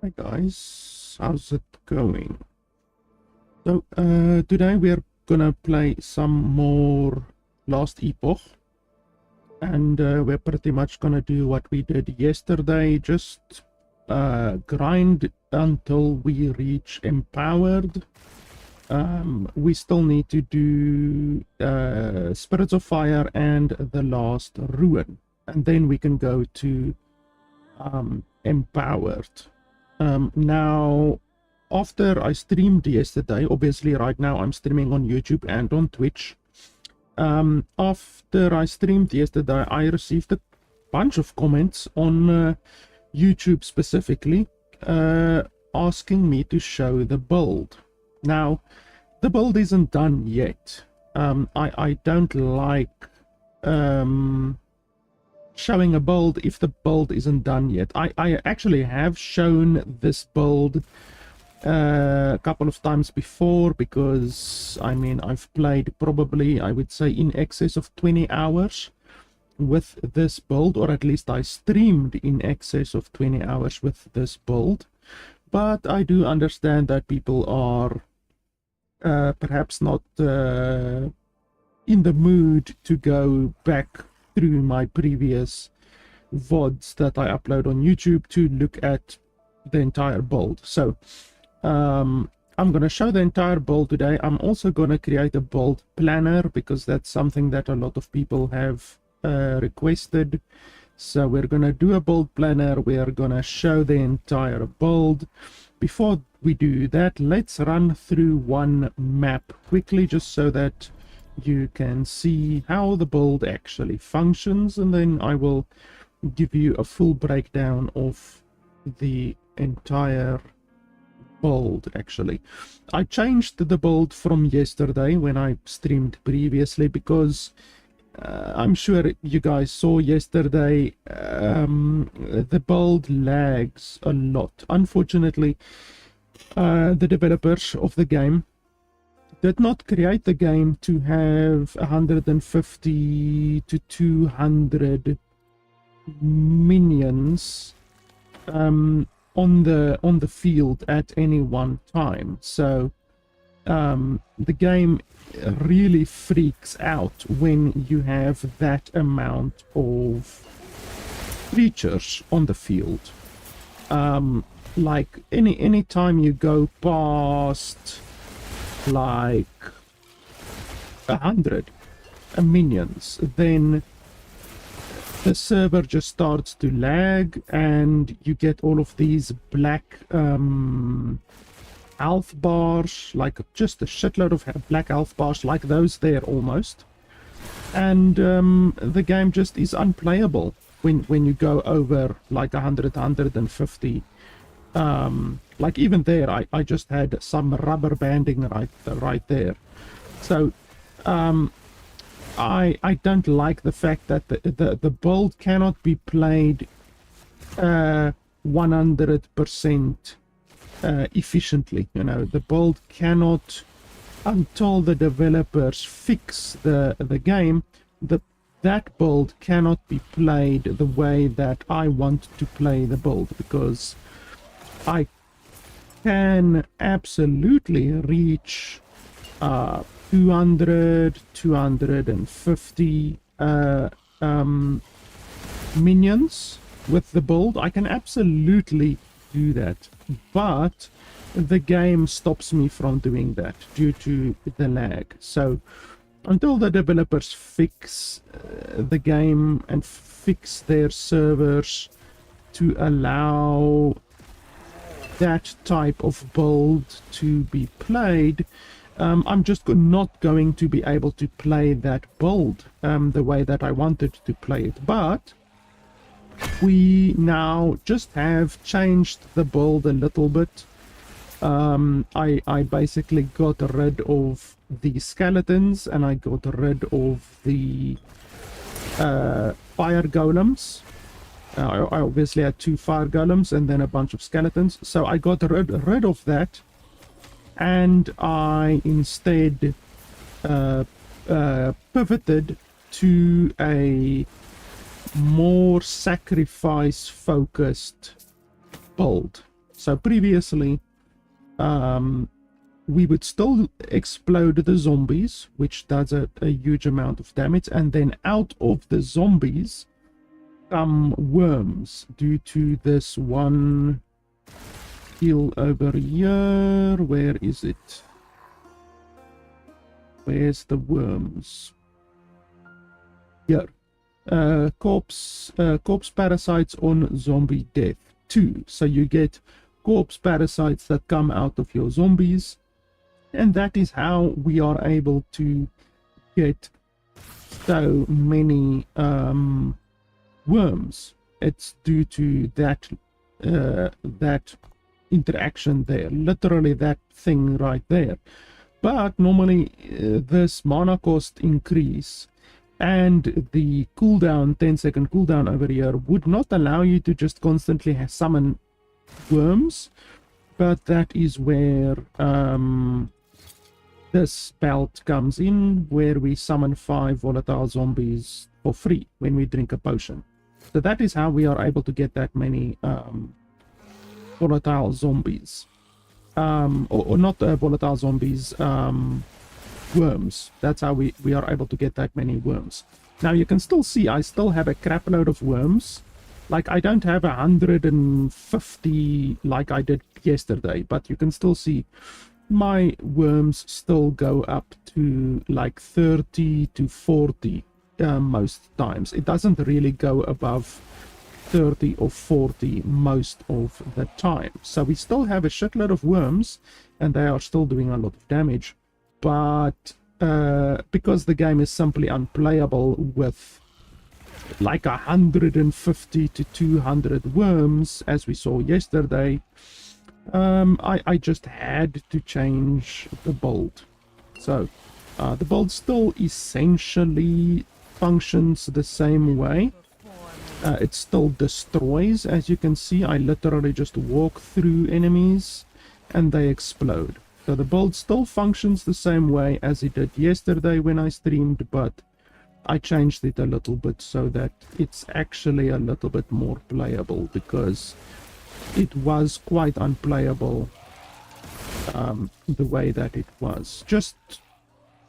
Hi guys, how's it going? So today we're gonna play some more Last Epoch, and we're pretty much gonna do what we did yesterday, just grind until we reach empowered. We still need to do Spirits of Fire and the last Ruin, and then we can go to empowered. Now, after I streamed yesterday, obviously right now I'm streaming on YouTube and on Twitch. After I streamed yesterday, I received a bunch of comments on YouTube specifically, asking me to show the build. Now, the build isn't done yet. I don't like showing a build if the build isn't done yet. I actually have shown this build a couple of times before, because I mean I've played probably, I would say, in excess of 20 hours with this build, or at least I streamed in excess of 20 hours with this build. But I do understand that people are perhaps not in the mood to go back through my previous VODs that I upload on YouTube to look at the entire build. So I'm going to show the entire build today. I'm also going to create a build planner, because that's something that a lot of people have requested. So we're going to do a build planner. We are going to show the entire build. Before we do that, let's run through one map quickly, just so that you can see how the build actually functions, and then I will give you a full breakdown of the entire build. Actually, I changed the build from yesterday when I streamed previously, because I'm sure you guys saw yesterday the build lags a lot. Unfortunately, the developers of the game did not create the game to have 150 to 200 minions on the field at any one time. So the game really freaks out when you have that amount of creatures on the field. Like any time you go past like 100 minions, then the server just starts to lag, and you get all of these black health bars, like just a shitload of black health bars like those there almost, and the game just is unplayable when you go over like 150. Like even there, I just had some rubber banding right there. So I don't like the fact that the build cannot be played 100% efficiently. You know, the build cannot, until the developers fix the game, that build cannot be played the way that I want to play the build, because I can absolutely reach 200, 250 minions with the build. I can absolutely do that, but the game stops me from doing that due to the lag. So until the developers fix the game and fix their servers to allow that type of build to be played, I'm just not going to be able to play that build the way that I wanted to play it. But we now just have changed the build a little bit. I basically got rid of the skeletons, and I got rid of the fire golems. I obviously had 2 fire golems and then a bunch of skeletons, so I got rid of that, and I instead pivoted to a more sacrifice focused build. So previously, we would still explode the zombies, which does a huge amount of damage, and then out of the zombies come worms due to this one skill over here. Where is it? Where's the worms? Here. Corpse parasites on zombie death 2. So you get corpse parasites that come out of your zombies, and that is how we are able to get so many worms. It's due to that that interaction there, literally that thing right there. But normally this mana cost increase and the cooldown, 10-second cooldown over here, would not allow you to just constantly summon worms, but that is where this belt comes in, where we summon 5 volatile zombies for free when we drink a potion. So that is how we are able to get that many volatile zombies, or not volatile zombies, worms. That's how we are able to get that many worms. Now you can still see I still have a crap load of worms. Like, I don't have 150 like I did yesterday, but you can still see my worms still go up to like 30 to 40 most times. It doesn't really go above 30 or 40 most of the time. So we still have a shitload of worms, and they are still doing a lot of damage. But because the game is simply unplayable with like 150 to 200 worms, as we saw yesterday, I just had to change the build. So the build still essentially functions the same way. It still destroys. As you can see, I literally just walk through enemies and they explode. So the build still functions the same way as it did yesterday when I streamed, but I changed it a little bit so that it's actually a little bit more playable, because it was quite unplayable the way that it was, just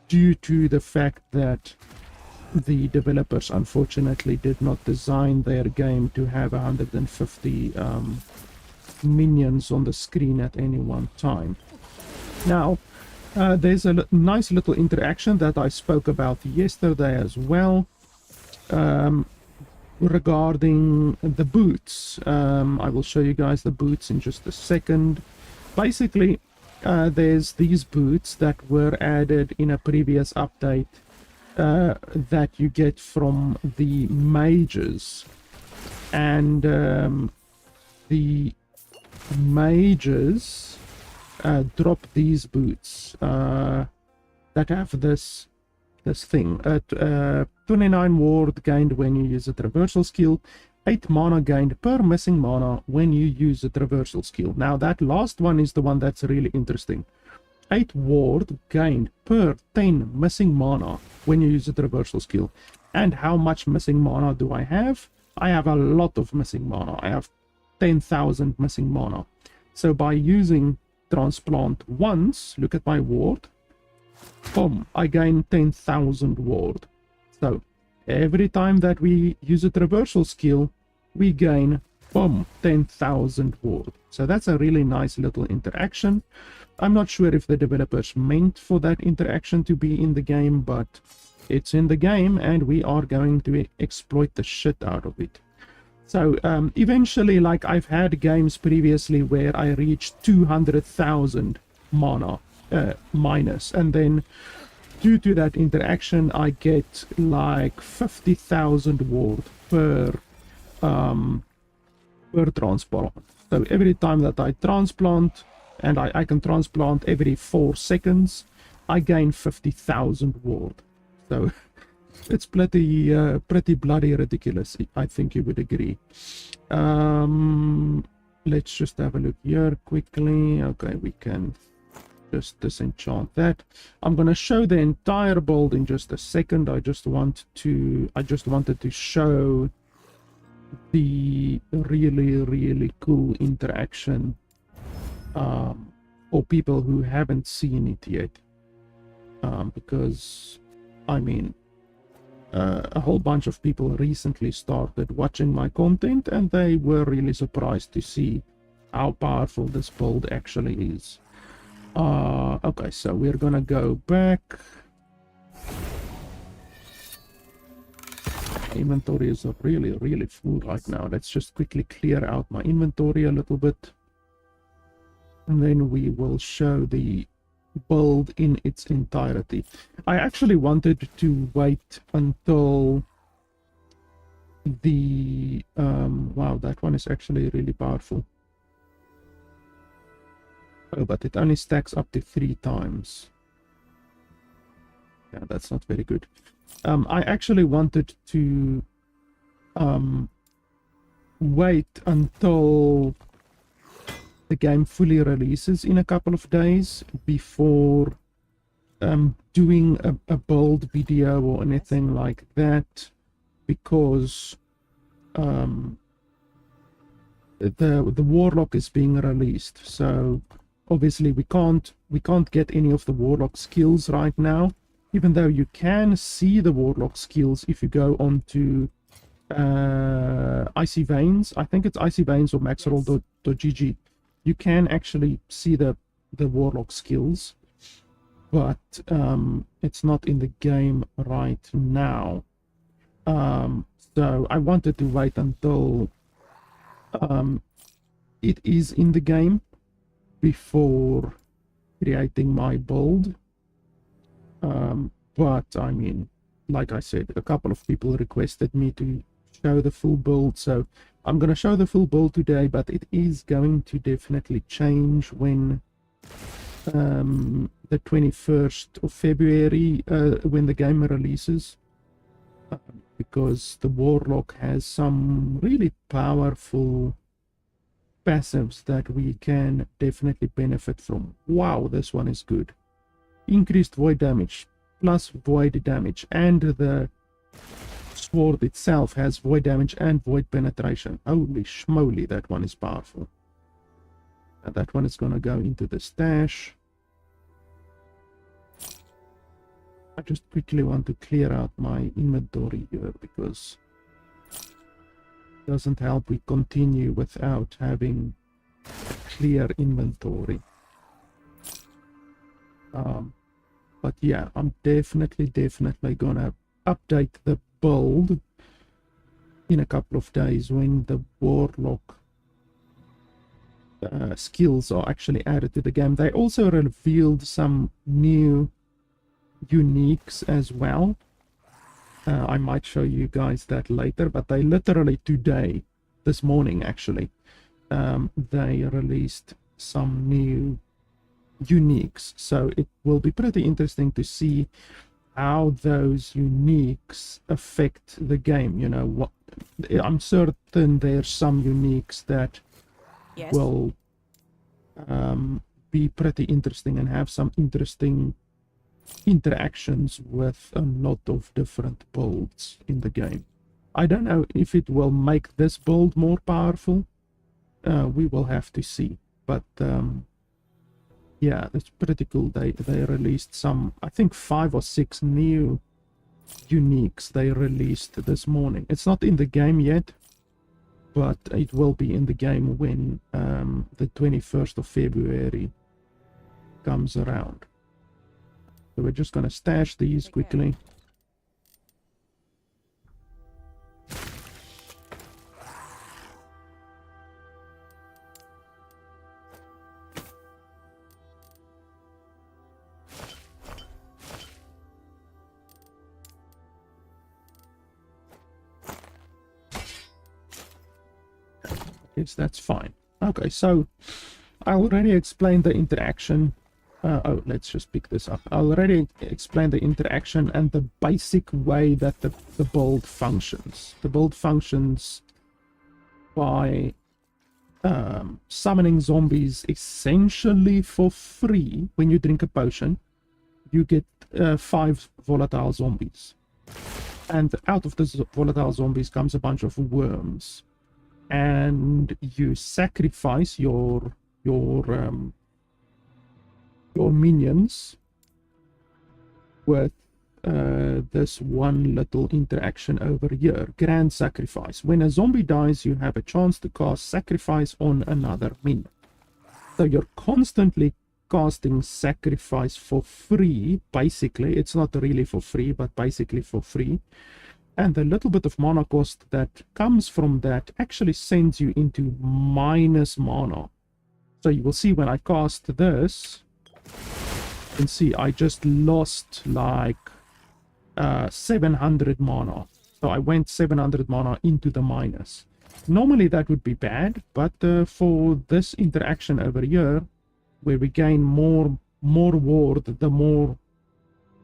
due to the fact that the developers unfortunately did not design their game to have 150 minions on the screen at any one time. Now, there's a nice little interaction that I spoke about yesterday as well, regarding the boots. I will show you guys the boots in just a second. Basically, there's these boots that were added in a previous update that you get from the mages, and the mages drop these boots that have this thing. 29 ward gained when you use a traversal skill, 8 mana gained per missing mana when you use a traversal skill. Now that last one is the one that's really interesting. 8 ward gained per 10 missing mana when you use a traversal skill. And how much missing mana do I have? I have a lot of missing mana. I have 10,000 missing mana. So by using transplant once, look at my ward, boom, I gain 10,000 ward. So every time that we use a traversal skill, we gain, boom, 10,000 ward. So that's a really nice little interaction. I'm not sure if the developers meant for that interaction to be in the game, but it's in the game and we are going to exploit the shit out of it. So eventually, like, I've had games previously where I reached 200,000 mana minus, and then due to that interaction I get like 50,000 ward per transplant. So every time that I transplant, and I can transplant every 4 seconds, I gain 50,000 ward. So it's pretty bloody ridiculous, I think you would agree. Let's just have a look here quickly. Okay, we can just disenchant that. I'm gonna show the entire build in just a second. I just wanted to show the really cool interaction for people who haven't seen it yet, because I mean, a whole bunch of people recently started watching my content, and they were really surprised to see how powerful this build actually is. Okay, so we're gonna go back. Inventory is really full right now. Let's just quickly clear out my inventory a little bit, and then we will show the build in its entirety. I actually wanted to wait until the wow, that one is actually really powerful. Oh, but it only stacks up to 3 times. Yeah, that's not very good. I actually wanted to wait until the game fully releases in a couple of days before doing a build video or anything like that, because the Warlock is being released. So obviously we can't get any of the Warlock skills right now, even though you can see the Warlock skills if you go onto Icy Veins. I think it's Icy Veins or maxroll.gg. You can actually see the Warlock skills, but it's not in the game right now. So I wanted to wait until it is in the game before creating my build. But I mean, like I said, a couple of people requested me to show the full build, so I'm gonna show the full build today, but it is going to definitely change when the 21st of February, when the game releases, because the Warlock has some really powerful passives that we can definitely benefit from. Wow, this one is good. Increased void damage plus void damage, and the sword itself has void damage and void penetration. Holy schmoly, that one is powerful. And that one is gonna go into the stash. I just quickly want to clear out my inventory here, because it doesn't help we continue without having clear inventory. But yeah, I'm definitely gonna update the build in a couple of days when the Warlock skills are actually added to the game. They also revealed some new uniques as well. I might show you guys that later, but they literally today, this morning actually, they released some new uniques, so it will be pretty interesting to see how those uniques affect the game. You know, what I'm certain there's some uniques that will be pretty interesting and have some interesting interactions with a lot of different builds in the game. I don't know if it will make this build more powerful. We will have to see, but yeah, that's pretty cool. They released some, I think 5 or 6 new uniques they released this morning. It's not in the game yet, but it will be in the game when the 21st of February comes around. So we're just gonna stash these quickly. Yes, that's fine. Okay, so I already explained the interaction. Oh, let's just pick this up. I already explained the interaction and the basic way that the build functions. The build functions by summoning zombies essentially for free. When you drink a potion, you get 5 volatile zombies. And out of those volatile zombies comes a bunch of worms. And you sacrifice your your minions with this one little interaction over here. Grand Sacrifice. When a zombie dies, you have a chance to cast Sacrifice on another minion. So you're constantly casting Sacrifice for free, basically. It's not really for free, but basically for free. And the little bit of mana cost that comes from that actually sends you into minus mana. So you will see when I cast this, you can see I just lost like 700 mana. So I went 700 mana into the minus. Normally that would be bad, but for this interaction over here, where we gain more ward, the more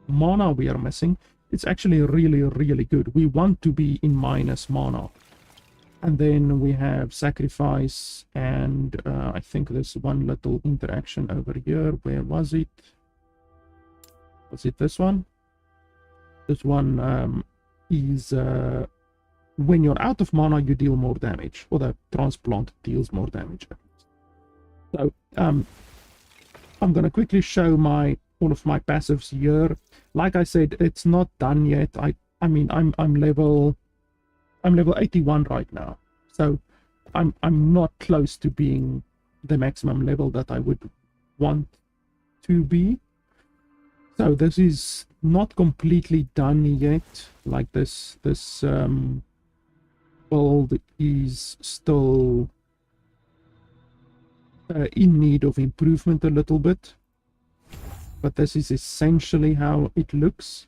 mana we are missing, it's actually really good. We want to be in minus mana. And then we have Sacrifice, and I think there's one little interaction over here. Where was it? Was it this one? This one is when you're out of mana, you deal more damage, or the transplant deals more damage. So I'm gonna quickly show all of my passives here. Like I said, it's not done yet. I mean I'm level 81 right now, so I'm not close to being the maximum level that I would want to be. So this is not completely done yet. Like this build is still in need of improvement a little bit, but this is essentially how it looks.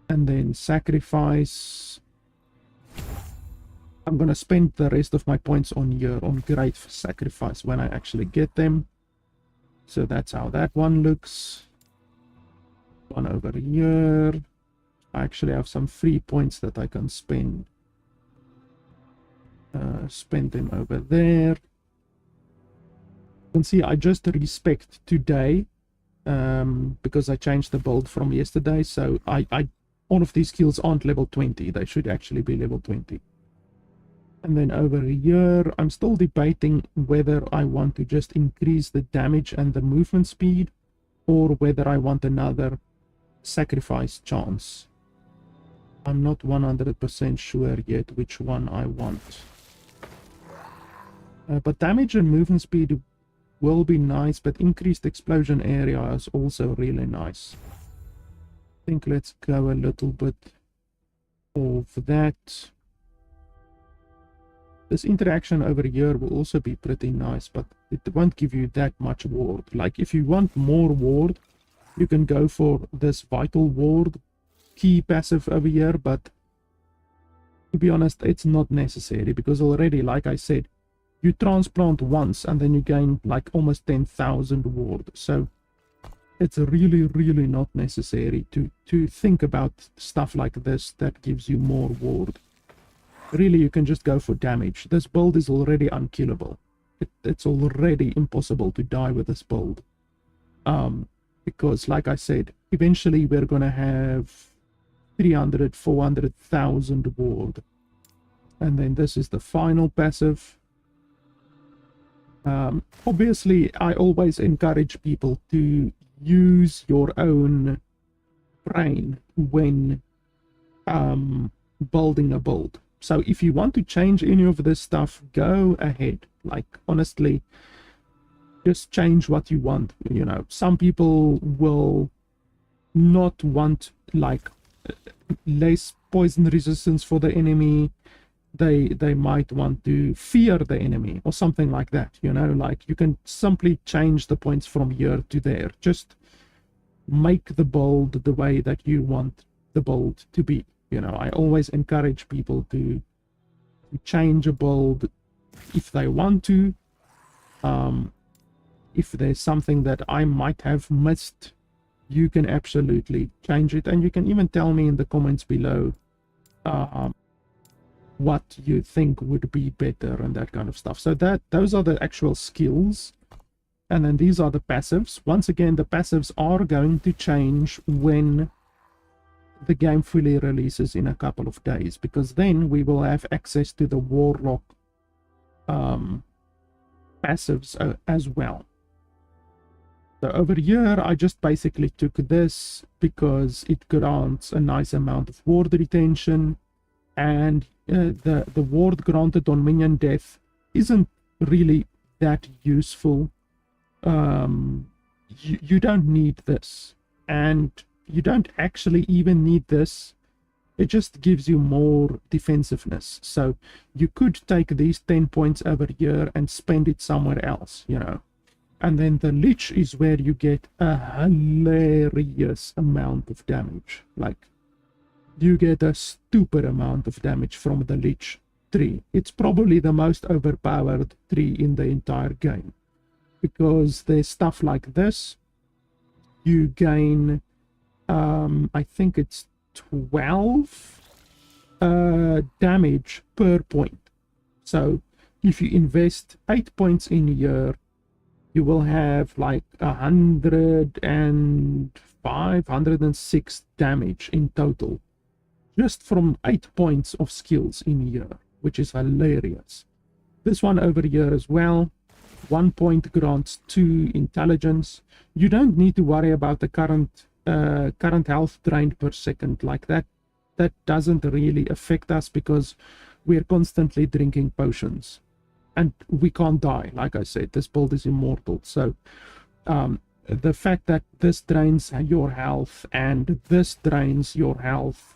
And then Sacrifice, I'm gonna spend the rest of my points on here on Great Sacrifice when I actually get them. So that's how that one looks. One over here. I actually have some free points that I can spend. Spend them over there. You can see I just respect today because I changed the build from yesterday. So all of these skills aren't level 20. They should actually be level 20. And then over here, I'm still debating whether I want to just increase the damage and the movement speed, or whether I want another Sacrifice chance. I'm not 100% sure yet which one I want. But damage and movement speed will be nice, but increased explosion area is also really nice. I think let's go a little bit of that. This interaction over here will also be pretty nice, but it won't give you that much ward. Like if you want more ward, you can go for this vital ward key passive over here, but to be honest, it's not necessary, because already, like I said, you transplant once and then you gain like almost 10,000 ward. So it's really not necessary to think about stuff like this that gives you more ward. Really, you can just go for damage. This build is already unkillable. It's already impossible to die with this build. Because like I said, eventually we're gonna have 300, 400,000 ward. And then this is the final passive. Obviously, I always encourage people to use your own brain when building a build. So if you want to change any of this stuff, go ahead. Like, honestly, just change what you want. You know, some people will not want like less poison resistance for the enemy. They might want to fear the enemy or something like that. You know, like you can simply change the points from here to there. Just make the build the way that you want the build to be. You know, I always encourage people to change a build if they want to. If there's something that I might have missed, you can absolutely change it, and you can even tell me in the comments below what you think would be better and that kind of stuff. So those are the actual skills, and then these are the passives. Once again, the passives are going to change when the game fully releases in a couple of days, because then we will have access to the Warlock passives as well. So over here, I just basically took this because it grants a nice amount of ward retention, and the ward granted on minion death isn't really that useful. You don't need this, and you don't actually even need this. It just gives you more defensiveness. So you could take these 10 points over here and spend it somewhere else, you know. And then the Lich is where you get a hilarious amount of damage. Like, you get a stupid amount of damage from the Lich tree. It's probably the most overpowered tree in the entire game, because there's stuff like this. You gain, I think it's 12 damage per point. So if you invest 8 points in here, you will have like 105, 106 damage in total, just from 8 points of skills in here, which is hilarious. This one over here as well, 1 point grants 2 intelligence. You don't need to worry about the current health drained per second. Like that doesn't really affect us because we're constantly drinking potions. And we can't die. Like I said, this build is immortal. So the fact that this drains your health and this drains your health,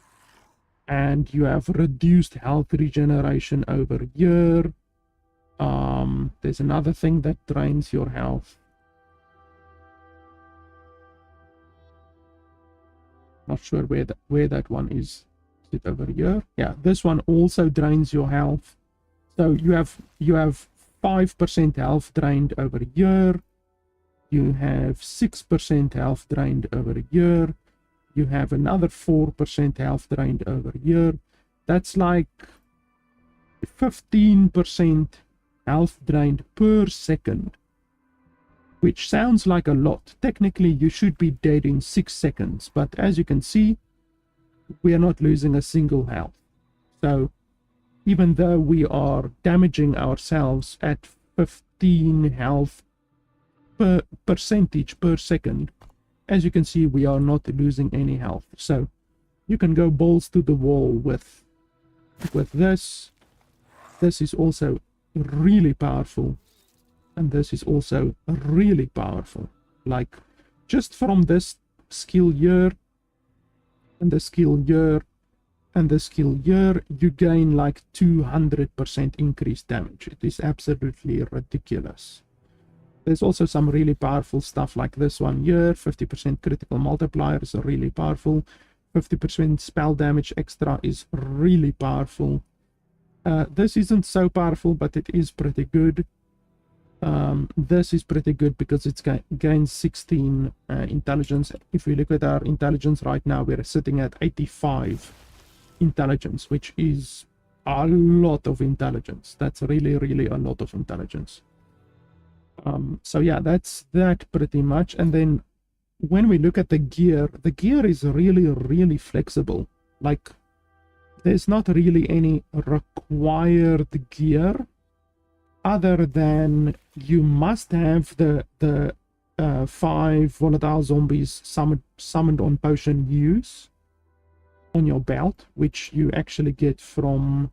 and you have reduced health regeneration over here. There's another thing that drains your health. Not sure where that one is. Is it over here? Yeah, this one also drains your health. So you have 5% health drained over here. You have 6% health drained over here. You have another 4% health drained over here. That's like 15% health drained per second, which sounds like a lot. Technically, you should be dead in 6 seconds, but as you can see, we are not losing a single health. So even though we are damaging ourselves at 15 health percentage per second, as you can see, we are not losing any health. So you can go balls to the wall with this. This is also really powerful, and this is also really powerful. Like, just from this skill here and the skill here and the skill here, you gain like 200% increased damage. It is absolutely ridiculous. There's also some really powerful stuff like this one here. 50% critical multiplier is really powerful. 50% spell damage extra is really powerful. This isn't so powerful, but it is pretty good. This is pretty good because it's gains 16 intelligence. If we look at our intelligence right now, we're sitting at 85 intelligence, which is a lot of intelligence. That's really, really a lot of intelligence. So yeah, that's that pretty much. And then when we look at the gear is really, really flexible. Like, there's not really any required gear other than you must have the 5 volatile zombies summoned on potion use on your belt, which you actually get from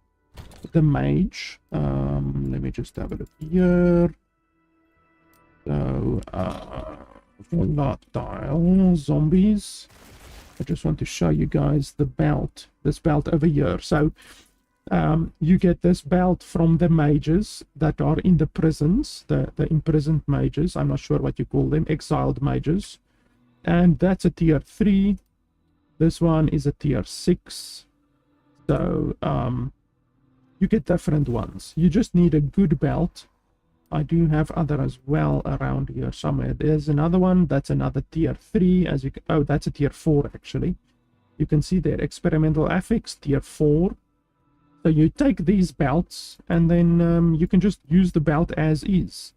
the mage. Let me just have a look here. So volatile zombies. I just want to show you guys the belt, this belt over here. So you get this belt from the mages that are in the prisons, the imprisoned mages. I'm not sure what you call them, exiled mages. And that's a tier 3. This one is a tier 6. So you get different ones. You just need a good belt. I do have other as well around here somewhere. There's another one. That's another tier 3. As you can, oh, that's a tier 4 actually. You can see there, experimental affix, tier 4. So you take these belts and then you can just use the belt as is.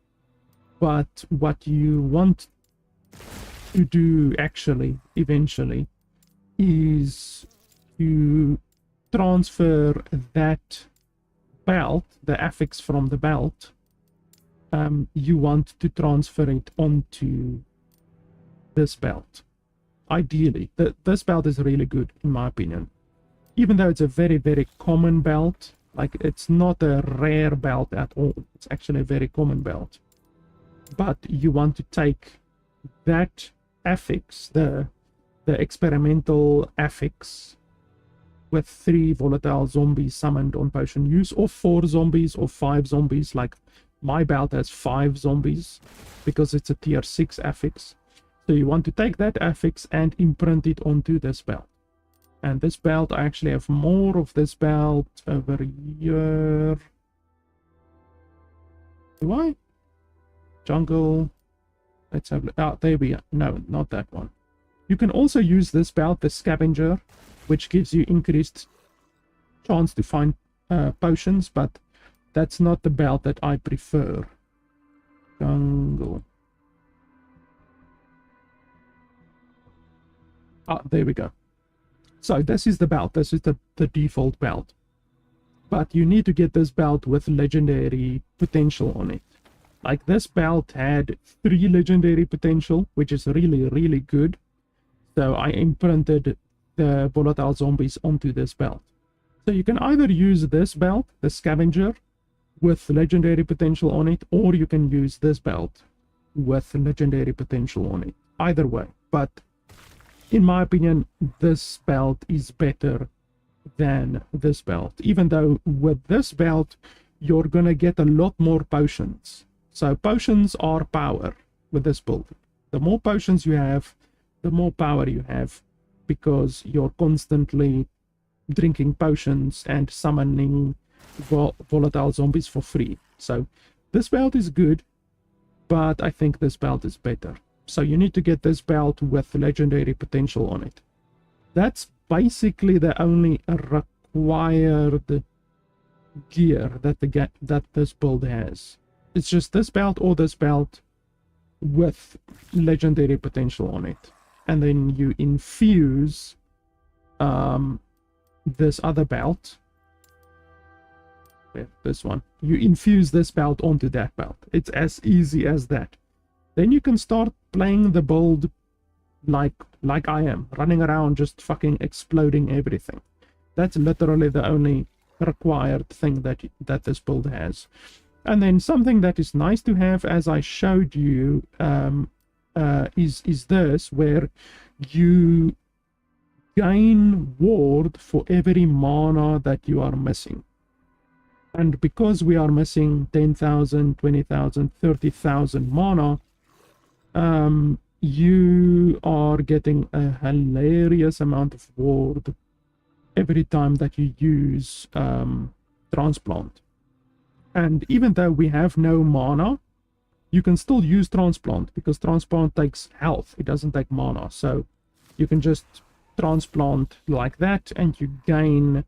But what you want to do actually, eventually, is to transfer that belt, the affix from the belt, you want to transfer it onto this belt. Ideally, this belt is really good in my opinion. Even though it's a very, very common belt, like it's not a rare belt at all. It's actually a very common belt. But you want to take that affix, the experimental affix with 3 volatile zombies summoned on potion use, or 4 zombies or 5 zombies. Like my belt has 5 zombies because it's a tier 6 affix. So you want to take that affix and imprint it onto this belt. And this belt, I actually have more of this belt over here. Do I? Jungle. Let's have, oh, there we are. No, not that one. You can also use this belt, the scavenger, which gives you increased chance to find potions, but that's not the belt that I prefer. Jungle. Ah, there we go. So this is the belt. This is the default belt. But you need to get this belt with legendary potential on it. Like this belt had 3 legendary potential, which is really, really good. So I imprinted the volatile zombies onto this belt. So you can either use this belt, the scavenger, with legendary potential on it, or you can use this belt with legendary potential on it. Either way. But in my opinion, this belt is better than this belt. Even though with this belt, you're gonna get a lot more potions. So potions are power with this build. The more potions you have, the more power you have, because you're constantly drinking potions and summoning volatile zombies for free. So this belt is good, but I think this belt is better. So you need to get this belt with legendary potential on it. That's basically the only required gear that this build has. It's just this belt or this belt with legendary potential on it. And then you infuse this other belt. This one. You infuse this belt onto that belt. It's as easy as that. Then you can start playing the build like I am, running around just fucking exploding everything. That's literally the only required thing that this build has. And then something that is nice to have, as I showed you, is this, where you gain ward for every mana that you are missing. And because we are missing 10,000, 20,000, 30,000 mana, you are getting a hilarious amount of ward every time that you use transplant. And even though we have no mana, you can still use transplant, because transplant takes health, it doesn't take mana. So you can just transplant like that, and you gain,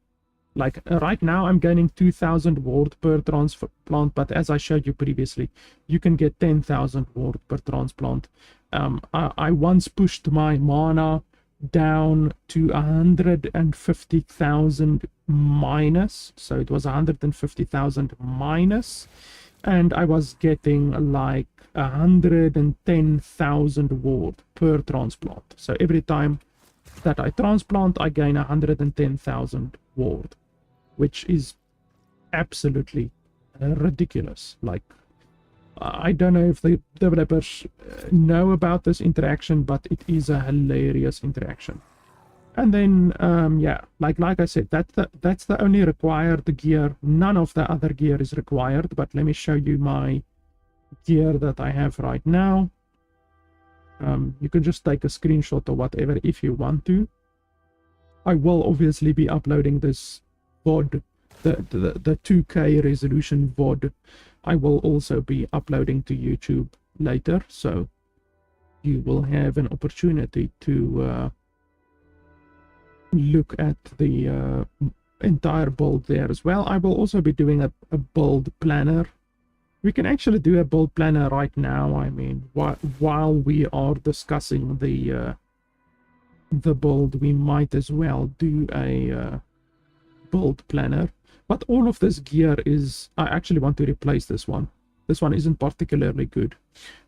like right now I'm gaining 2,000 ward per transplant, but as I showed you previously, you can get 10,000 ward per transplant. I once pushed my mana down to 150,000 minus, so it was 150,000 minus, and I was getting like 110,000 ward per transplant. So every time that I transplant, I gain 110,000 ward, which is absolutely ridiculous. Like, I don't know if the developers know about this interaction, but it is a hilarious interaction. And then, yeah, like I said, that's the only required gear. None of the other gear is required, but let me show you my gear that I have right now. You can just take a screenshot or whatever if you want to. I will obviously be uploading this VOD, the 2K resolution VOD. I will also be uploading to YouTube later, so you will have an opportunity to look at the entire build there as well. I will also be doing a build planner. We can actually do a build planner right now. I mean, while we are discussing the build, we might as well do a build planner. But all of this gear is, I actually want to replace this one. This one isn't particularly good,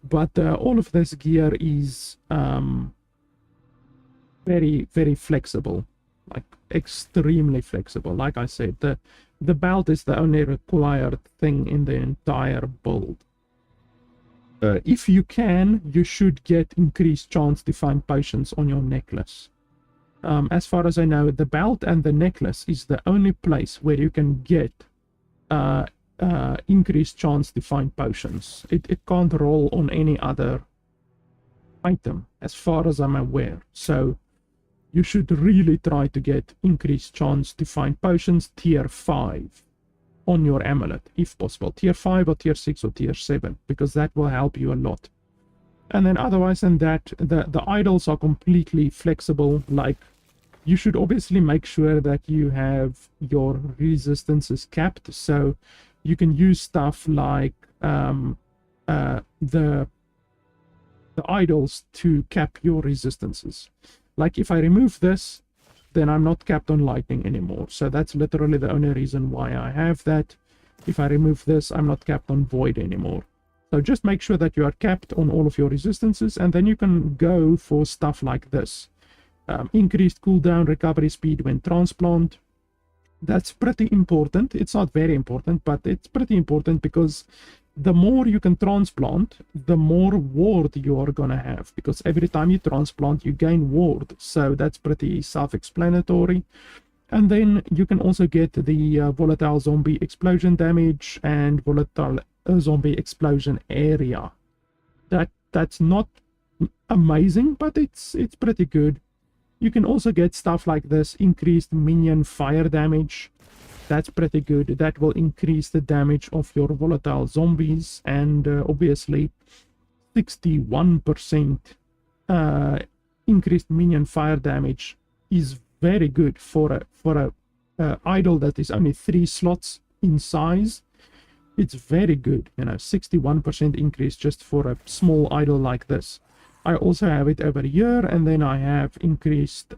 but all of this gear is very, very flexible, like extremely flexible. Like I said, the belt is the only required thing in the entire build. If you can, you should get increased chance to find potions on your necklace. As far as I know, the belt and the necklace is the only place where you can get increased chance to find potions. It can't roll on any other item, as far as I'm aware. So you should really try to get increased chance to find potions tier 5 on your amulet, if possible. Tier 5 or tier 6 or tier 7, because that will help you a lot. And then otherwise than that, the idols are completely flexible. Like, you should obviously make sure that you have your resistances capped, so you can use stuff like the idols to cap your resistances. Like, if I remove this, then I'm not capped on lightning anymore. So that's literally the only reason why I have that. If I remove this, I'm not capped on void anymore. So just make sure that you are capped on all of your resistances, and then you can go for stuff like this. Increased cooldown recovery speed when transplant. That's pretty important. It's not very important, but it's pretty important, because the more you can transplant, the more ward you are gonna have, because every time you transplant you gain ward. So that's pretty self-explanatory. And then you can also get the volatile zombie explosion damage and volatile zombie explosion area. That's not amazing, but it's pretty good. You can also get stuff like this, increased minion fire damage. That's pretty good. That will increase the damage of your volatile zombies, and obviously 61% increased minion fire damage is very good for a idol that is only 3 slots in size. It's very good, you know, 61% increase just for a small idol like this. I also have it over here, and then I have increased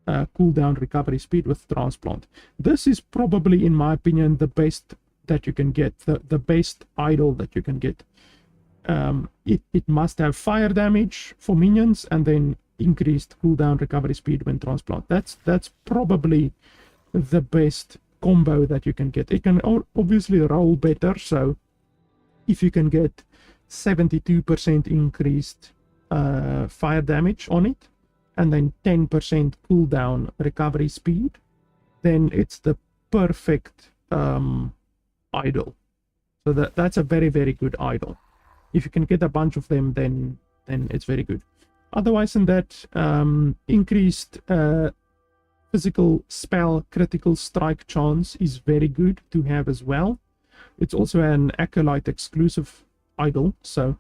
cooldown recovery speed with transplant. This is probably, in my opinion, the best that you can get, the best idol that you can get. It must have fire damage for minions, and then increased cooldown recovery speed when transplant. That's probably the best combo that you can get. It can obviously roll better, so if you can get 72% increased fire damage on it, and then 10% cooldown recovery speed, then it's the perfect idol. So that's a very, very good idol. If you can get a bunch of them, then it's very good. Otherwise than that, increased physical spell critical strike chance is very good to have as well. It's also an Acolyte exclusive idol. So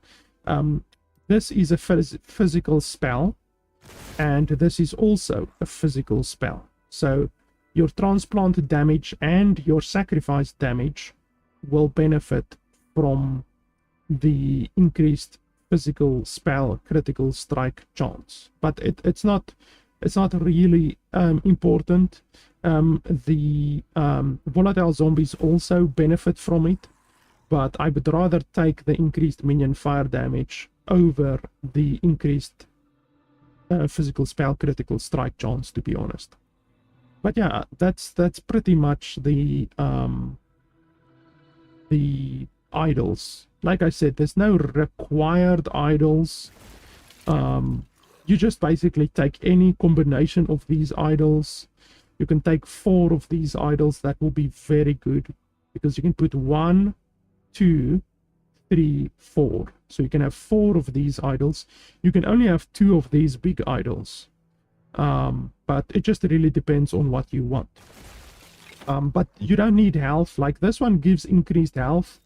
this is a physical spell, and this is also a physical spell. So your transplant damage and your sacrifice damage will benefit from the increased physical spell critical strike chance, but it's not really important. The volatile zombies also benefit from it, but I would rather take the increased minion fire damage over the increased physical spell critical strike chance, to be honest. But yeah, that's pretty much the idols. Like I said, there's no required idols. You just basically take any combination of these idols. You can take 4 of these idols. That will be very good, because you can put 1, 2, 3, 4. So you can have 4 of these idols. You can only have 2 of these big idols. But it just really depends on what you want. But you don't need health. Like, this one gives increased health.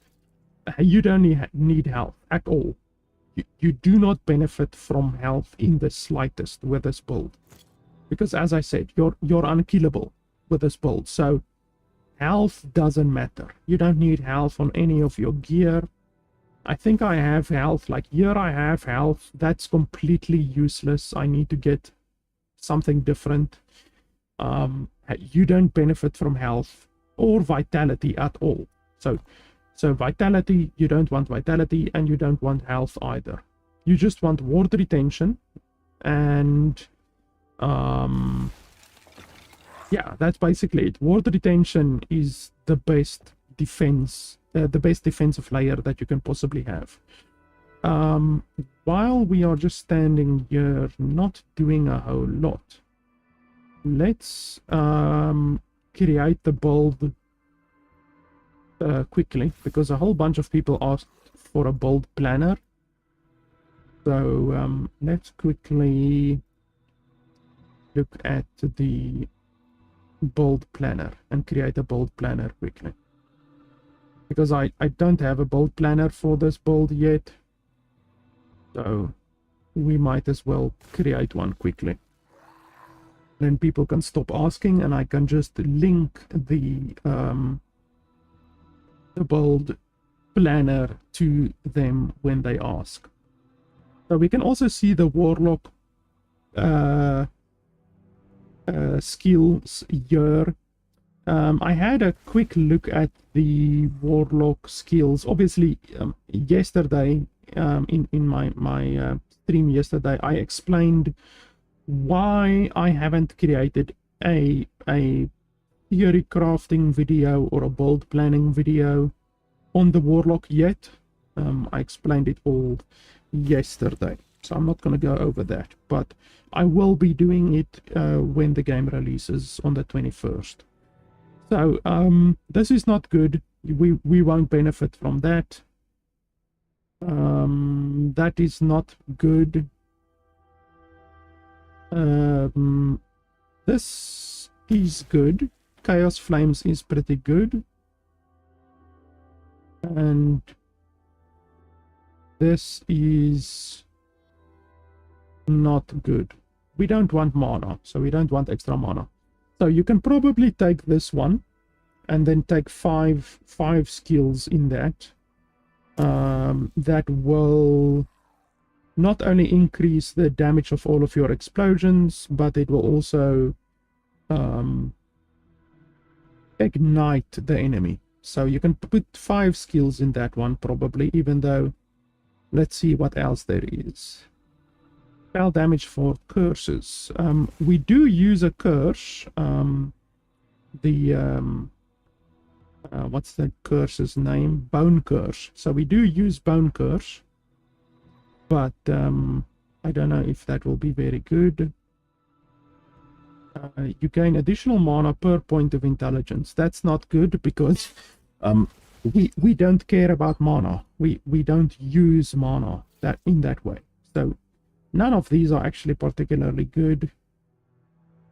You don't need health at all. You do not benefit from health in the slightest with this build, because as I said, you're unkillable with this build. So health doesn't matter. You don't need health on any of your gear. I think I have health. Like, here I have health. That's completely useless. I need to get something different. You don't benefit from health or vitality at all. So So vitality, you don't want vitality, and you don't want health either. You just want ward retention, and yeah, that's basically it. Ward retention is the best defense, the best defensive layer that you can possibly have. While we are just standing here, not doing a whole lot, let's create the build quickly, because a whole bunch of people asked for a build planner. So let's quickly look at the build planner and create a build planner quickly, because I don't have a build planner for this build yet, so we might as well create one quickly. Then people can stop asking, and I can just link the build planner to them when they ask. So we can also see the Warlock skills here. I had a quick look at the Warlock skills. Obviously, yesterday, in my stream yesterday, I explained why I haven't created a theory crafting video or a build planning video on the Warlock yet. I explained it all yesterday, so I'm not going to go over that, but I will be doing it when the game releases on the 21st. So this is not good. We won't benefit from that. That is not good. This is good. Chaos Flames is pretty good. And this is not good. We don't want mana, so we don't want extra mana. So you can probably take this one and then take five skills in that. That will not only increase the damage of all of your explosions, but it will also ignite the enemy. So you can put 5 skills in that one probably, even though, let's see what else there is. Spell damage for curses. We do use a curse. What's the curse's name? Bone Curse. So we do use Bone Curse, but I don't know if that will be very good. You gain additional mana per point of intelligence. That's not good, because we don't care about mana. We don't use mana that in that way. So none of these are actually particularly good.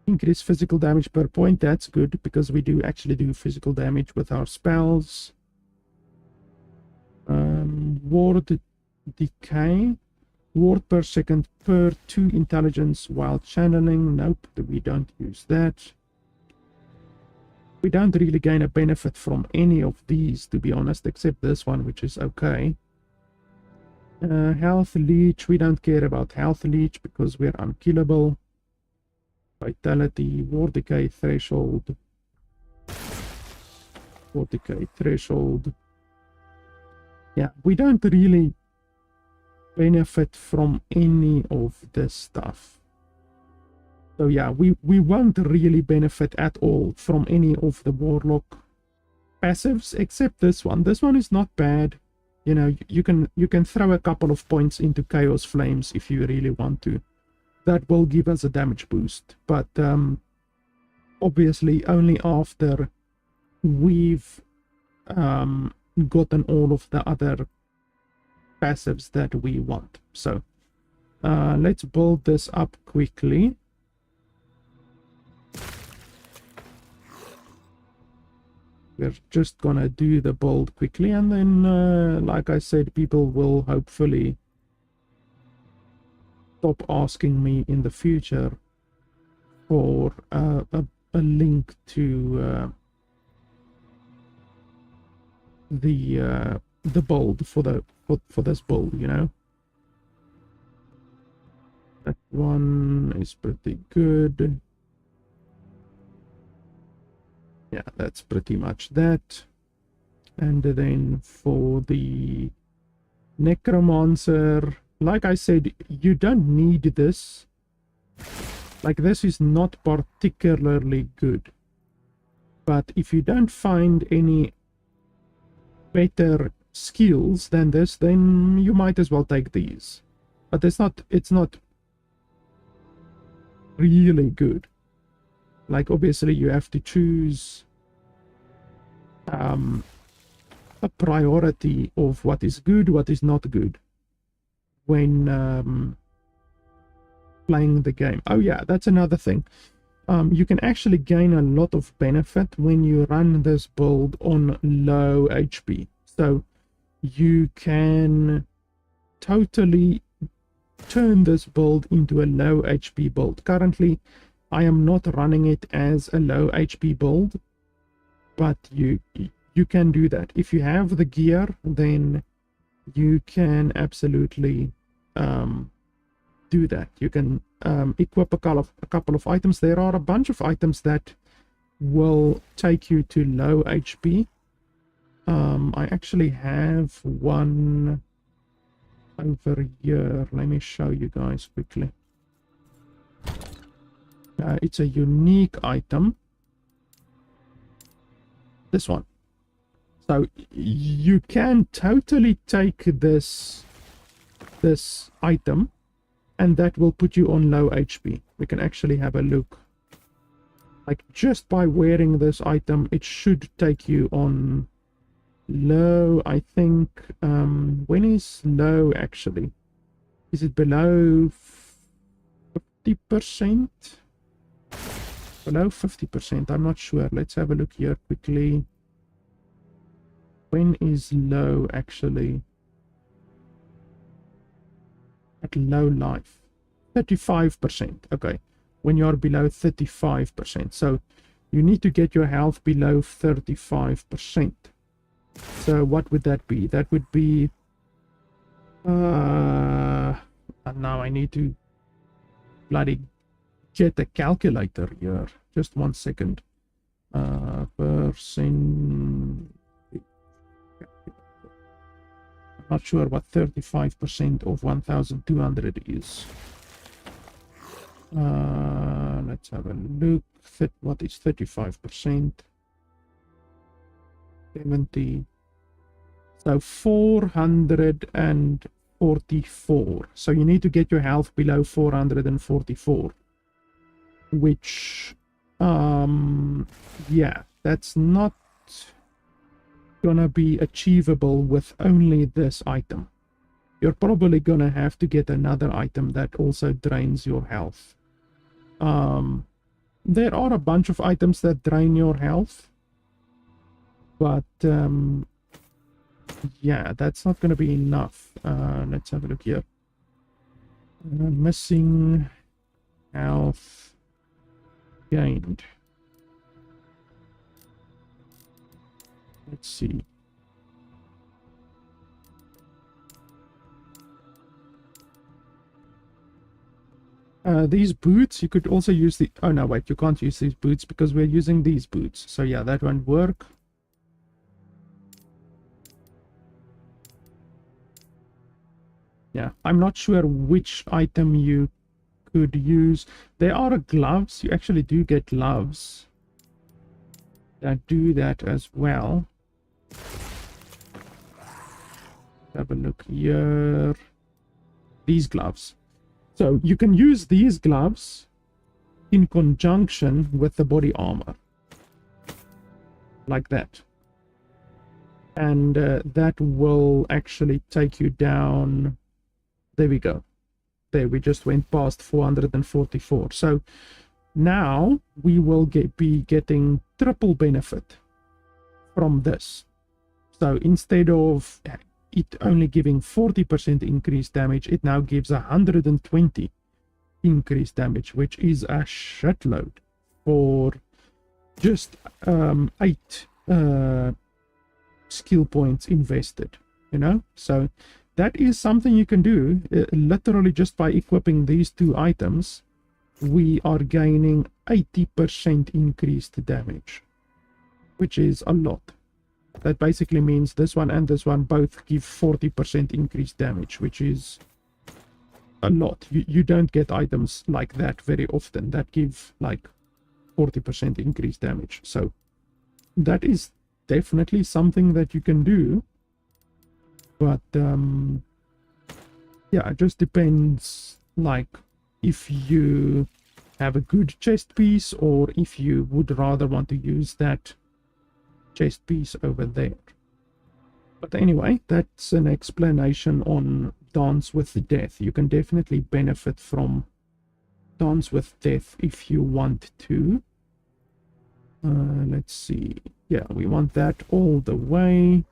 Increase physical damage per point. That's good, because we do actually do physical damage with our spells. Ward decay. Ward per second per 2 intelligence while channeling. Nope, we don't use that. We don't really gain a benefit from any of these, to be honest, except this one, which is okay. Health leech. We don't care about health leech because we're unkillable. Vitality. Ward decay threshold. Ward decay threshold. Yeah, we don't really benefit from any of this stuff. So yeah, we won't really benefit at all from any of the Warlock passives, except this one. This one is not bad. You know, you can throw a couple of points into Chaos Flames if you really want to. That will give us a damage boost, but obviously only after we've gotten all of the other passives that we want. So let's build this up quickly. We're just gonna do the build quickly, and then like I said, people will hopefully stop asking me in the future for a link to the build for this build, you know. That one is pretty good. Yeah, that's pretty much that. And then for the necromancer, like I said, you don't need this. Like, this is not particularly good. But if you don't find any better skills than this, then you might as well take these. But it's not really good. Like, obviously you have to choose a priority of what is good, what is not good when playing the game. Oh yeah, that's another thing. You can actually gain a lot of benefit when you run this build on low HP. So you can totally turn this build into a low HP build. Currently, I am not running it as a low HP build, but you can do that. If you have the gear, then you can absolutely do that. You can equip a couple of items. There are a bunch of items that will take you to low HP. I actually have one over here. Let me show you guys quickly. It's a unique item. This one. So you can totally take this item, and that will put you on low HP. We can actually have a look. Like, just by wearing this item, it should take you on low, I think. When is low actually? Is it below 50%? Below 50%, I'm not sure. Let's have a look here quickly. When is low actually? At low life, 35%. Okay, when you're below 35%, so you need to get your health below 35%. So what would that be? That would be and now I need to bloody get a calculator here. Just 1 second. Percent. Not sure what 35% of 1200 is. Let's have a look. What is 35%? 70. So 444. So you need to get your health below 444. Which, yeah, that's not gonna be achievable with only this item. You're probably gonna have to get another item that also drains your health. There are a bunch of items that drain your health, but yeah, that's not gonna be enough. Let's have a look here. Missing health gained. Let's see. These boots, you could also use the... Oh, no, wait, you can't use these boots because we're using these boots. So, yeah, that won't work. Yeah, I'm not sure which item you could use. There are gloves. You actually do get gloves that do that as well. Have a look here. These gloves. So you can use these gloves in conjunction with the body armor. Like that. And that will actually take you down. There we go. There, we just went past 444. So now we will be getting triple benefit from this. So instead of it only giving 40% increased damage, it now gives 120 increased damage, which is a shitload for just 8 skill points invested, you know. So that is something you can do literally just by equipping these two items. We are gaining 80% increased damage, which is a lot. that basically means this one and this one both give 40% increased damage, which is a lot. You don't get items like that very often that give like 40% increased damage. So that is definitely something that you can do. But yeah, it just depends, like, if you have a good chest piece or if you would rather want to use that chest piece over there. But anyway, that's an explanation on Dance with Death. You can definitely benefit from Dance with Death if you want to. Let's see. Yeah, we want that all the way.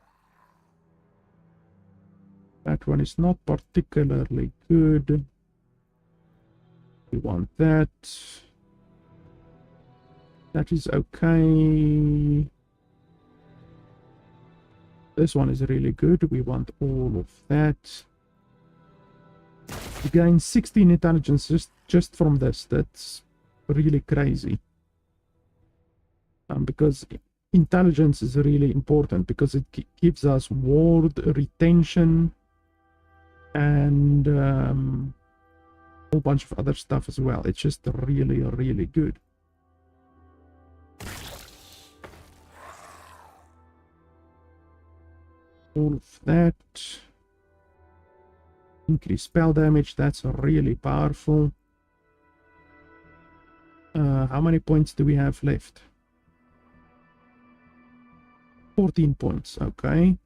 That one is not particularly good. We want that. That is okay. This one is really good. We want all of that. You gain 16 intelligence just from this. That's really crazy. Because intelligence is really important, because it gives us ward retention and a whole bunch of other stuff as well. It's just really, really good. All of that. Increase spell damage. That's really powerful. How many points do we have left? 14 points. Okay.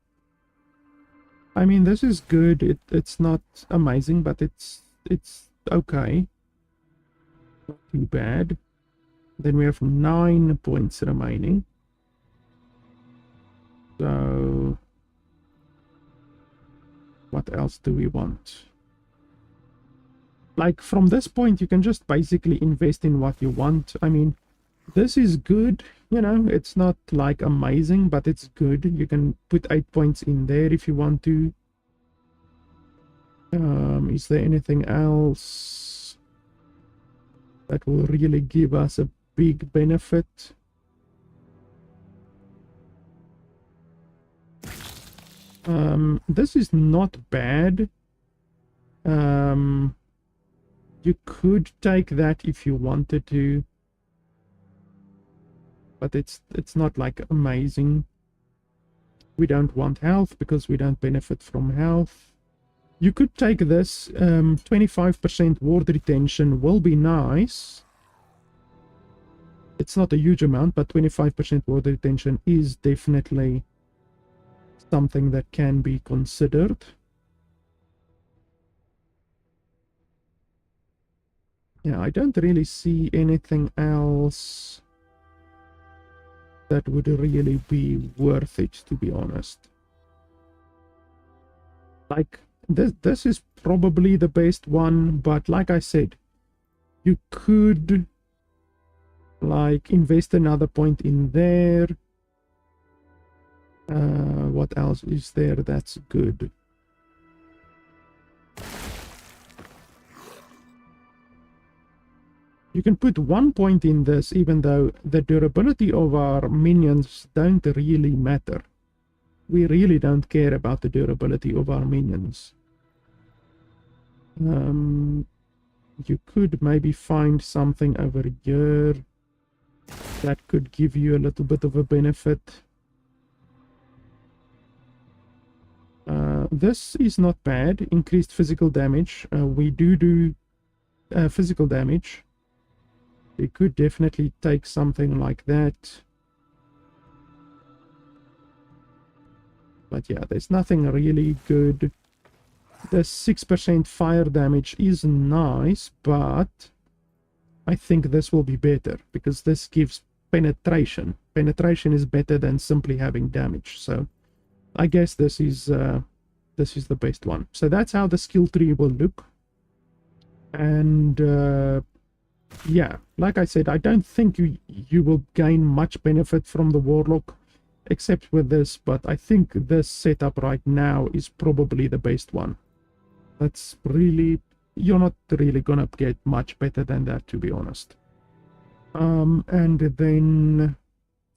I mean, this is good. It's not amazing, but it's okay. Not too bad. Then we have 9 points remaining. So what else do we want? Like, from this point, you can just basically invest in what you want. I mean, this is good, you know, it's not like amazing, but it's good. You can put 8 points in there if you want to. Is there anything else that will really give us a big benefit? This is not bad. You could take that if you wanted to, but it's not like amazing. We don't want health because we don't benefit from health. You could take this. 25% ward retention will be nice. It's not a huge amount, but 25% ward retention is definitely something that can be considered. Yeah, I don't really see anything else that would really be worth it, to be honest. Like, this is probably the best one, but like I said, you could like invest another point in there. What else is there that's good? You can put 1 point in this, even though the durability of our minions don't really matter. We really don't care about the durability of our minions. You could maybe find something over here that could give you a little bit of a benefit. This is not bad. Increased physical damage. We do physical damage. You could definitely take something like that. But yeah, there's nothing really good. The 6% fire damage is nice, but I think this will be better because this gives penetration. Penetration is better than simply having damage. So I guess this is the best one. So that's how the skill tree will look. And yeah, like I said, I don't think you will gain much benefit from the Warlock except with this, but I think this setup right now is probably the best one. That's really, you're not really gonna get much better than that, to be honest. And then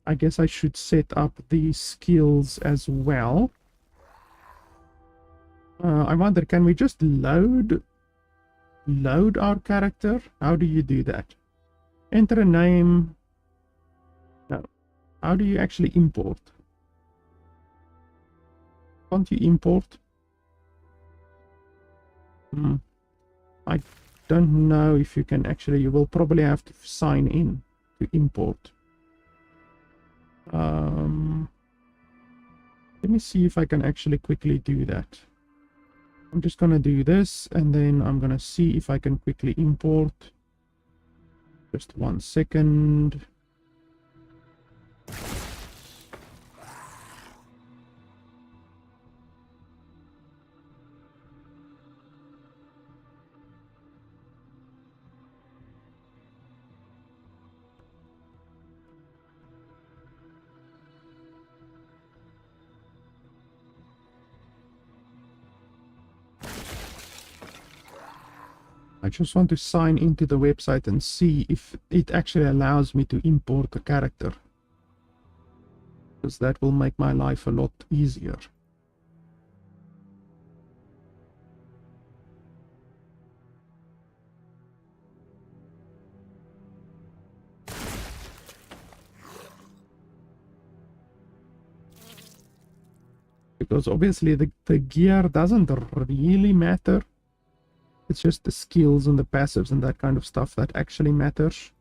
I guess I should set up these skills as well. I wonder, can we just load our character? How do you do that? Enter a name. No. How do you actually import? Can't you import? I don't know if you can actually. You will probably have to sign in to import. Let me see if I can actually quickly do that. I'm just gonna do this, and then I'm gonna see if I can quickly import. Just 1 second. I just want to sign into the website and see if it actually allows me to import a character, because that will make my life a lot easier. Because obviously the gear doesn't really matter. It's just the skills and the passives and that kind of stuff that actually matters.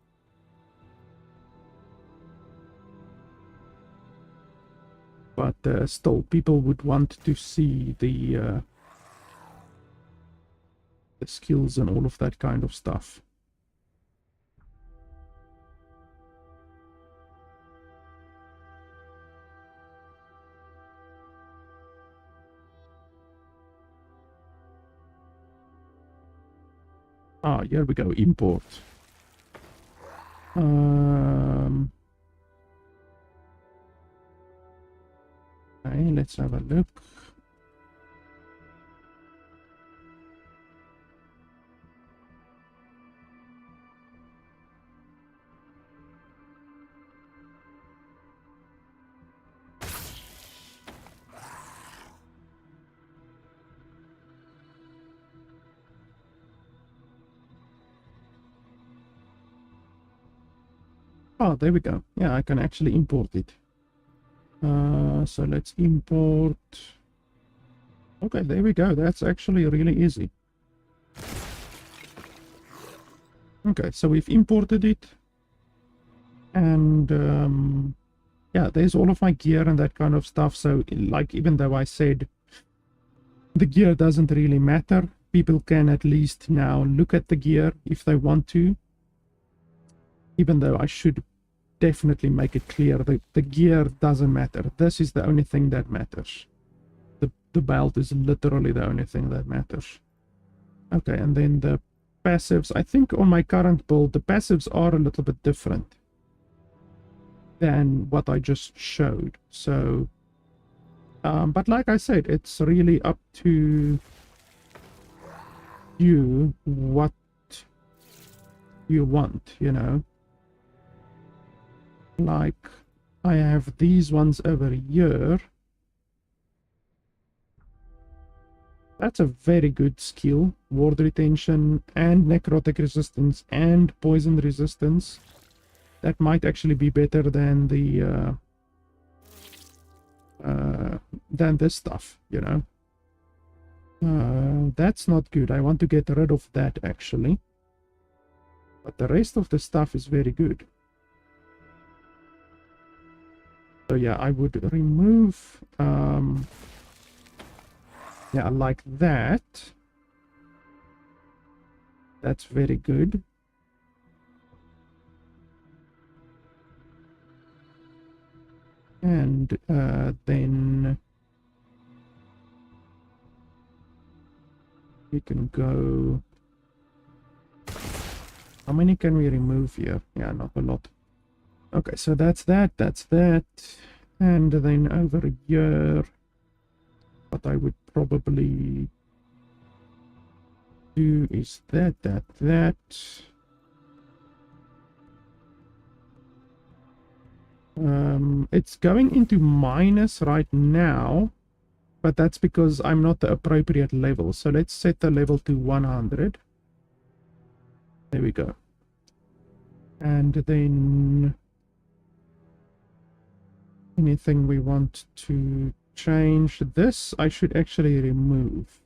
But still, people would want to see the skills and all of that kind of stuff. Ah, here we go, import. Okay, let's have a look. Oh, there we go. Yeah, I can actually import it. So let's import. Okay, there we go. That's actually really easy. Okay, so we've imported it. And yeah, there's all of my gear and that kind of stuff. So, like, even though I said the gear doesn't really matter, people can at least now look at the gear if they want to. Even though I should definitely make it clear that the gear doesn't matter. This is the only thing that matters. The belt is literally the only thing that matters. Okay, and then the passives. I think on my current build, the passives are a little bit different than what I just showed. So, but like I said, it's really up to you what you want, you know. Like, I have these ones over here. That's a very good skill. Ward retention and necrotic resistance and poison resistance. That might actually be better than the than this stuff, you know. That's not good. I want to get rid of that actually. But the rest of the stuff is very good. So yeah, I would remove yeah, like that. That's very good. And then we can go. How many can we remove here? Yeah, not a lot. Okay, so that's that, and then over here, what I would probably do is that. It's going into minus right now, but that's because I'm not the appropriate level. So let's set the level to 100. There we go. And then anything we want to change, this I should actually remove.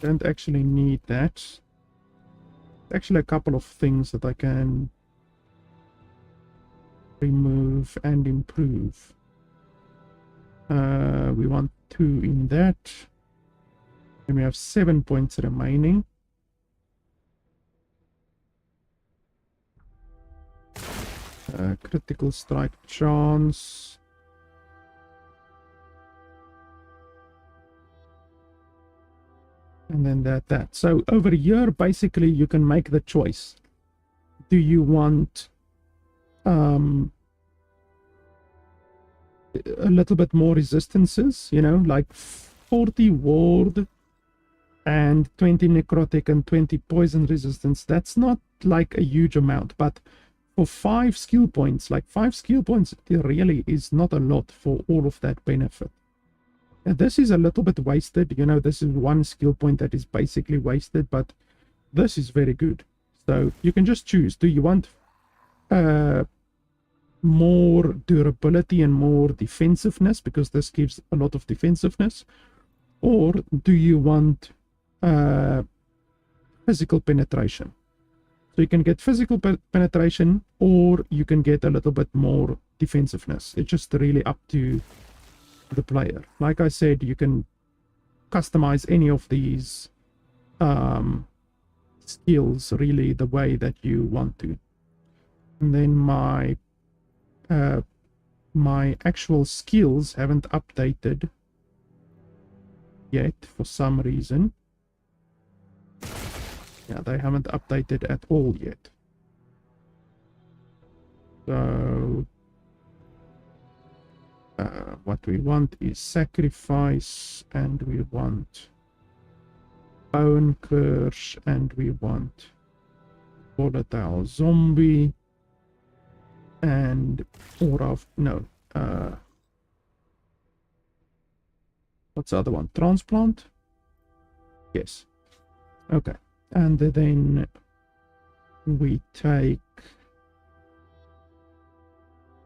Don't actually need that. Actually a couple of things that I can remove and improve. We want 2 in that. And we have 7 points remaining. Critical strike chance. And then that. So over here, basically, you can make the choice. Do you want a little bit more resistances? You know, like 40 ward and 20 necrotic and 20 poison resistance. That's not like a huge amount, but for 5 skill points, like 5 skill points, it really is not a lot for all of that benefit. And this is a little bit wasted, you know, this is 1 skill point that is basically wasted, but this is very good. So you can just choose, do you want more durability and more defensiveness, because this gives a lot of defensiveness, or do you want physical penetration? So you can get physical penetration, or you can get a little bit more defensiveness. It's just really up to the player. Like I said, you can customize any of these skills really the way that you want to. And then my actual skills haven't updated yet for some reason. Yeah, they haven't updated at all yet. So what we want is sacrifice, and we want bone curse, and we want volatile zombie, and aura of what's the other one? Transplant? Yes. Okay. And then we take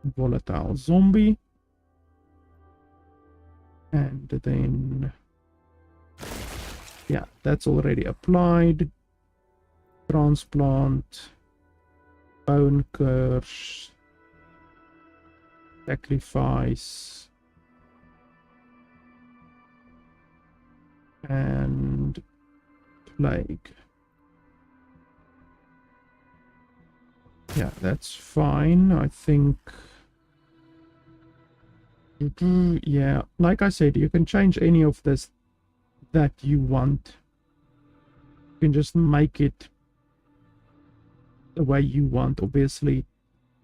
volatile zombie, and then yeah, that's already applied. Transplant, bone curse, sacrifice, and plague. Yeah, that's fine. I think yeah, like I said, you can change any of this that you want. You can just make it the way you want. Obviously,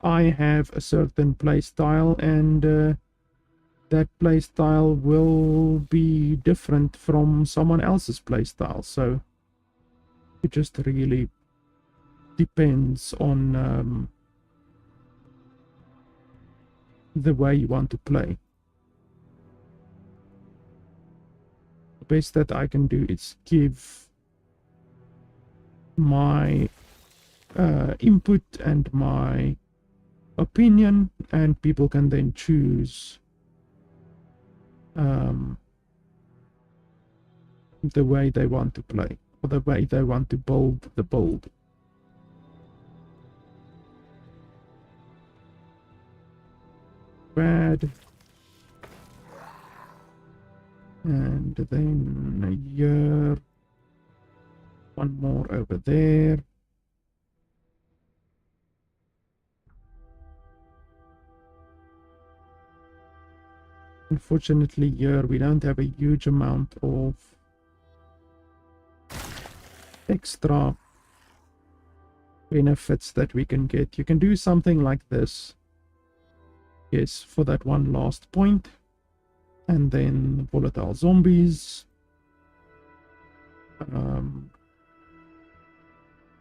I have a certain playstyle, and that playstyle will be different from someone else's playstyle. So it just really depends on the way you want to play. The best that I can do is give my input and my opinion, and people can then choose the way they want to play, or the way they want to build the build. Bad. And then a year. One more over there. Unfortunately, here we don't have a huge amount of extra benefits that we can get. You can do something like this. Yes, for that one last point. And then volatile zombies.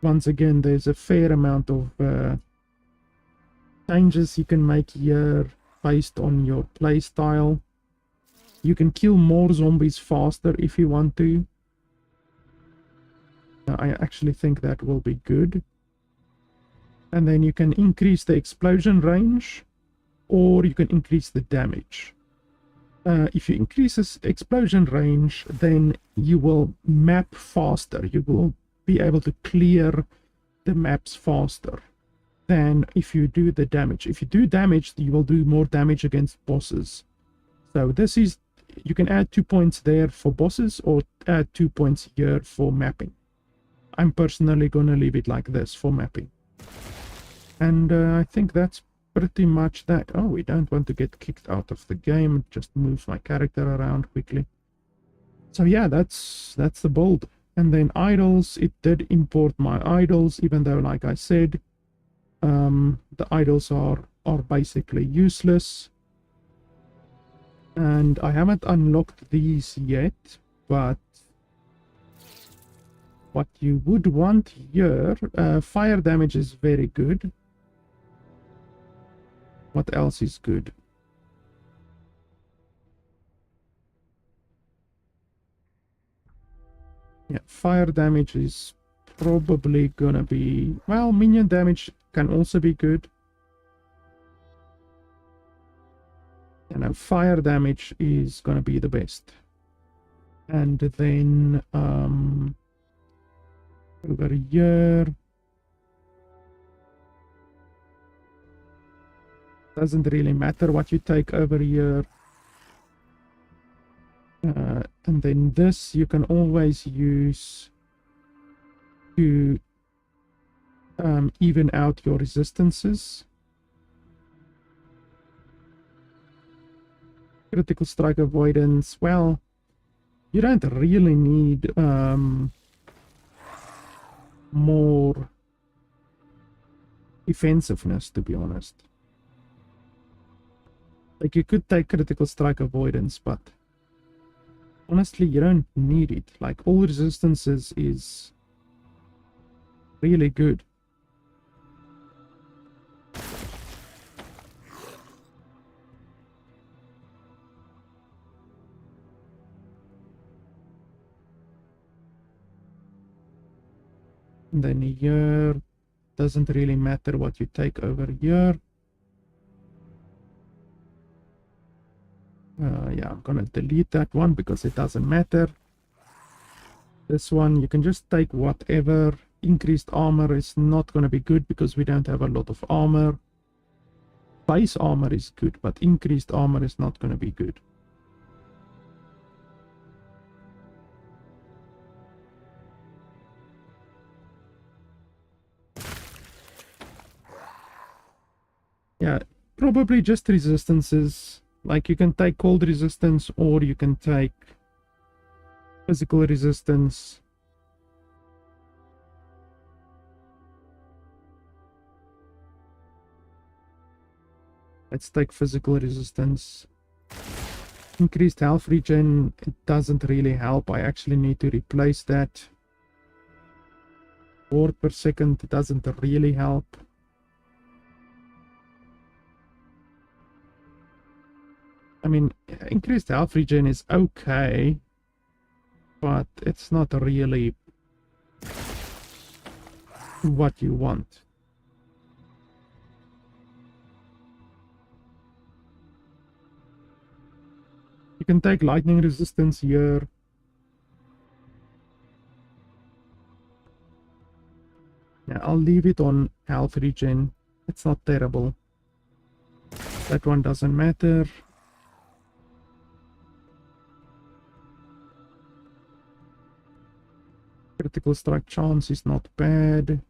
Once again, there's a fair amount of changes you can make here based on your playstyle. You can kill more zombies faster if you want to. I actually think that will be good. And then you can increase the explosion range, or you can increase the damage. If you increase this explosion range, then you will map faster. You will be able to clear the maps faster than if you do the damage. If you do damage, you will do more damage against bosses. So this is, you can add 2 points there for bosses, or add 2 points here for mapping. I'm personally gonna leave it like this for mapping. And I think that's pretty much that. Oh, we don't want to get kicked out of the game. Just move my character around quickly. So yeah, that's the build. And then idols, it did import my idols, even though, like I said, the idols are basically useless. And I haven't unlocked these yet, but what you would want here, fire damage is very good. What else is good? Yeah, fire damage is probably gonna be... Well, minion damage can also be good. You know, fire damage is gonna be the best. And then over here, doesn't really matter what you take over here. And then this you can always use to even out your resistances. Critical strike avoidance, well, you don't really need more defensiveness, to be honest. Like, you could take critical strike avoidance, but honestly, you don't need it. Like, all resistances is really good. And then here, doesn't really matter what you take over here. Yeah, I'm gonna delete that one because it doesn't matter. This one, you can just take whatever. Increased armor is not gonna be good because we don't have a lot of armor. Base armor is good, but increased armor is not gonna be good. Yeah, probably just resistances. Like, you can take cold resistance, or you can take physical resistance. Let's take physical resistance. Increased health regen, it doesn't really help. I actually need to replace that. Ward per second doesn't really help. I mean, increased health regen is okay, but it's not really what you want. You can take lightning resistance here. Yeah, I'll leave it on health regen. It's not terrible. That one doesn't matter. Critical strike chance is not bad.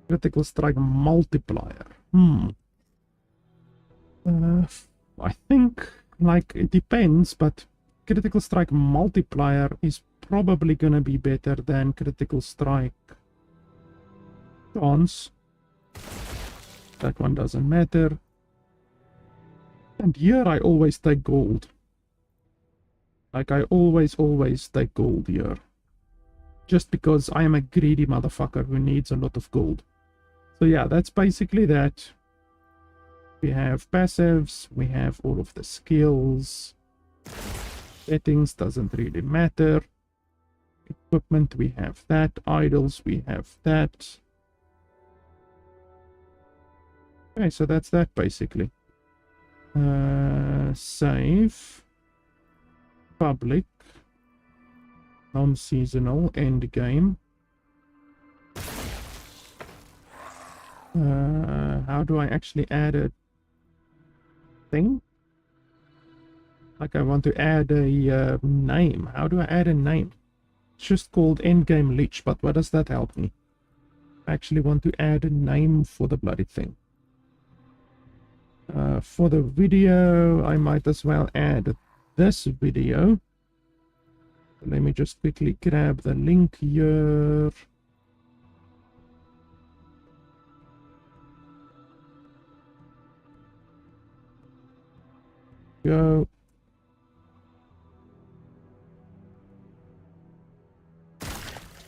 Critical strike multiplier. I think, like, it depends, but critical strike multiplier is probably gonna be better than critical strike chance. That one doesn't matter. And here I always take gold. Like I always take gold here. Just because I am a greedy motherfucker who needs a lot of gold. So yeah, that's basically that. We have passives, we have all of the skills. Settings doesn't really matter. Equipment, we have that. Idols, we have that. Okay, so that's that basically. Save. Public. Non-seasonal. End game. How do I actually add a thing? Like I want to add a name. How do I add a name? It's just called endgame leech, but what does that help me? I actually want to add a name for the bloody thing. For the video, I might as well add this video. Let me just quickly grab the link here. Go.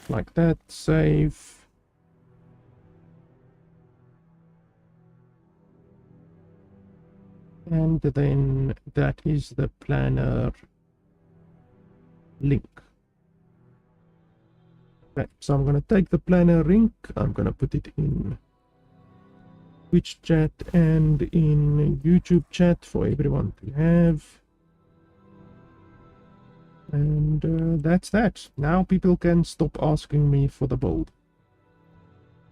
Like that, save. And then that is the planner link. Okay, so I'm going to take the planner link, I'm going to put it in Twitch chat and in YouTube chat for everyone to have. And that's that. Now people can stop asking me for the build.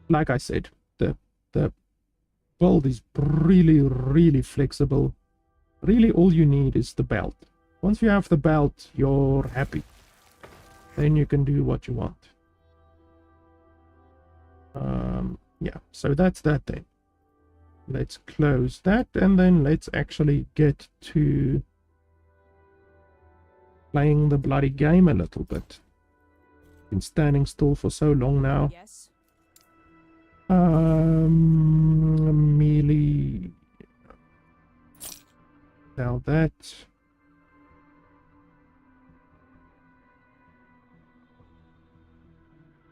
Like I said, the build is really flexible. Really all you need is the belt. Once you have the belt, you're happy. Then you can do what you want. Yeah, so that's that then. Let's close that and then let's actually get to playing the bloody game a little bit. Been standing still for so long now. Yes. Melee. Now that.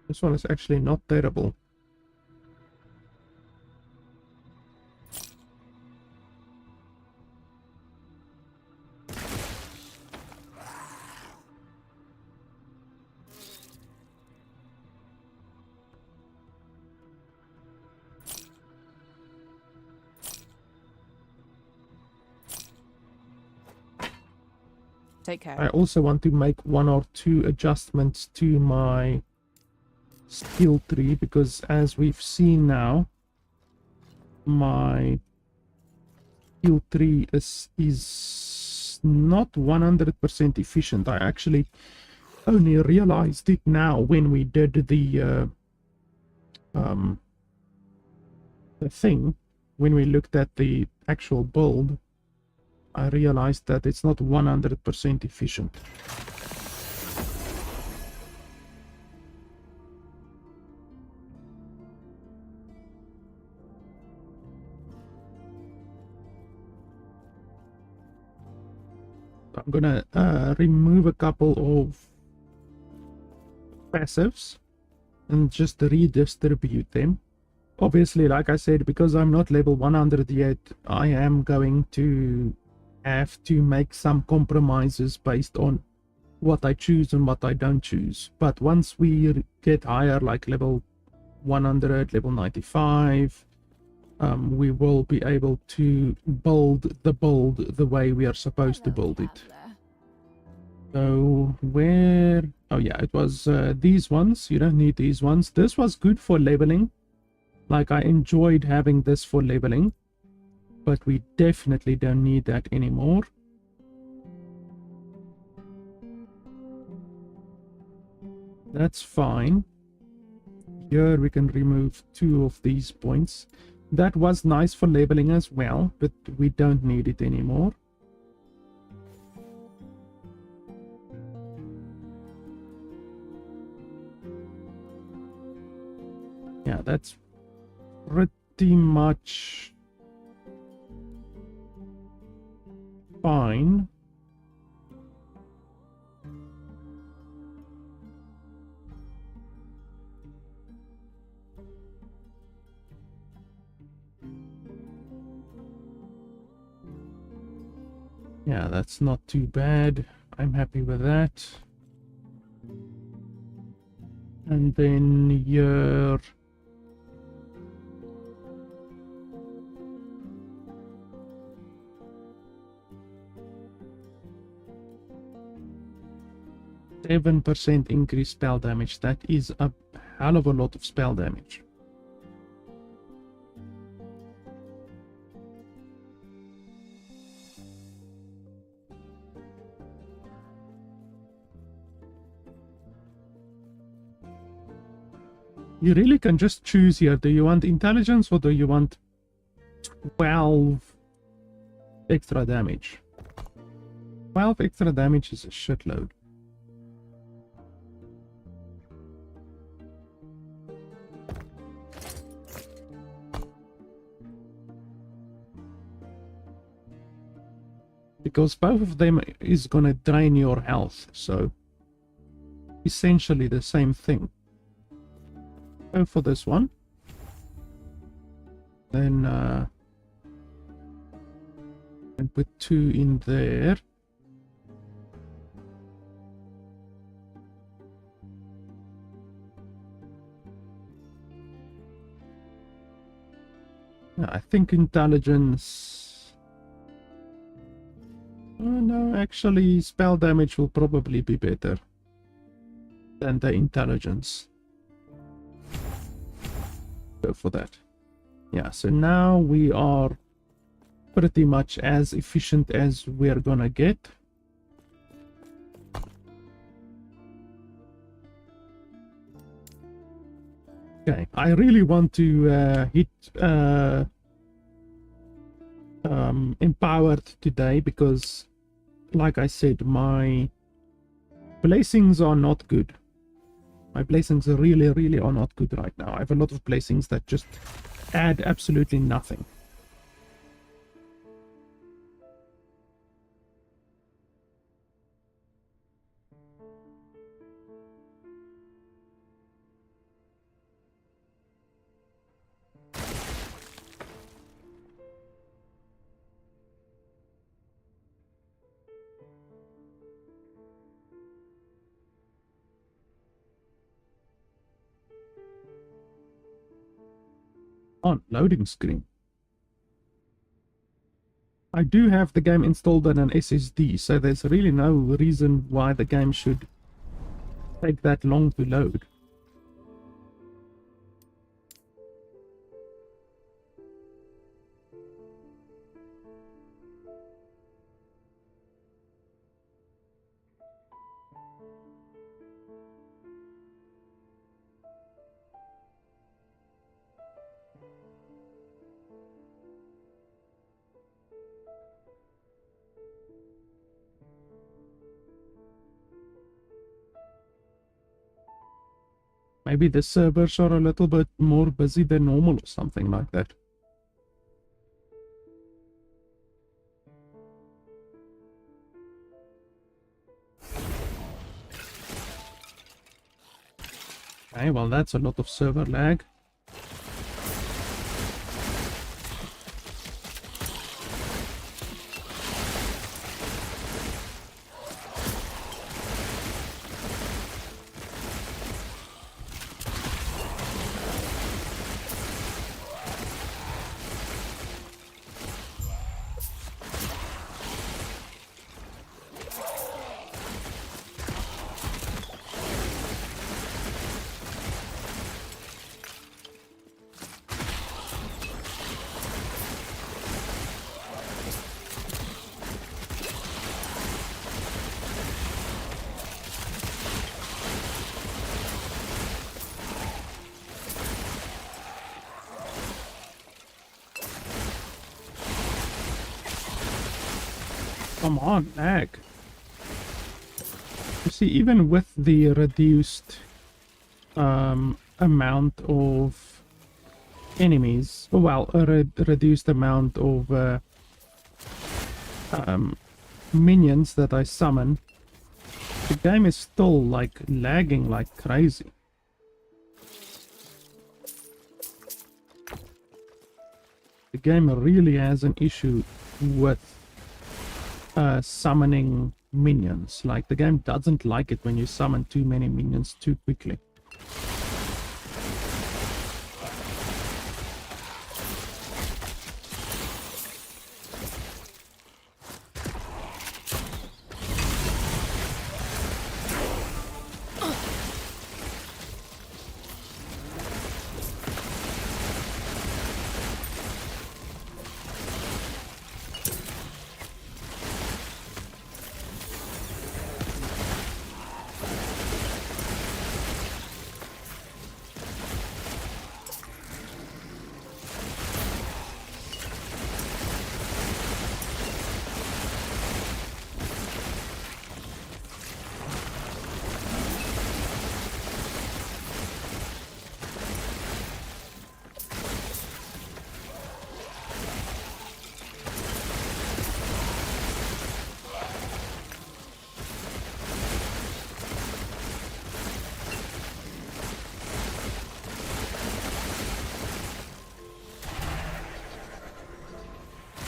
This one is actually not terrible. Take care. I also want to make 1 or 2 adjustments to my skill tree because as we've seen now, my skill tree is not 100% efficient. I actually only realized it now when we did the thing, when we looked at the actual build. I realized that it's not 100% efficient. I'm gonna remove a couple of passives and just redistribute them. Obviously, like I said, because I'm not level 100 yet, I am going to have to make some compromises based on what I choose and what I don't choose. But once we get higher, like level 100, level 95, we will be able to build the build the way we are supposed to build it. So where, oh yeah, it was these ones. You don't need these ones. This was good for leveling. Like I enjoyed having this for leveling, but we definitely don't need that anymore. That's fine. Here we can remove 2 of these points. That was nice for leveling as well, but we don't need it anymore. Yeah, that's pretty much fine. Yeah, that's not too bad. I'm happy with that. And then your 7% increased spell damage. That is a hell of a lot of spell damage. You really can just choose here. Do you want intelligence or do you want 12 extra damage? 12 extra damage is a shitload. Because both of them is gonna drain your health, so essentially the same thing. Go for this one. Then and put 2 in there. I think intelligence. Oh, no, actually spell damage will probably be better than the intelligence. Go for that. Yeah, so now we are pretty much as efficient as we're gonna get. Okay, I really want to hit empowered today because, like I said, my blessings are not good. My blessings are really are not good right now. I have a lot of blessings that just add absolutely nothing. On loading screen. I do have the game installed on an SSD, so there's really no reason why the game should take that long to load. Maybe the servers are a little bit more busy than normal or something like that. Okay, well that's a lot of server lag. Come on, lag. You see, even with the reduced amount of enemies, well, a reduced amount of minions that I summon, the game is still like lagging like crazy. The game really has an issue with summoning minions. Like, the game doesn't like it when you summon too many minions too quickly.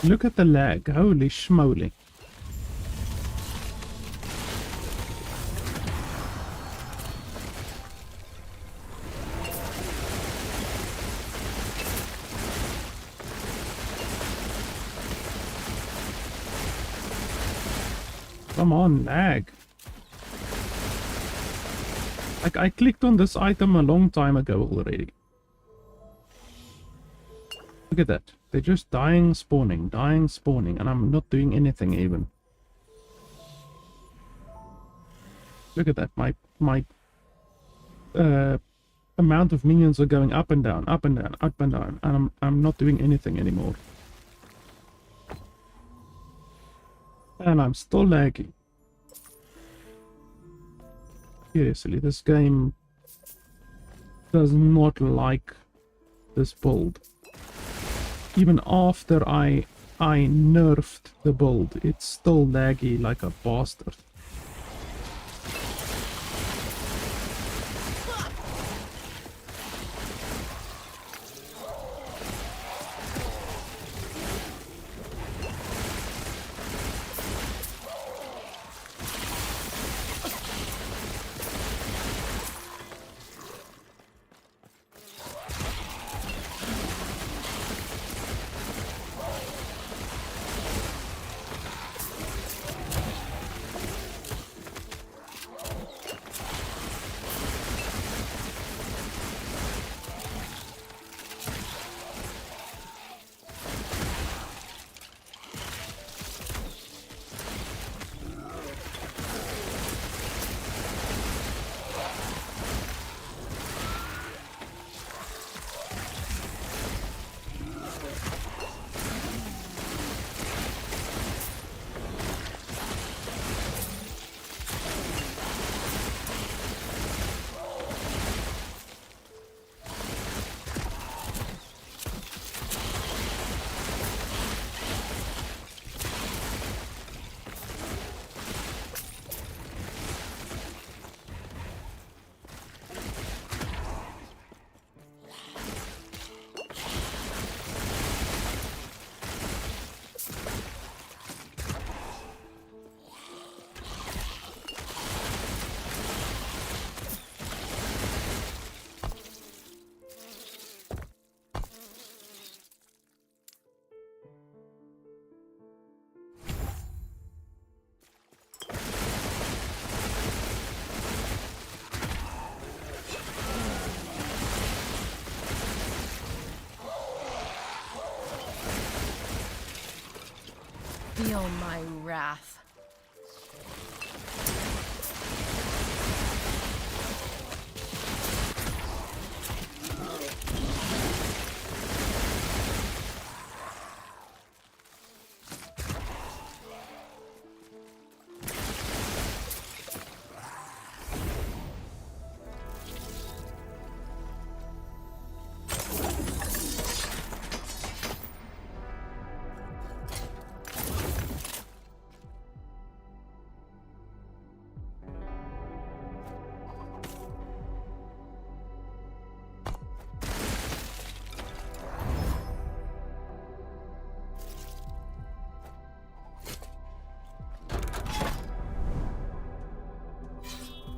Look at the lag, holy schmoly. Come on, lag. Like, I clicked on this item a long time ago already. Look at that. They're just dying, spawning, and I'm not doing anything even. Look at that. My amount of minions are going up and down, up and down, up and down, and I'm not doing anything anymore. And I'm still laggy. Seriously, this game does not like this build. Even after I nerfed the build, it's still laggy like a bastard. Feel my wrath.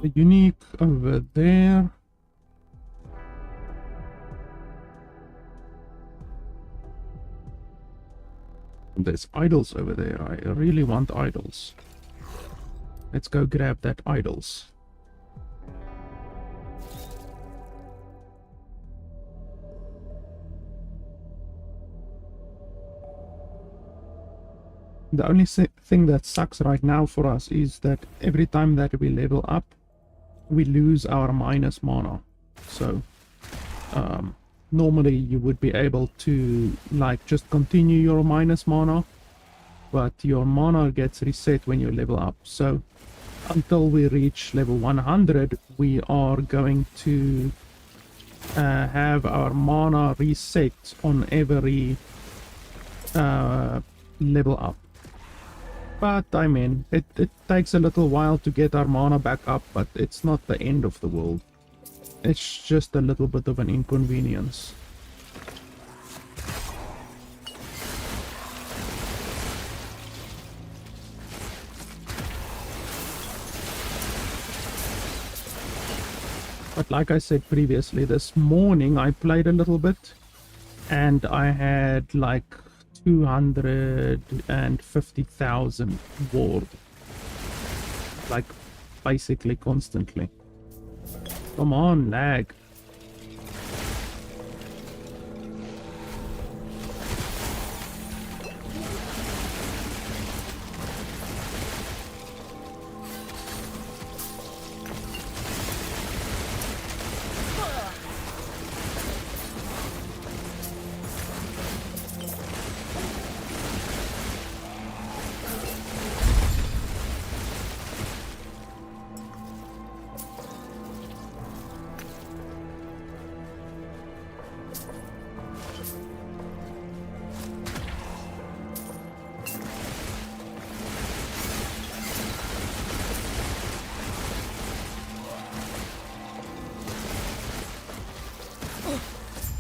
The unique over there. There's idols over there. I really want idols. Let's go grab that idols. The only thing that sucks right now for us is that every time that we level up, we lose our minus mana. So normally you would be able to like just continue your minus mana, but your mana gets reset when you level up. So until we reach level 100, we are going to have our mana reset on every level up. But I mean, it takes a little while to get our mana back up, but it's not the end of the world. It's just a little bit of an inconvenience. But like I said previously, this morning I played a little bit and I had like 250,000 ward, like basically constantly. Come on, lag.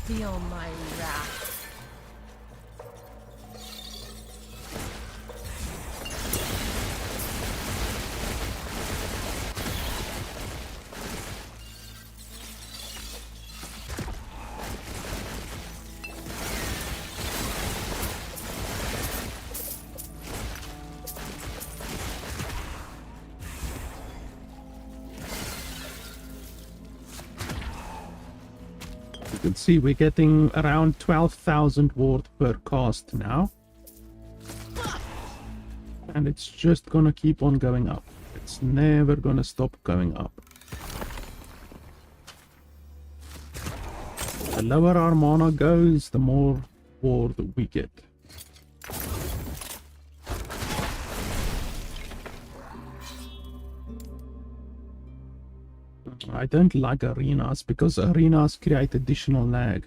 Feel my wrath. You can see we're getting around 12,000 ward per cast now. And it's just gonna keep on going up. It's never gonna stop going up. The lower our mana goes, the more ward we get. I don't like arenas because arenas create additional lag.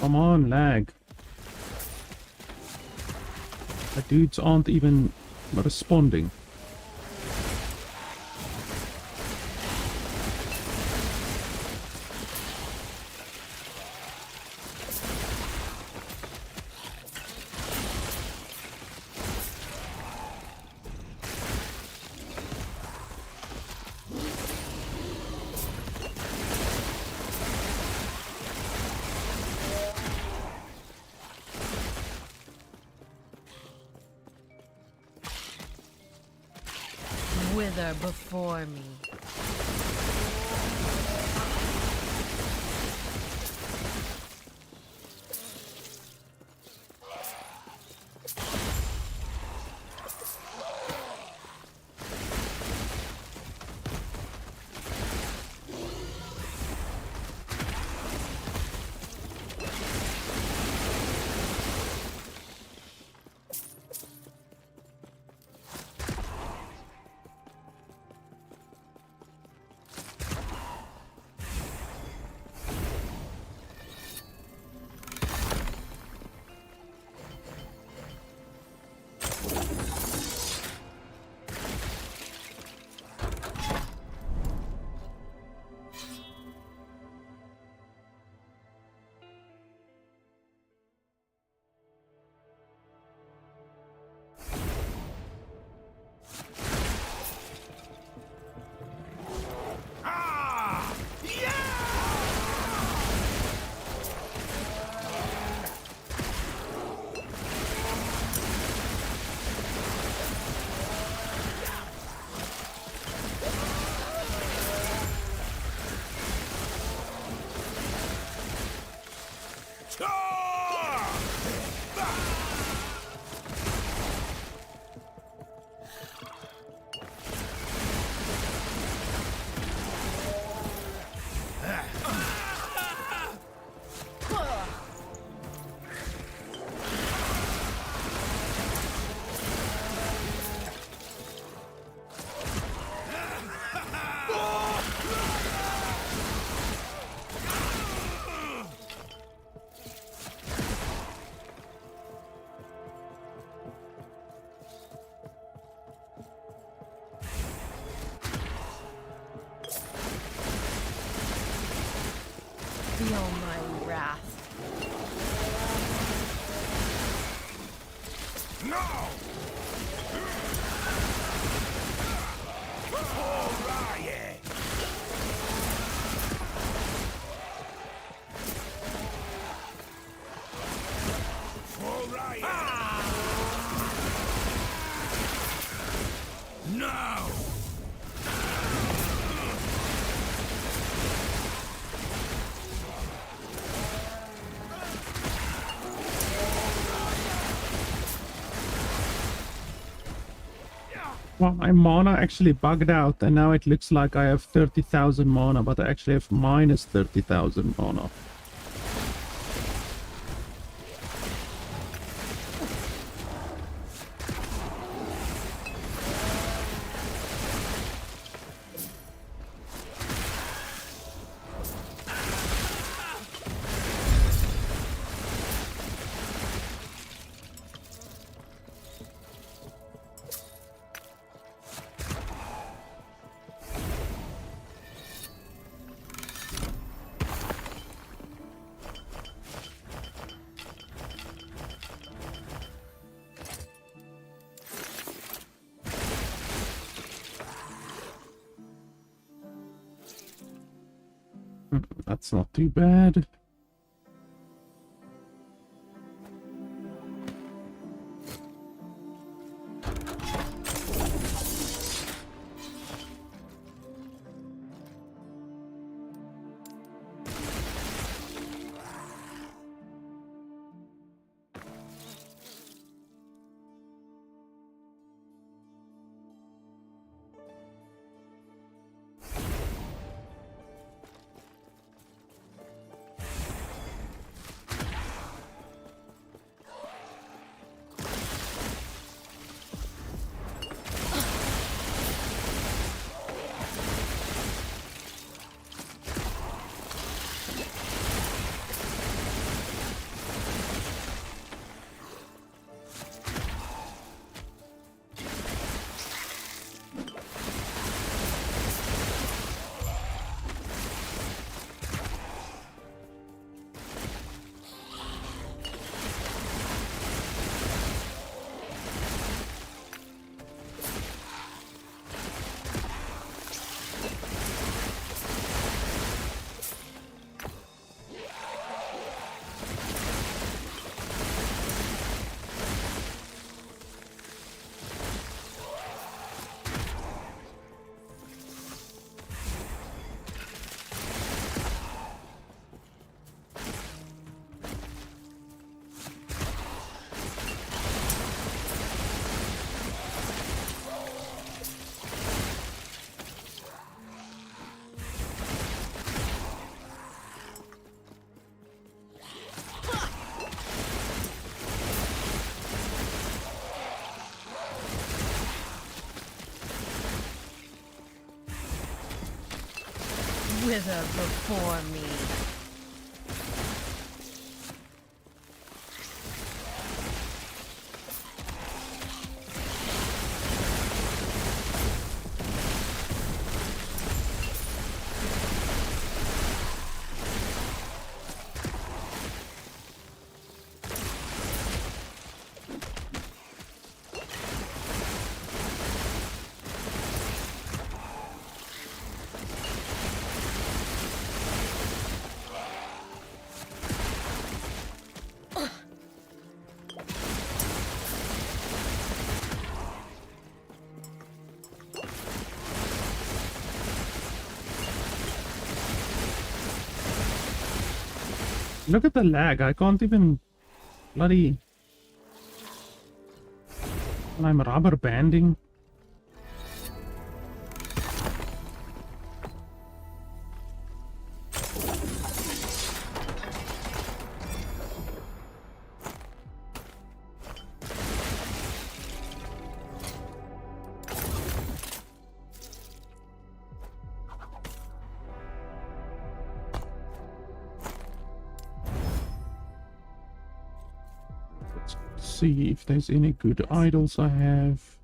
Come on, lag. The dudes aren't even responding. Wither before me. Well, my mana actually bugged out, and now it looks like I have 30,000 mana, but I actually have minus 30,000 mana. That's not too bad. Wither before me. Look at the lag. I can't even bloody... I'm rubber banding. See if there's any good idols I have.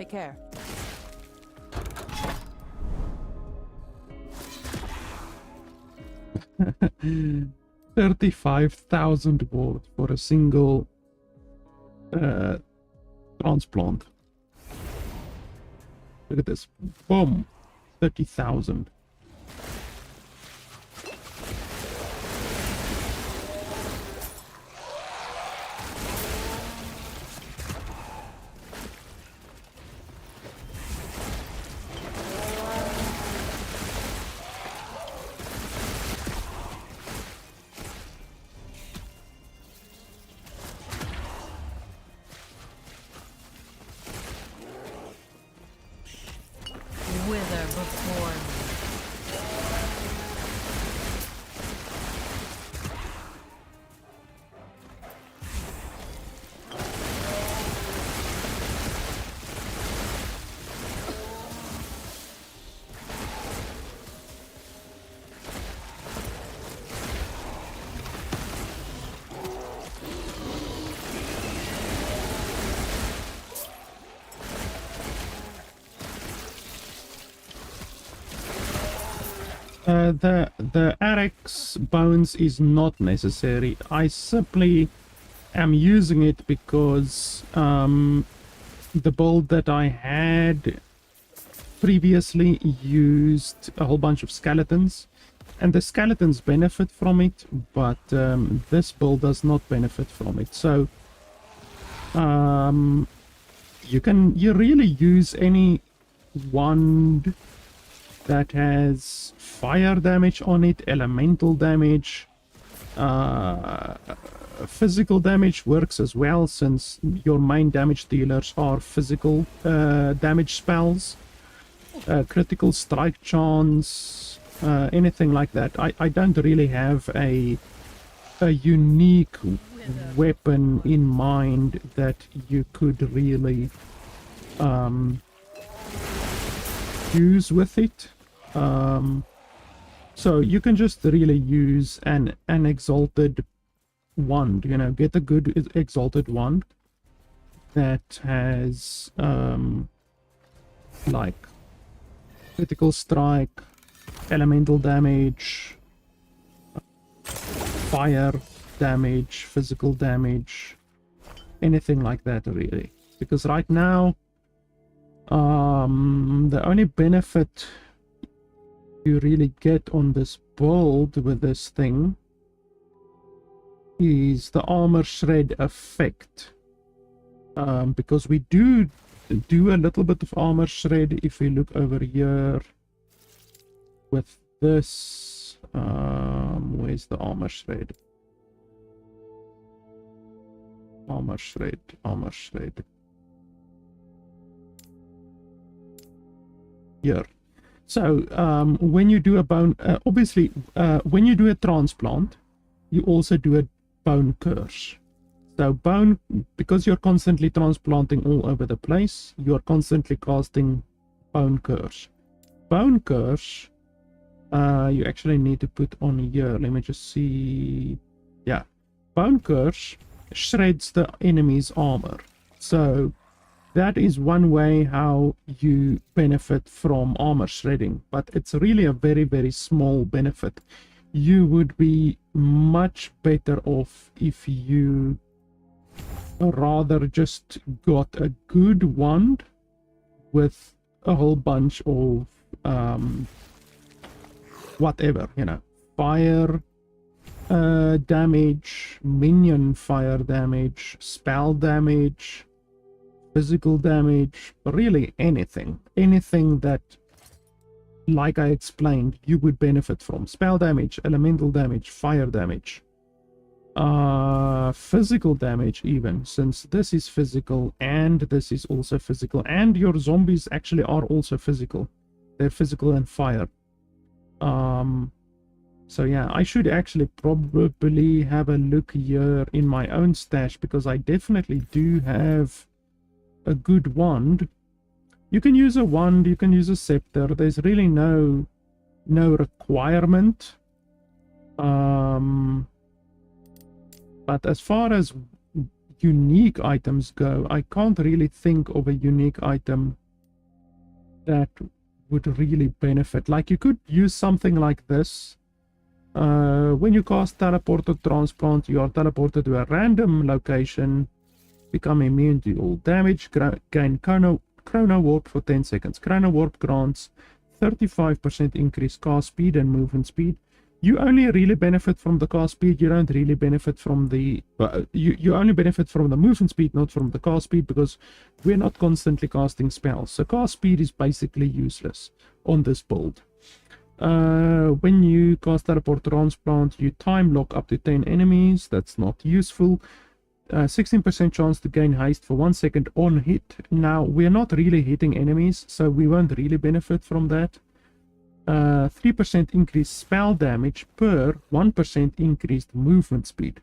Take care. $35,000 ward for a single transplant. Look at this. Boom. 30,000. Wither before me. The RX bones is not necessary. I simply am using it because the build that I had previously used a whole bunch of skeletons, and the skeletons benefit from it, but this build does not benefit from it. So you really use any wand that has fire damage on it, elemental damage, physical damage works as well, since your main damage dealers are physical damage spells, critical strike chance, anything like that. I don't really have a unique weapon in mind that you could really use with it. So you can just really use an exalted wand, you know, get a good exalted wand that has like critical strike, elemental damage, fire damage, physical damage, anything like that really. Because right now the only benefit you really get on this build with this thing is the armor shred effect, because we do a little bit of armor shred. If we look over here with this, where's the armor shred? Armor shred here. So when you do a bone, obviously when you do a transplant, you also do a bone curse. So bone, because you're constantly transplanting all over the place, you're constantly casting bone curse. Bone curse, you actually need to put on here. Let me just see. Yeah, bone curse shreds the enemy's armor. So that is one way how you benefit from armor shredding, but it's really a very, very small benefit. You would be much better off if you rather just got a good wand with a whole bunch of whatever, you know, fire damage, minion fire damage, spell damage, physical damage, really anything that, like I explained, you would benefit from. Spell damage, elemental damage, fire damage, physical damage even, since this is physical and this is also physical, and your zombies actually are also physical. They're physical and fire. So yeah, I should actually probably have a look here in my own stash, because I definitely do have a good wand. You can use a wand, you can use a scepter. There's really no requirement. But as far as unique items go, I can't really think of a unique item that would really benefit. Like, you could use something like this. When you cast Teleport or Transplant, you are teleported to a random location, become immune to all damage, gain Chrono Warp for 10 seconds. Chrono Warp grants 35% increased cast speed and movement speed. You only really benefit from the cast speed. You don't really benefit from the... you only benefit from the movement speed, not from the cast speed, because we're not constantly casting spells. So cast speed is basically useless on this build. When you cast Teleport Transplant, you time lock up to 10 enemies. That's not useful. 16% chance to gain haste for 1 second on hit. Now, we're not really hitting enemies, so we won't really benefit from that. 3% increased spell damage per 1% increased movement speed.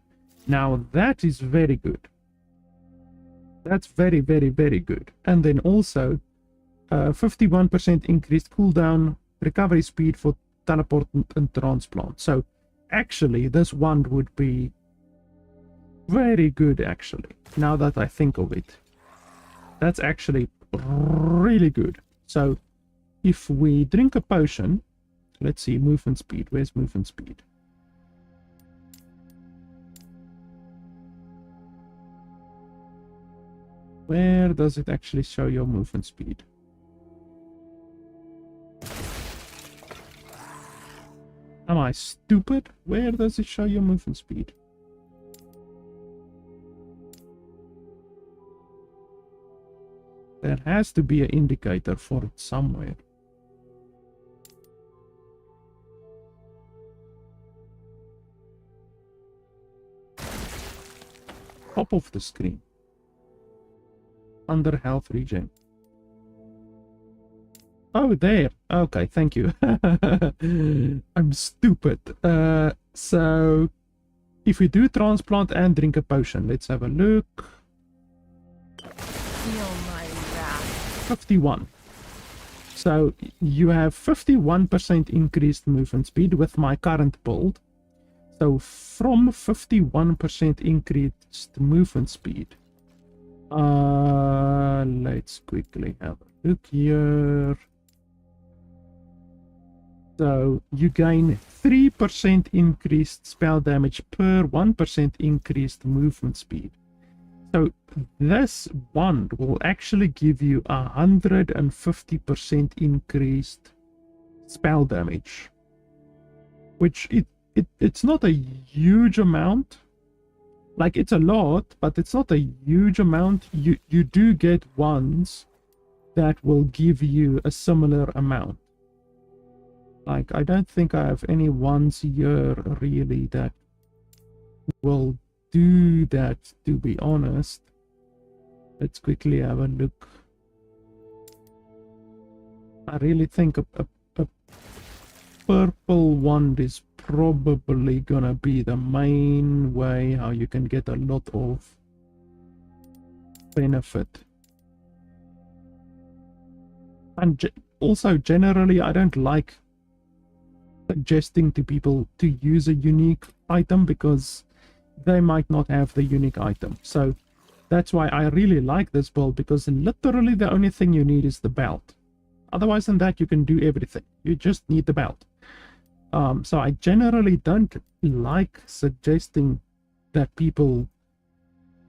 Now, that is very good. That's very, very, very good. And then also, 51% increased cooldown recovery speed for Teleport and Transplant. So, actually, this one would be very good, actually, now that I think of it. That's actually really good. So if we drink a potion, let's see, movement speed. Where's movement speed? Where does it actually show your movement speed? Am I stupid? Where does it show your movement speed? There has to be an indicator for it somewhere. Top of the screen. Under health regen. Oh, there. Okay, thank you. I'm stupid. So, if we do transplant and drink a potion, let's have a look. Feel my wrath. 51. So, you have 51% increased movement speed with my current build. So, from 51% increased movement speed, let's quickly have a look here. So you gain 3% increased spell damage per 1% increased movement speed. So this wand will actually give you 150% increased spell damage, which it's not a huge amount. Like, it's a lot, but it's not a huge amount. You do get ones that will give you a similar amount. Like, I don't think I have any ones here really that will do that, to be honest. Let's quickly have a look. I really think a purple wand is probably gonna be the main way how you can get a lot of benefit. And also, generally, I don't like suggesting to people to use a unique item because they might not have the unique item. So that's why I really like this build, because literally the only thing you need is the belt. Otherwise than that, you can do everything. You just need the belt. So I generally don't like suggesting that people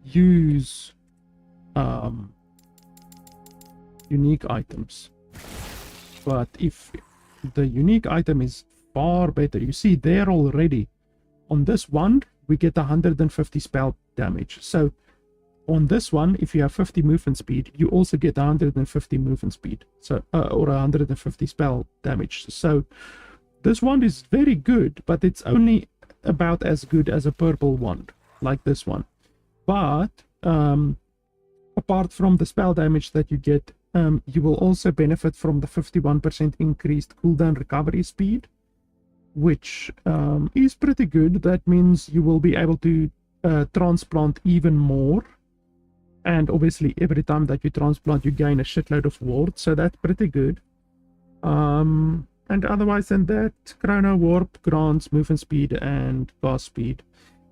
use unique items. But if the unique item is far better, you see there already, on this wand, we get 150 spell damage. So on this one, if you have 50 movement speed, you also get 150 movement speed. So, or 150 spell damage. So this wand is very good, but it's only about as good as a purple wand, like this one. But apart from the spell damage that you get, you will also benefit from the 51% increased cooldown recovery speed, which is pretty good. That means you will be able to transplant even more. And obviously, every time that you transplant, you gain a shitload of wards, so that's pretty good. And otherwise than that, Chrono Warp grants movement speed and cast speed.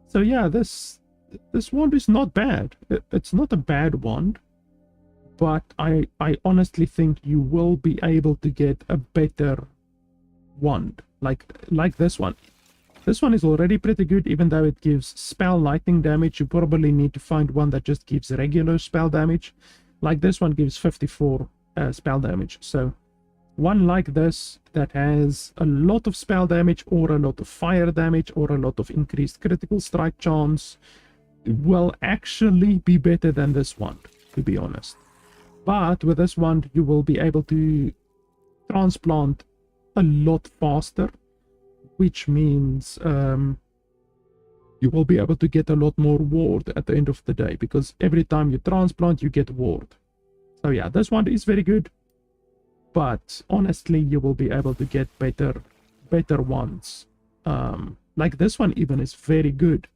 So yeah, this this wand is not bad. It's not a bad wand, but I honestly think you will be able to get a better wand like this one. This one is already pretty good, even though it gives spell lightning damage. You probably need to find one that just gives regular spell damage. Like this one gives 54 spell damage. So one like this that has a lot of spell damage or a lot of fire damage or a lot of increased critical strike chance will actually be better than this one, to be honest. But with this one, you will be able to transplant a lot faster, which means you will be able to get a lot more ward at the end of the day, because every time you transplant, you get ward. So yeah, this one is very good, but honestly, you will be able to get better ones. Like this one even is very good.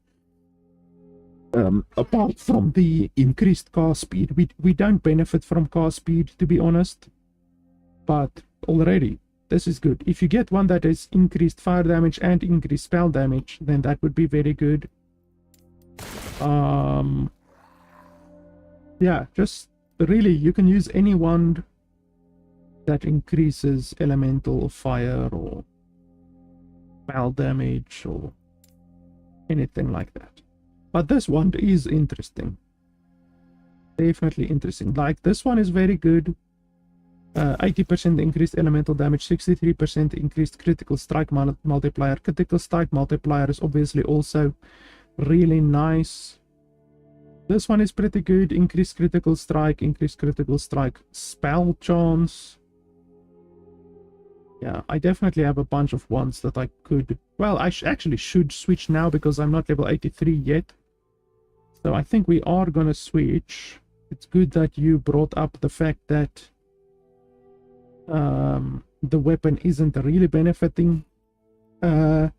Apart from the increased cast speed, we don't benefit from cast speed, to be honest, but already this is good. If you get one that is increased fire damage and increased spell damage, then that would be very good. Yeah, just really, you can use any wand that increases elemental fire or spell damage or anything like that. But this one is interesting. Definitely interesting. Like this one is very good. 80% increased elemental damage, 63% increased critical strike multiplier. Critical strike multiplier is obviously also really nice. This one is pretty good. Increased critical strike spell chance. Yeah, I definitely have a bunch of ones that I could... Well, I actually should switch now because I'm not level 83 yet. So I think we are gonna switch. It's good that you brought up the fact that the weapon isn't really benefiting the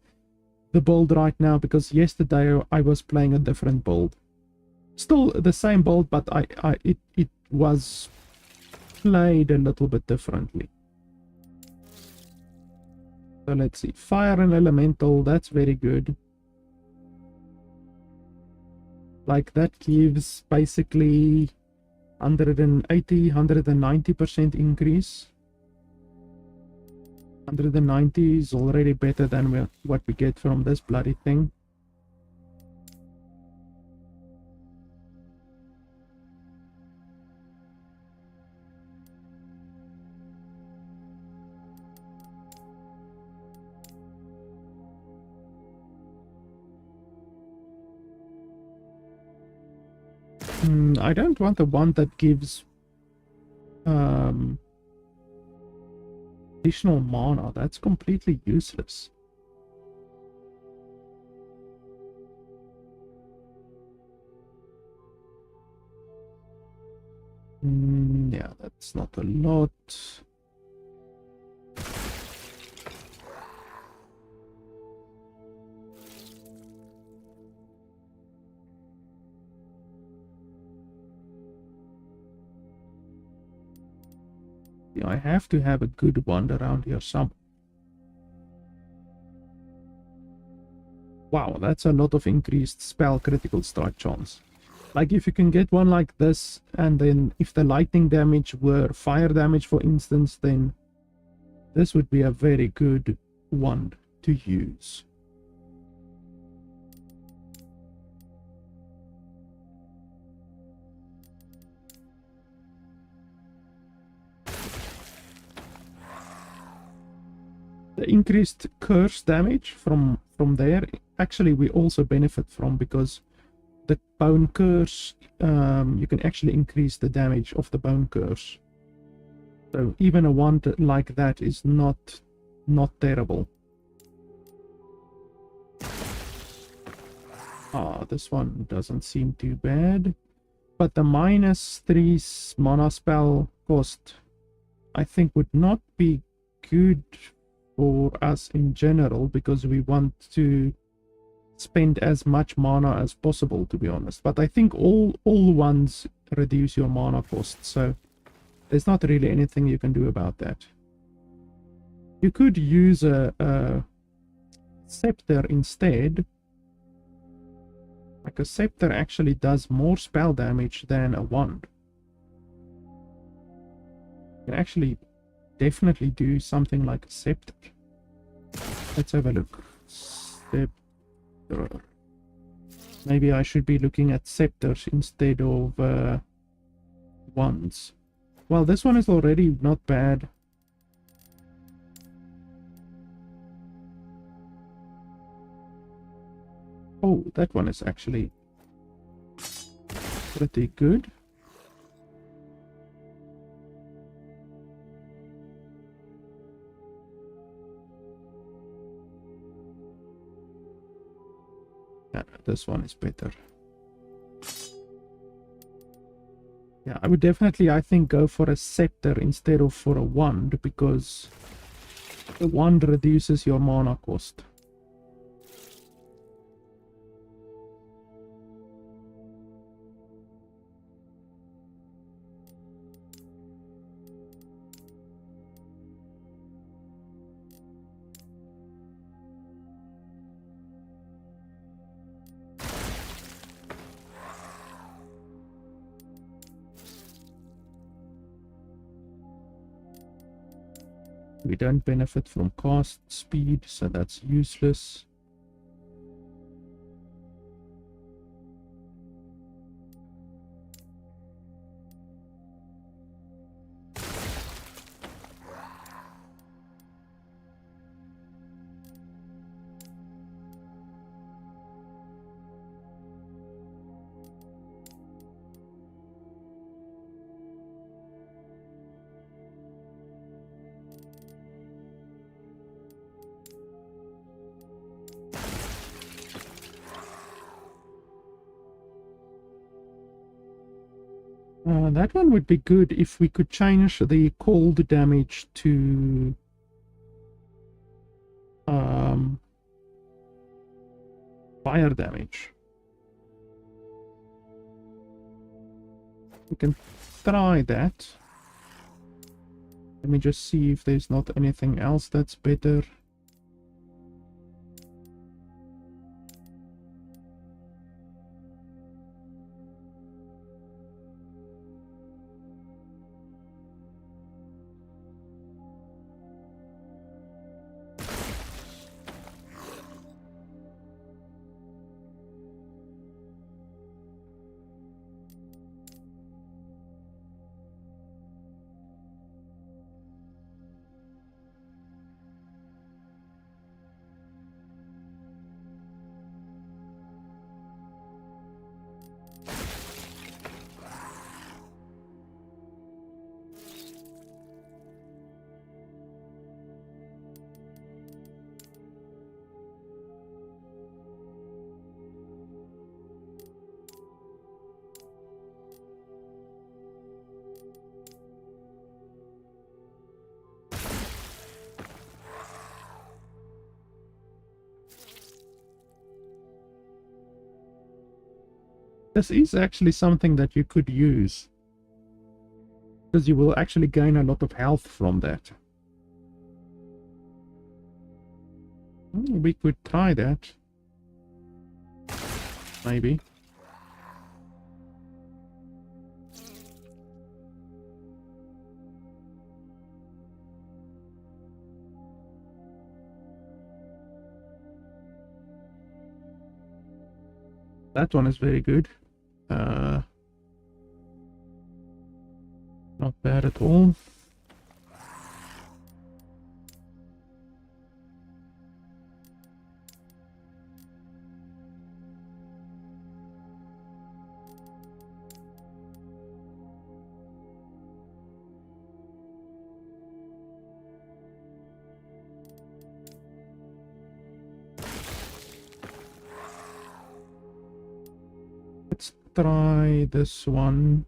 build right now, because yesterday I was playing a different build. Still the same build, but it was played a little bit differently. So let's see. Fire and elemental, that's very good. Like that gives basically 190% increase. 190 is already better than what we get from this bloody thing. I don't want the one that gives additional mana. That's completely useless. Yeah, that's not a lot. Yeah, I have to have a good one around here somewhere. Wow, that's a lot of increased spell critical strike chance. Like if you can get one like this, and then if the lightning damage were fire damage, for instance, then this would be a very good one to use. The increased curse damage from there, actually we also benefit from, because the bone curse, you can actually increase the damage of the bone curse. So even a wand like that is not terrible. This one doesn't seem too bad, but the -3 mana spell cost I think would not be good for us in general, because we want to spend as much mana as possible, to be honest. But I think all ones reduce your mana cost, so there's not really anything you can do about that. You could use a scepter instead, Like a scepter actually does more spell damage than a wand. You can actually definitely do something like a scepter. Let's have a look. Scepter. Maybe I should be looking at scepters instead of wands. Well, this one is already not bad. Oh, that one is actually pretty good. Yeah, this one is better. Yeah, I would definitely, I think, go for a scepter instead of for a wand, because the wand reduces your mana cost. We don't benefit from cast speed, so that's useless. That one would be good if we could change the cold damage to fire damage. We can try that. Let me just see if there's not anything else that's better. This is actually something that you could use, because you will actually gain a lot of health from that. We could try that. Maybe. That one is very good. Not bad at all. Let's try this one.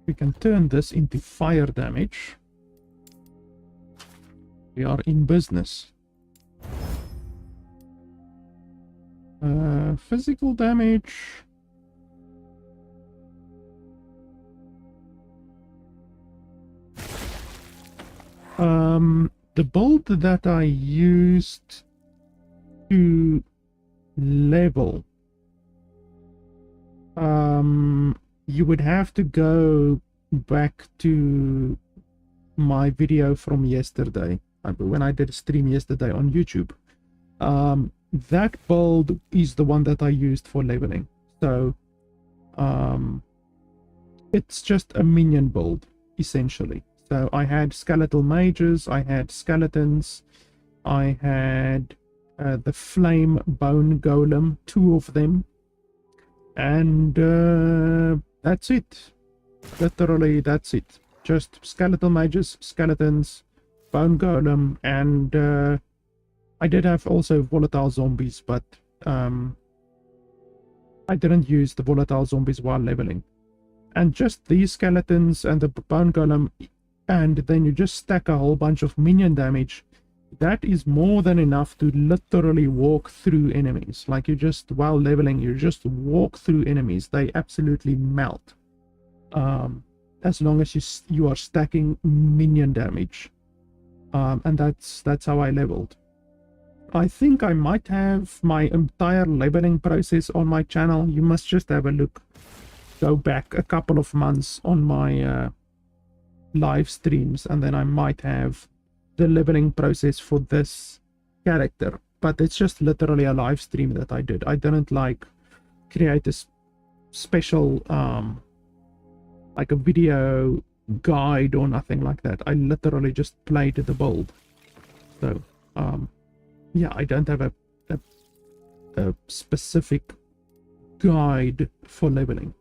We can turn this into fire damage. We are in business. Physical damage. The build that I used to level, you would have to go back to my video from yesterday, when I did a stream yesterday on YouTube. That build is the one that I used for leveling. So it's just a minion build essentially. So I had skeletal mages, I had skeletons, I had the flame bone golem, 2 of them, and that's it. Literally that's it. Just skeletal mages, skeletons, bone golem, and I did have also volatile zombies, but I didn't use the volatile zombies while leveling. And just these skeletons and the bone golem, and then you just stack a whole bunch of minion damage. That is more than enough to literally walk through enemies. Like, you just, while leveling, you just walk through enemies. They absolutely melt. As long as you are stacking minion damage. And that's how I leveled. I think I might have my entire leveling process on my channel. You must just have a look. Go back a couple of months on my live streams, and then I might have the leveling process for this character. But it's just literally a live stream that I did. I didn't like create a special like a video guide or nothing like that. I literally just played the build. So yeah, I don't have a specific guide for leveling.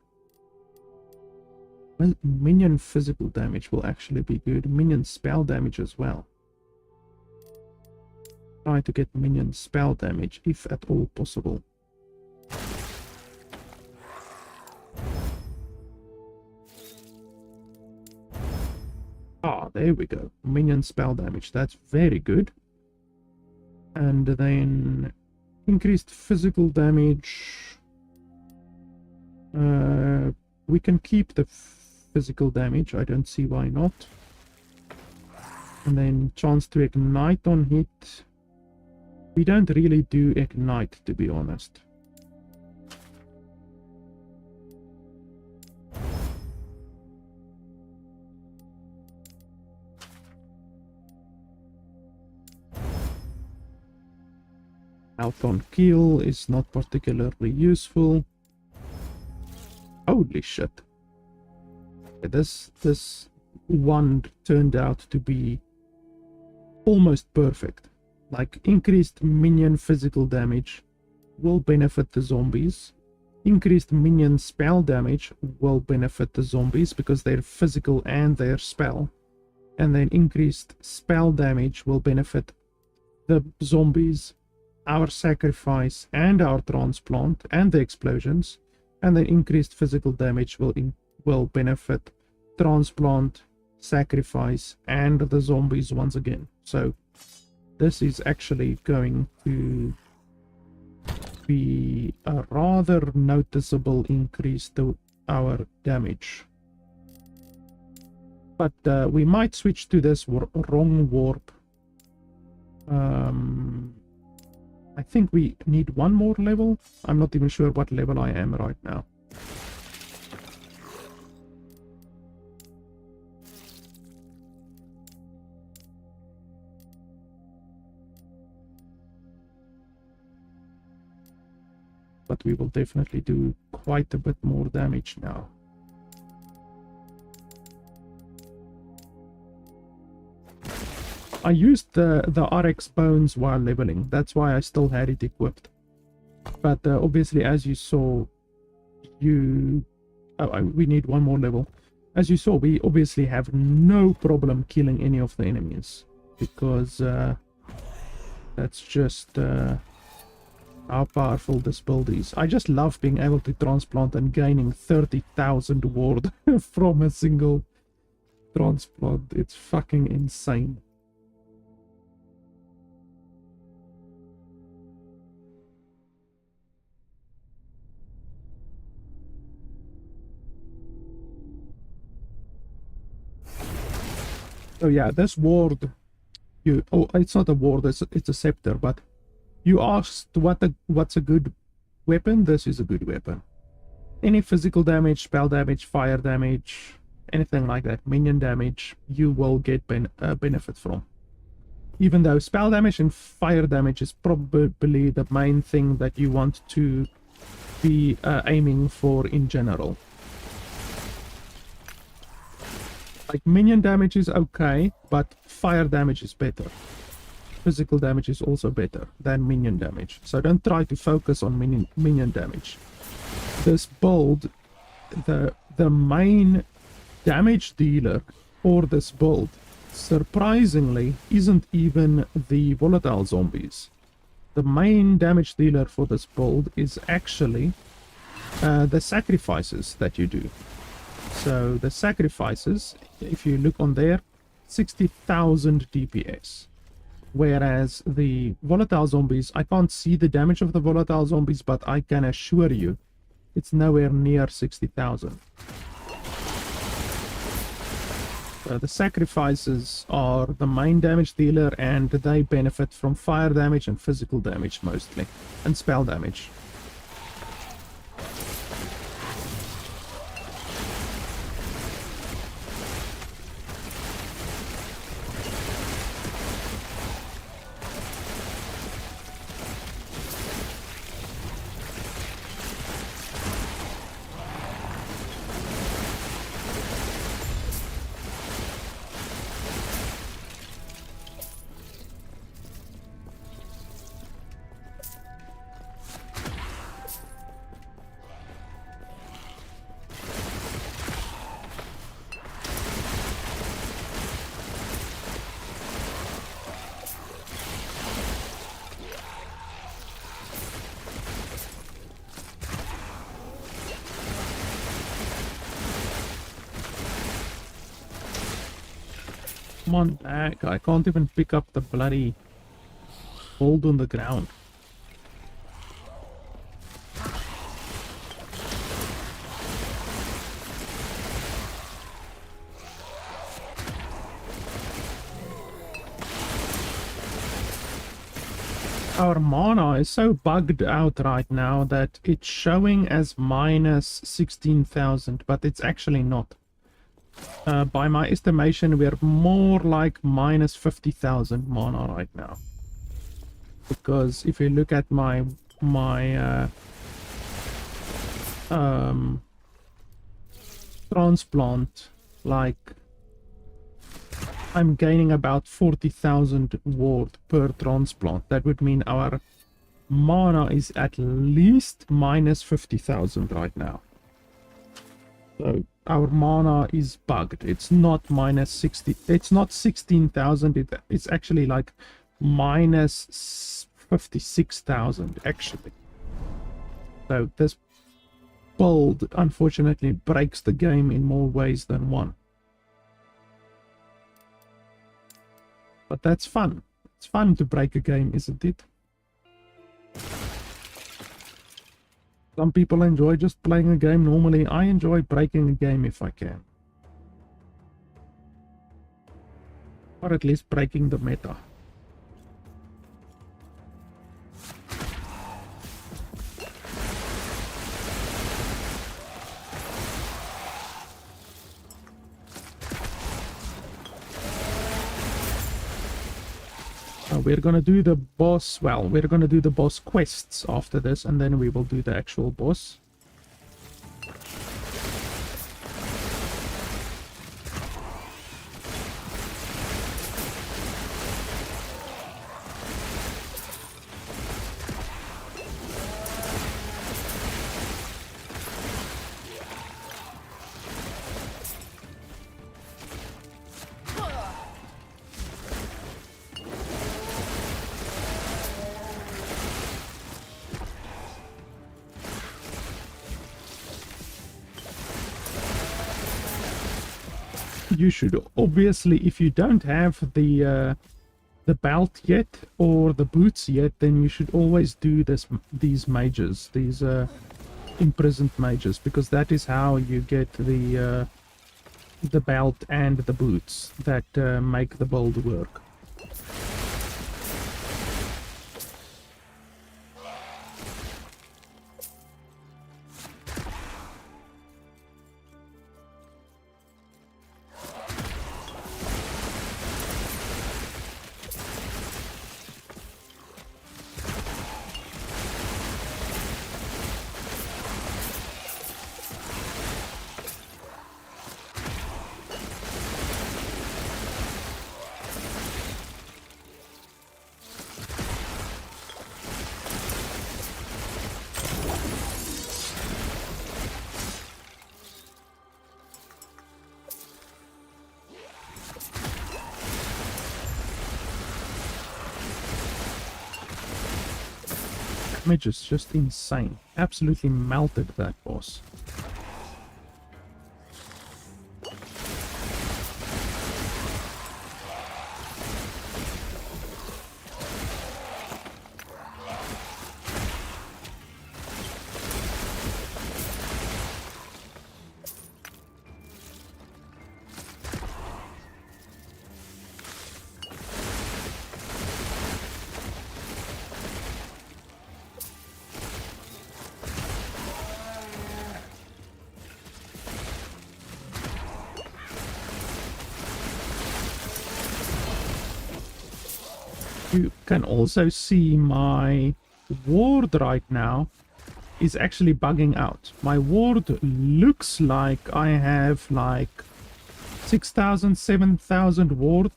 Well, minion physical damage will actually be good. Minion spell damage as well. Try to get minion spell damage if at all possible. Ah, there we go. Minion spell damage. That's very good. And then increased physical damage. We can keep the physical damage. I don't see why not. And then chance to ignite on hit. We don't really do ignite, to be honest. Health on kill is not particularly useful. Holy shit. This wand turned out to be almost perfect. Like, increased minion physical damage will benefit the zombies. Increased minion spell damage will benefit the zombies because they're physical and they're spell. And then increased spell damage will benefit the zombies, our sacrifice, and our transplant, and the explosions. And then increased physical damage will benefit transplant, sacrifice, and the zombies once again. So this is actually going to be a rather noticeable increase to our damage. But we might switch to this wrong warp. I think we need one more level. I'm not even sure what level I am right now. But we will definitely do quite a bit more damage now. I used the RX bones while leveling. That's why I still had it equipped. But obviously, as you saw, we need one more level. As you saw, we obviously have no problem killing any of the enemies. Because that's just how powerful this build is. I just love being able to transplant and gaining 30,000 ward from a single transplant. It's fucking insane. So yeah, this ward, it's not a ward, it's a scepter, but you asked what's a good weapon. This is a good weapon. Any physical damage, spell damage, fire damage, anything like that, minion damage, you will get benefit from. Even though spell damage and fire damage is probably the main thing that you want to be aiming for in general. Like, minion damage is okay, but fire damage is better. Physical damage is also better than minion damage. So don't try to focus on minion damage. This build, the main damage dealer for this build, surprisingly, isn't even the volatile zombies. The main damage dealer for this build is actually the sacrifices that you do. So the sacrifices, if you look on there, 60,000 DPS. Whereas the volatile zombies, I can't see the damage of the volatile zombies, but I can assure you it's nowhere near 60,000. The sacrifices are the main damage dealer, and they benefit from fire damage and physical damage mostly, and spell damage. Come on back. I can't even pick up the bloody hold on the ground. Our mana is so bugged out right now that it's showing as minus 16,000, but it's actually not. By my estimation, we're more like minus 50,000 mana right now. Because if you look at my transplant, like, I'm gaining about 40,000 ward per transplant. That would mean our mana is at least minus 50,000 right now. So our mana is bugged. It's not minus 60. It's not 16,000. It's actually like minus 56,000 actually. So this build unfortunately breaks the game in more ways than one. But that's fun. It's fun to break a game, isn't it? Some people enjoy just playing a game normally. I enjoy breaking a game if I can. Or at least breaking the meta. We're gonna do the boss, well, we're gonna do the boss quests after this, and then we will do the actual boss. You should obviously, if you don't have the belt yet or the boots yet, then you should always do these mages, these imprisoned mages, because that is how you get the the belt and the boots that make the build work. Damage is just insane. Absolutely melted that boss. You can also see my ward right now is actually bugging out. My ward looks like I have like 6,000, 7,000 ward,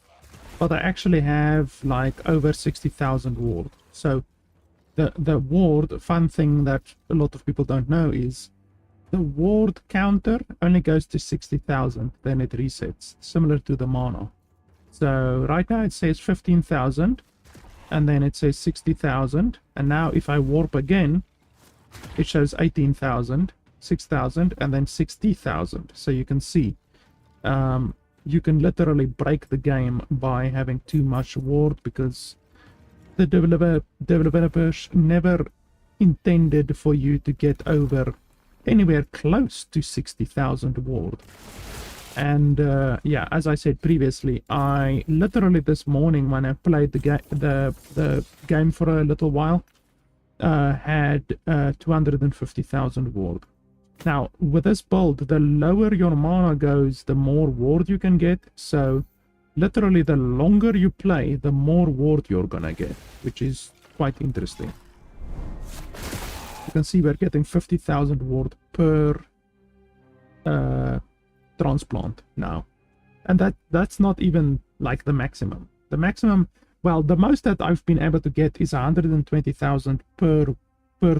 but I actually have like over 60,000 ward. So the ward, fun thing that a lot of people don't know is the ward counter only goes to 60,000, then it resets, similar to the mana. So right now it says 15,000. And then it says 60,000, and now if I warp again, it shows 18,000, 6,000, and then 60,000. So you can see, you can literally break the game by having too much ward, because the developers never intended for you to get over anywhere close to 60,000 ward. And yeah, as I said previously, I literally this morning when I played the game for a little while, had 250,000 ward. Now with this build, the lower your mana goes, the more ward you can get. So literally the longer you play, the more ward you're gonna get, which is quite interesting. You can see we're getting 50,000 ward per transplant now, and that's not even like the maximum. The maximum, well, the most that I've been able to get is 120,000 per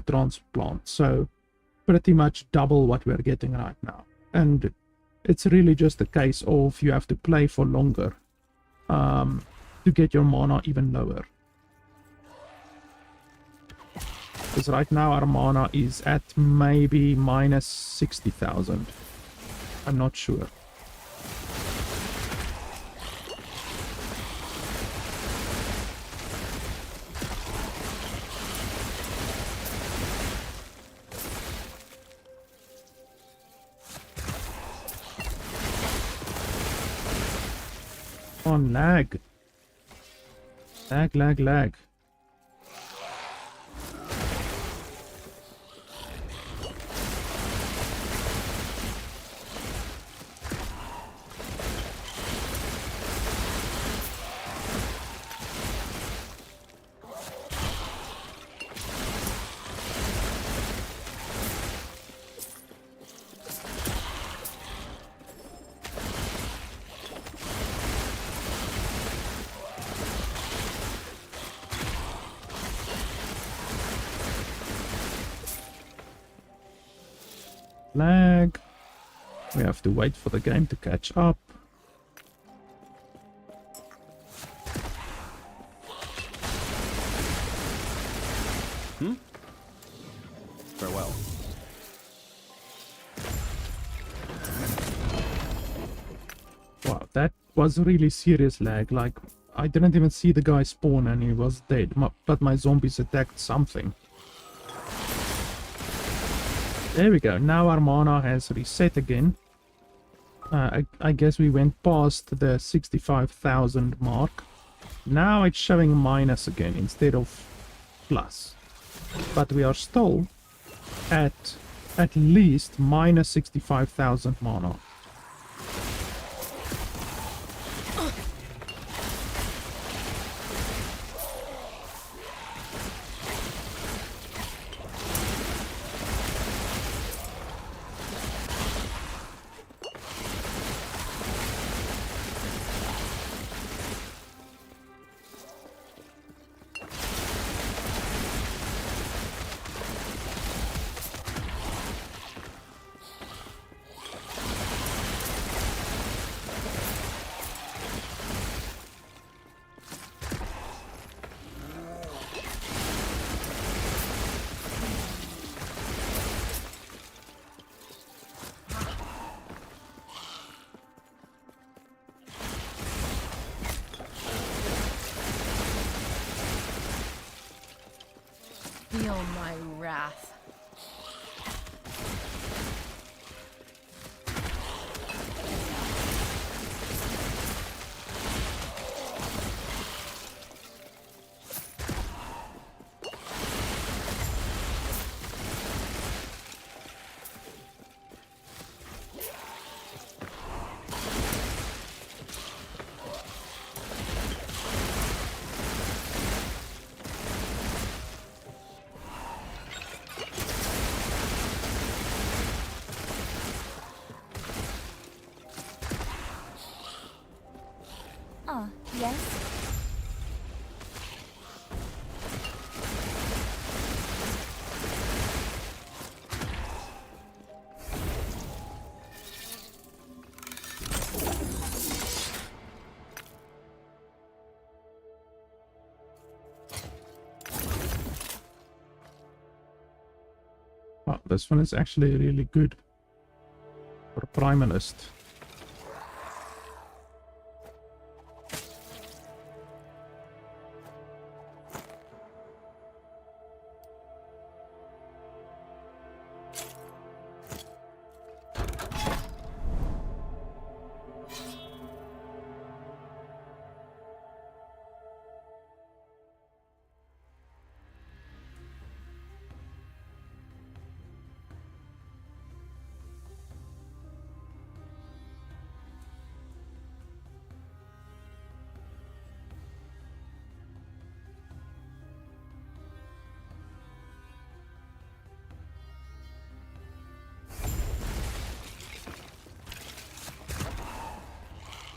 transplant, so pretty much double what we're getting right now. And it's really just a case of you have to play for longer to get your mana even lower, because right now our mana is at maybe minus 60,000. I'm not sure. On lag. Lag. Lag. We have to wait for the game to catch up. Farewell. Wow, that was really serious lag. Like, I didn't even see the guy spawn and he was dead, but my zombies attacked something. There we go. Now our mana has reset again. I guess we went past the 65,000 mark. Now it's showing minus again instead of plus. But we are still at least minus 65,000 mana. Feel my wrath. Yes? Wow, this one is actually really good for Primalist.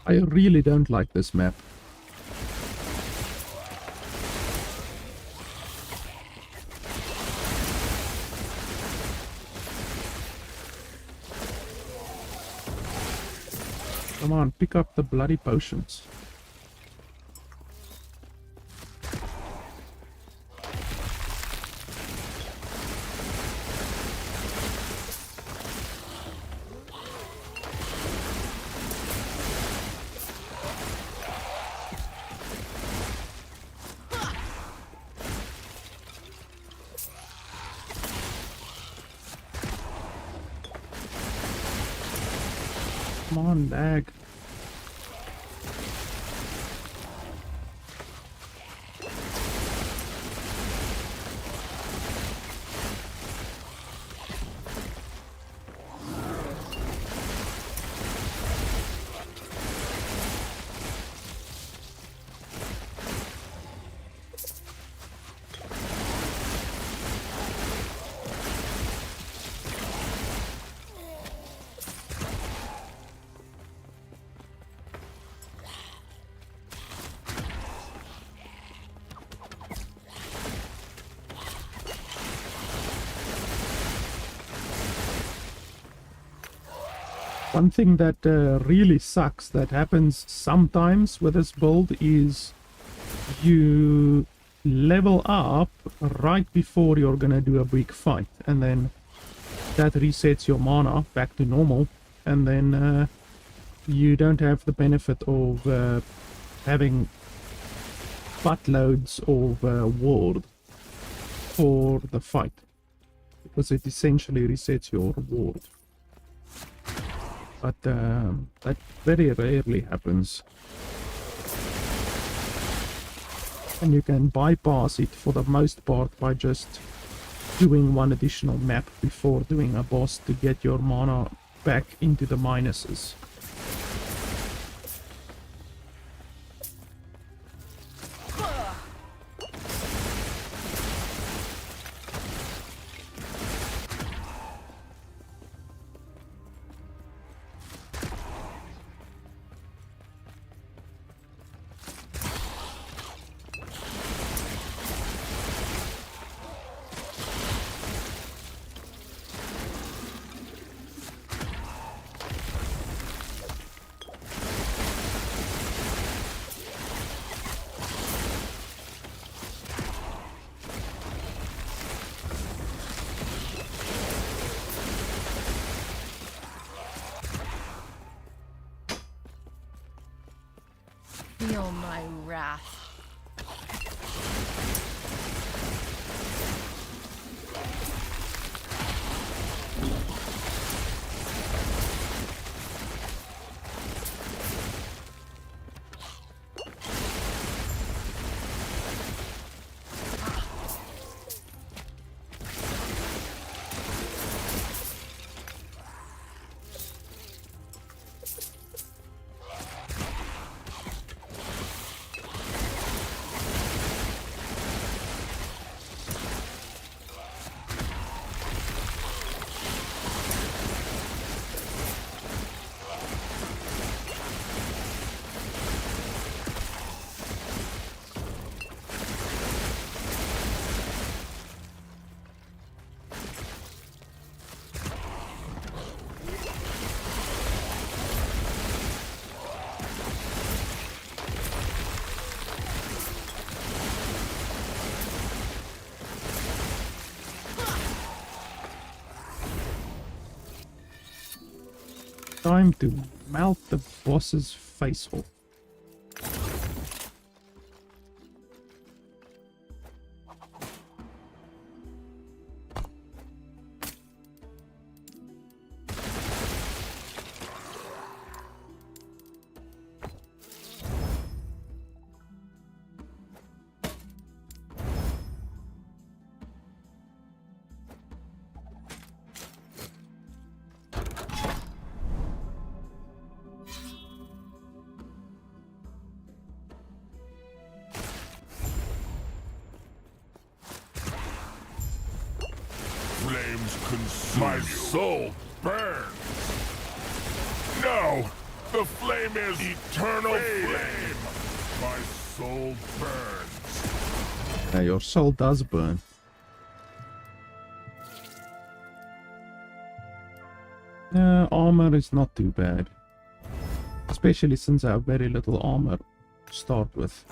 I really don't like this map. Come on, pick up the bloody potions. Come on, lag. One thing that really sucks that happens sometimes with this build is you level up right before you're gonna do a big fight, and then that resets your mana back to normal, and then you don't have the benefit of having buttloads of ward for the fight, because it essentially resets your ward. but that very rarely happens. And you can bypass it for the most part by just doing one additional map before doing a boss to get your mana back into the minuses. Feel my wrath. Time to melt the boss's face off. Flames consume my soul burns. No, the flame is eternal flame. My soul burns. Yeah, your soul does burn. Armor is not too bad, especially since I have very little armor to start with.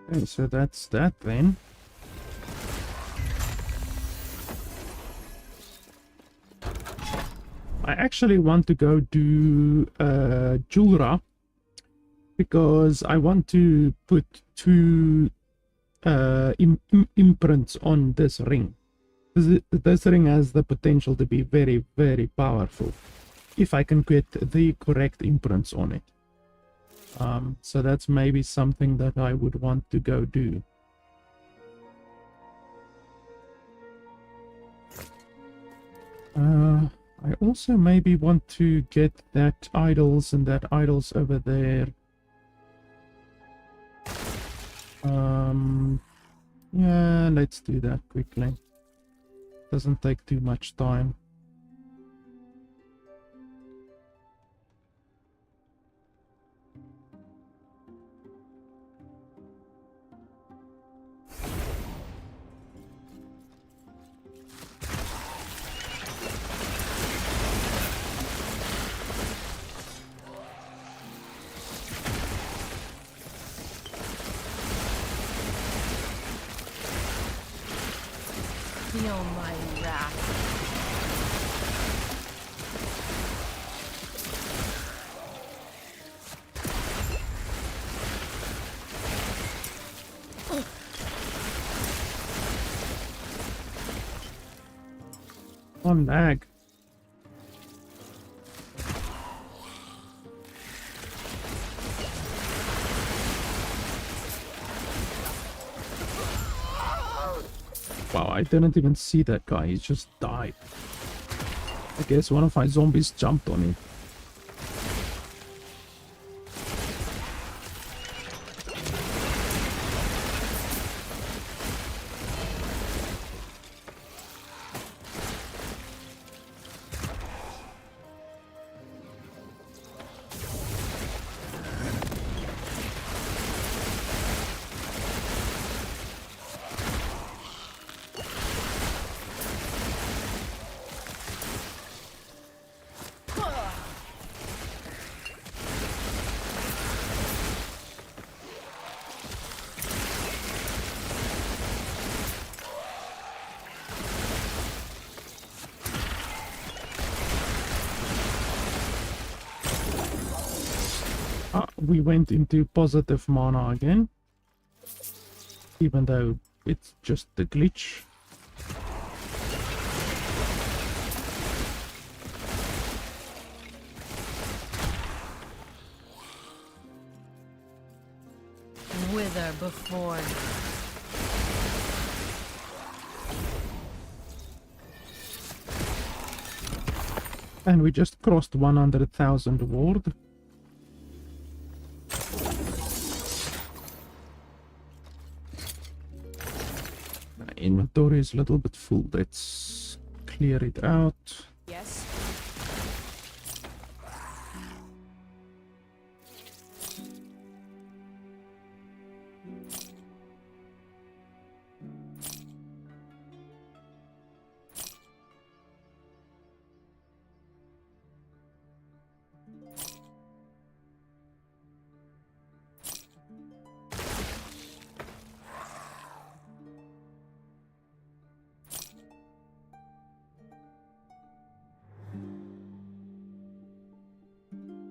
Okay, so that's that then. I actually want to go do Julra because I want to put two imprints on this ring. This ring has the potential to be very, very powerful if I can get the correct imprints on it. So that's maybe something that I would want to go do. I also maybe want to get that idols and that idols over there. Yeah, let's do that quickly. Doesn't take too much time. Feel my wrath. on, lag. Wow, I didn't even see that guy. He just died. I guess one of my zombies jumped on him. We went into positive mana again, even though it's just a glitch. Wither before. And we just crossed 100,000 ward. Inventory is a little bit full. Let's clear it out. Yes.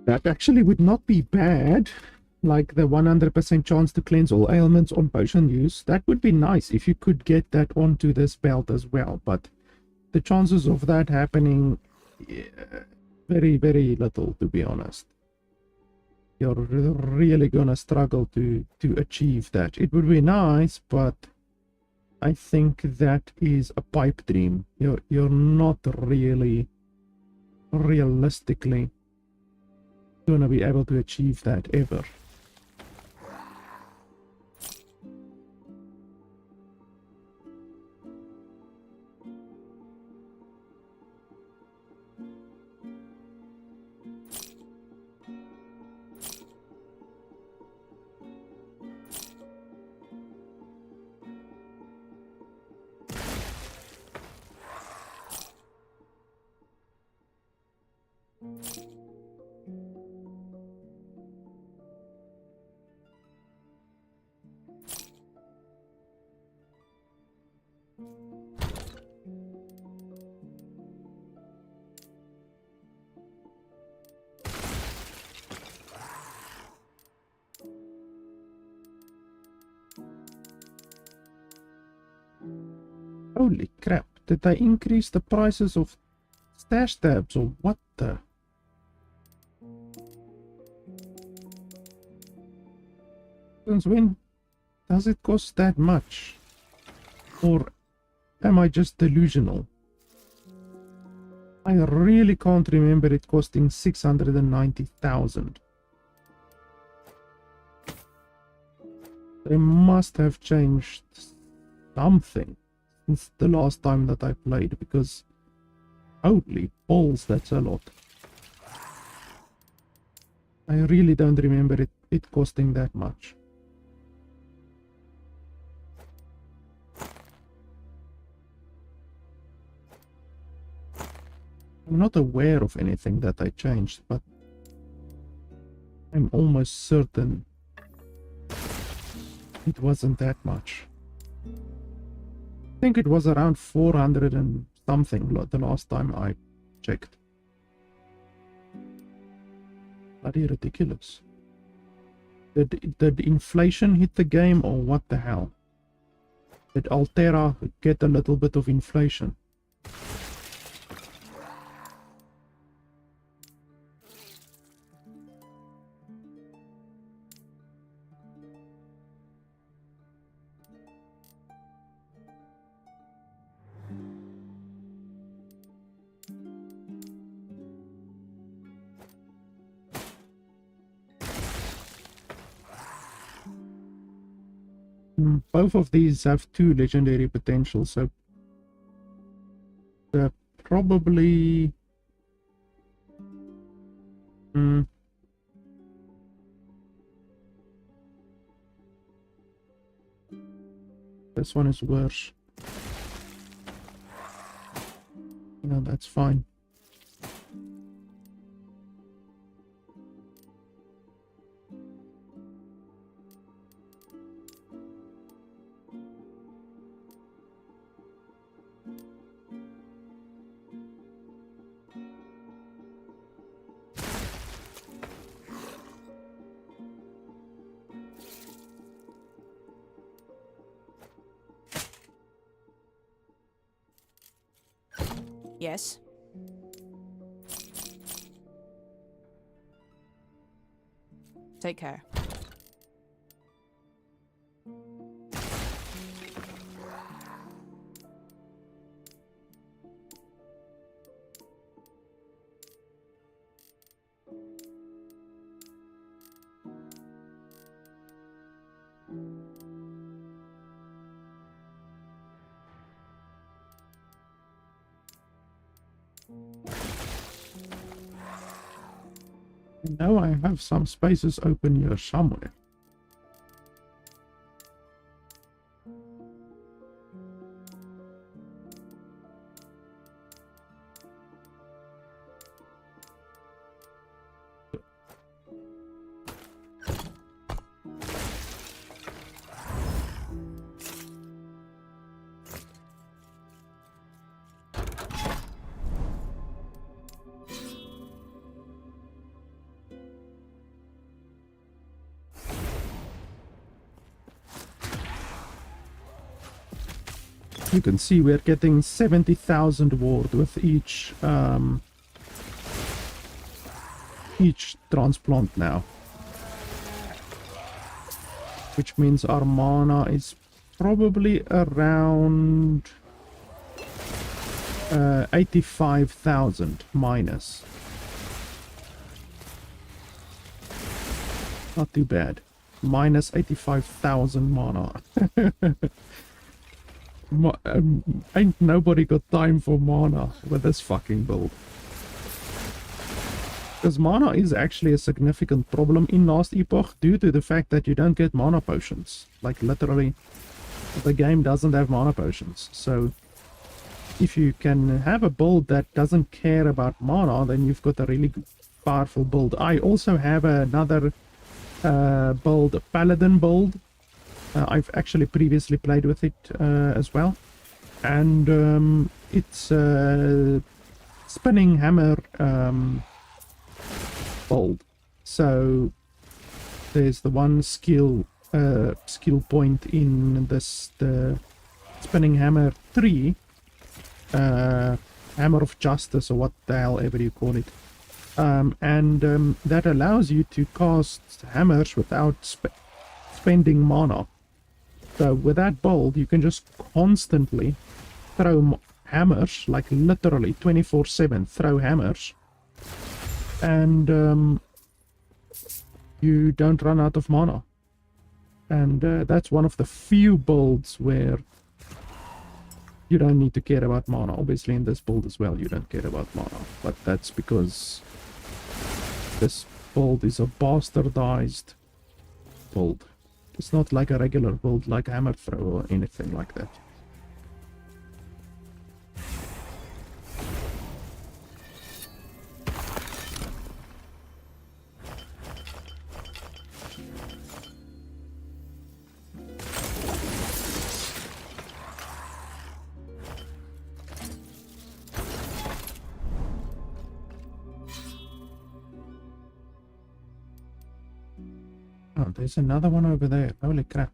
That actually would not be bad, like the 100% chance to cleanse all ailments on potion use. That would be nice if you could get that onto this belt as well, but the chances of that happening, very, very little, to be honest. You're really gonna struggle to achieve that. It would be nice, but I think that is a pipe dream. You're not really realistically gonna be able to achieve that ever. Holy crap, did they increase the prices of stash tabs or what the? Since when does it cost that much? Or am I just delusional? I really can't remember it costing 690,000. They must have changed something since the last time that I played, because holy balls, that's a lot. I really don't remember it costing that much. I'm not aware of anything that I changed, but I'm almost certain it wasn't that much. I think it was around 400 and something the last time I checked. Bloody ridiculous. Did inflation hit the game, or what the hell? Did Altera get a little bit of inflation? Both of these have 2 legendary potential, so probably this one is worse. No, that's fine. Yes. Take care. Now I have some spaces open here somewhere. You can see we're getting 70,000 ward with each transplant now, which means our mana is probably around 85,000 minus. Not too bad. Minus 85,000 mana. Ain't nobody got time for mana with this fucking build. Because mana is actually a significant problem in Last Epoch due to the fact that you don't get mana potions. Like literally, the game doesn't have mana potions. So if you can have a build that doesn't care about mana, then you've got a really powerful build. I also have another build, a paladin build. I've actually previously played with it as well, and it's a spinning hammer build. So there's the one skill point in this, the spinning hammer 3, hammer of justice, or what the hell ever you call it, and that allows you to cast hammers without spending mana. So with that build, you can just constantly throw hammers, like literally 24/7 throw hammers, and you don't run out of mana. And that's one of the few builds where you don't need to care about mana. Obviously in this build as well, you don't care about mana, but that's because this build is a bastardized build. It's not like a regular build like hammer throw or anything like that. Oh, there's another one over there. Holy crap.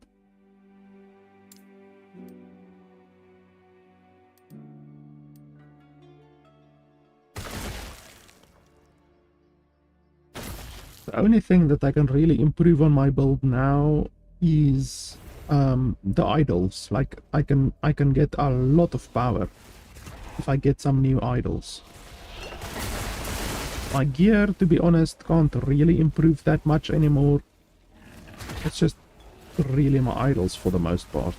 The only thing that I can really improve on my build now is the idols. Like I can get a lot of power if I get some new idols. My gear, to be honest, can't really improve that much anymore. It's just really my idols for the most part.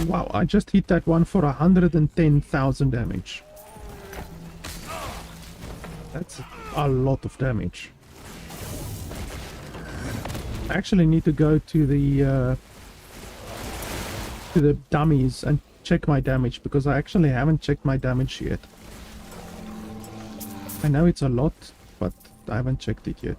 Wow, I just hit that one for 110,000 damage. That's a lot of damage. I actually need to go to the dummies and check my damage, because I actually haven't checked my damage yet. I know it's a lot, but I haven't checked it yet.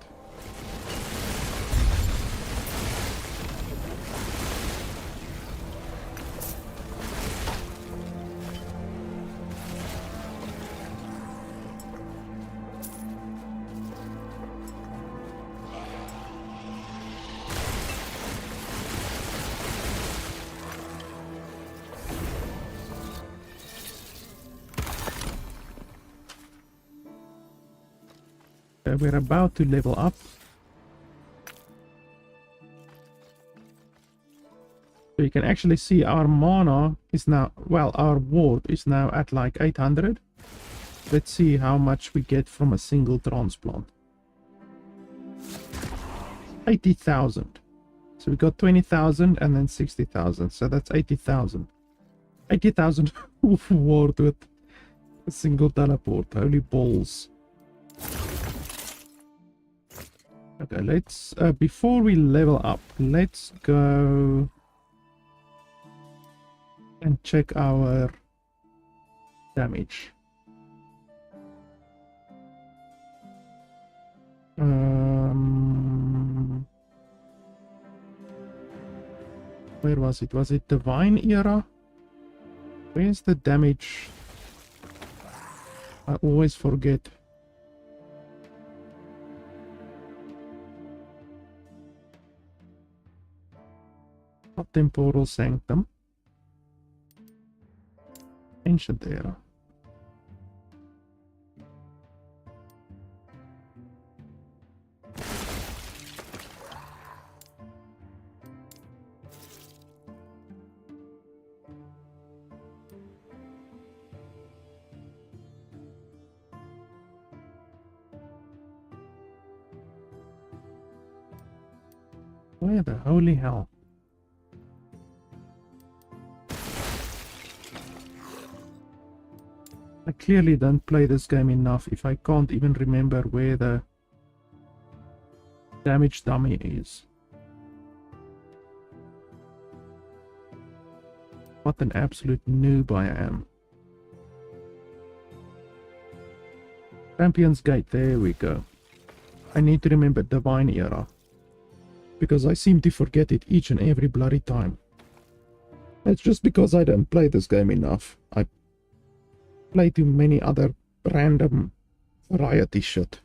We're about to level up. So you can actually see our mana is now, well, our ward is now at like 800. Let's see how much we get from a single transplant. 80,000. So we got 20,000 and then 60,000. So that's 80,000. 80,000 ward with a single teleport. Holy balls. Okay, let's, before we level up, let's go and check our damage. Where was it? Was it Divine Era? Where's the damage? I always forget. Not Temporal Sanctum. Ancient Era. Where the holy hell? I clearly don't play this game enough if I can't even remember where the damage dummy is. What an absolute noob I am. Champion's Gate, there we go. I need to remember Divine Era, because I seem to forget it each and every bloody time. It's just because I don't play this game enough. I play too many other random variety shit.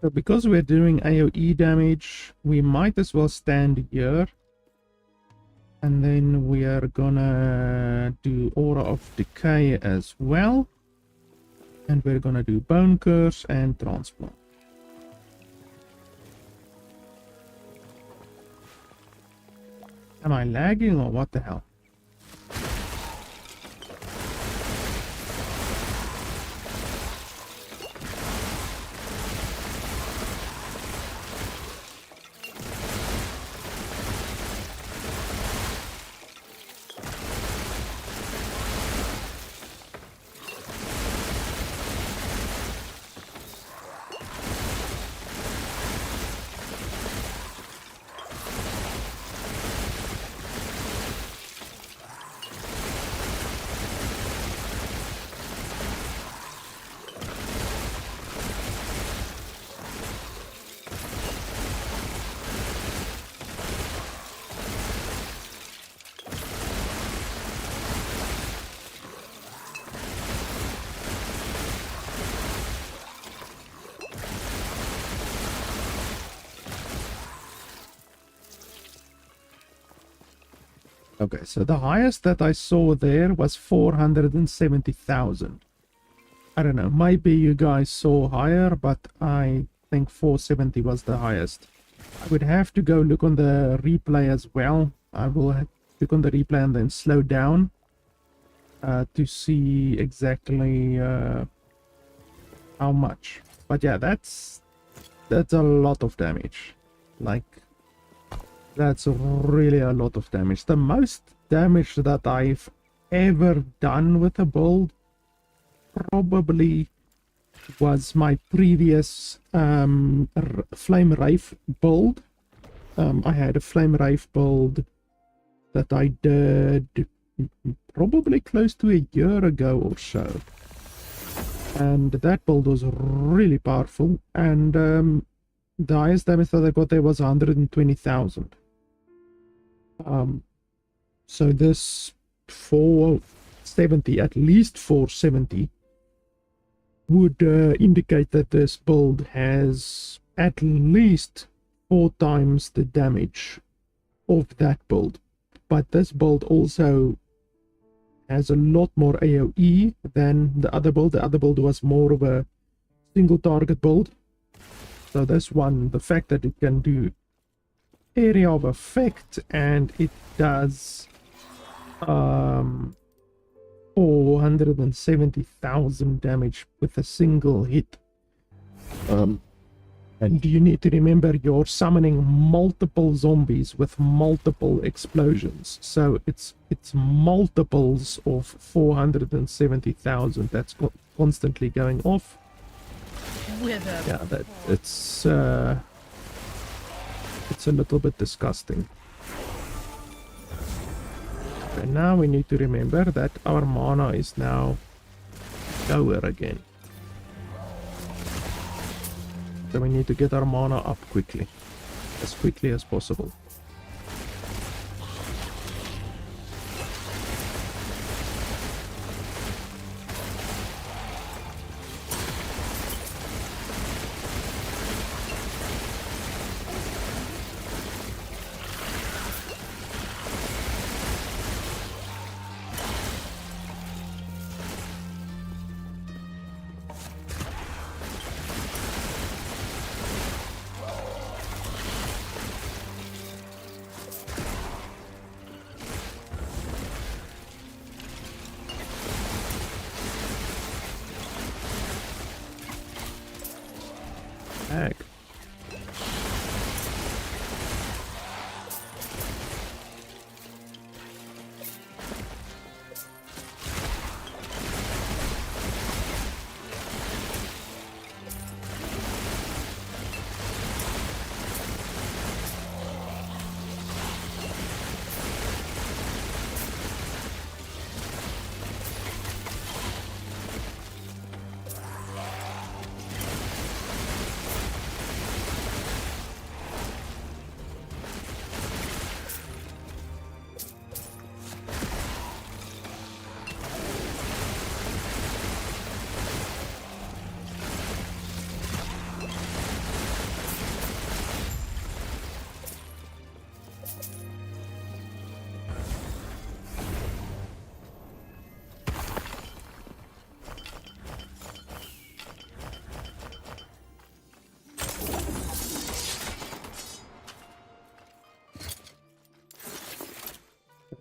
So because we're doing AoE damage, we might as well stand here. And then we are gonna do Aura of Decay as well. And we're gonna do Bone Curse and Transplant. Am I lagging or what the hell? Okay, so the highest that I saw there was 470,000. I don't know, maybe you guys saw higher, but I think 470 was the highest. I would have to go look on the replay as well. I will look on the replay and then slow down to see exactly how much. But yeah, that's a lot of damage. Like, that's really a lot of damage. The most damage that I've ever done with a build probably was my previous Flame Wraith build. I had a Flame Wraith build that I did probably close to a year ago or so. And that build was really powerful. And the highest damage that I got there was 120,000. So this 470, at least 470, would indicate that this build has at least 4 times the damage of that build. But this build also has a lot more AoE than the other build. The other build was more of a single target build. So this one, the fact that it can do area of effect and it does 470,000 damage with a single hit. And you need to remember you're summoning multiple zombies with multiple explosions. So it's multiples of 470,000 that's constantly going off. Wither. Yeah, that it's a little bit disgusting. And now we need to remember that our mana is now lower again. So we need to get our mana up quickly as possible. Heck.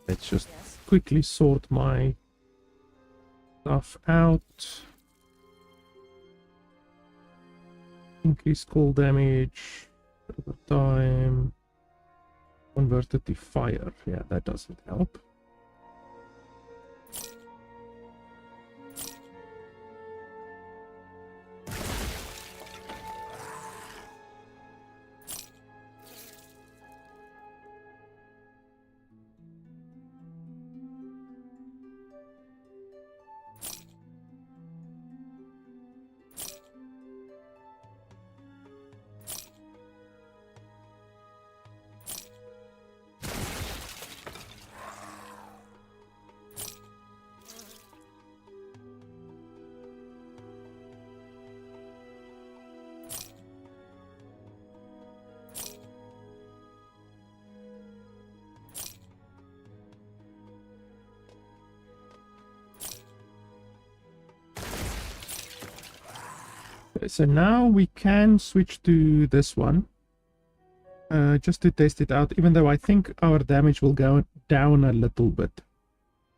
Let's just quickly sort my stuff out. Increase cold damage over time. Converted to fire. Yeah, that doesn't help. So now we can switch to this one. Just to test it out, even though I think our damage will go down a little bit.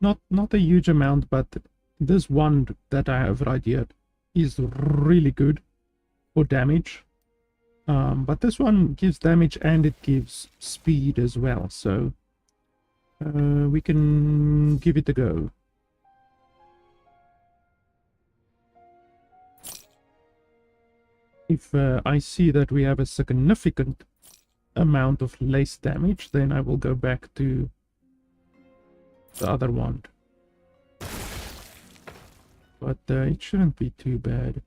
Not a huge amount, but this one that I have right here is really good for damage. But this one gives damage and it gives speed as well, so we can give it a go. If I see that we have a significant amount of less damage, then I will go back to the other one. But it shouldn't be too bad.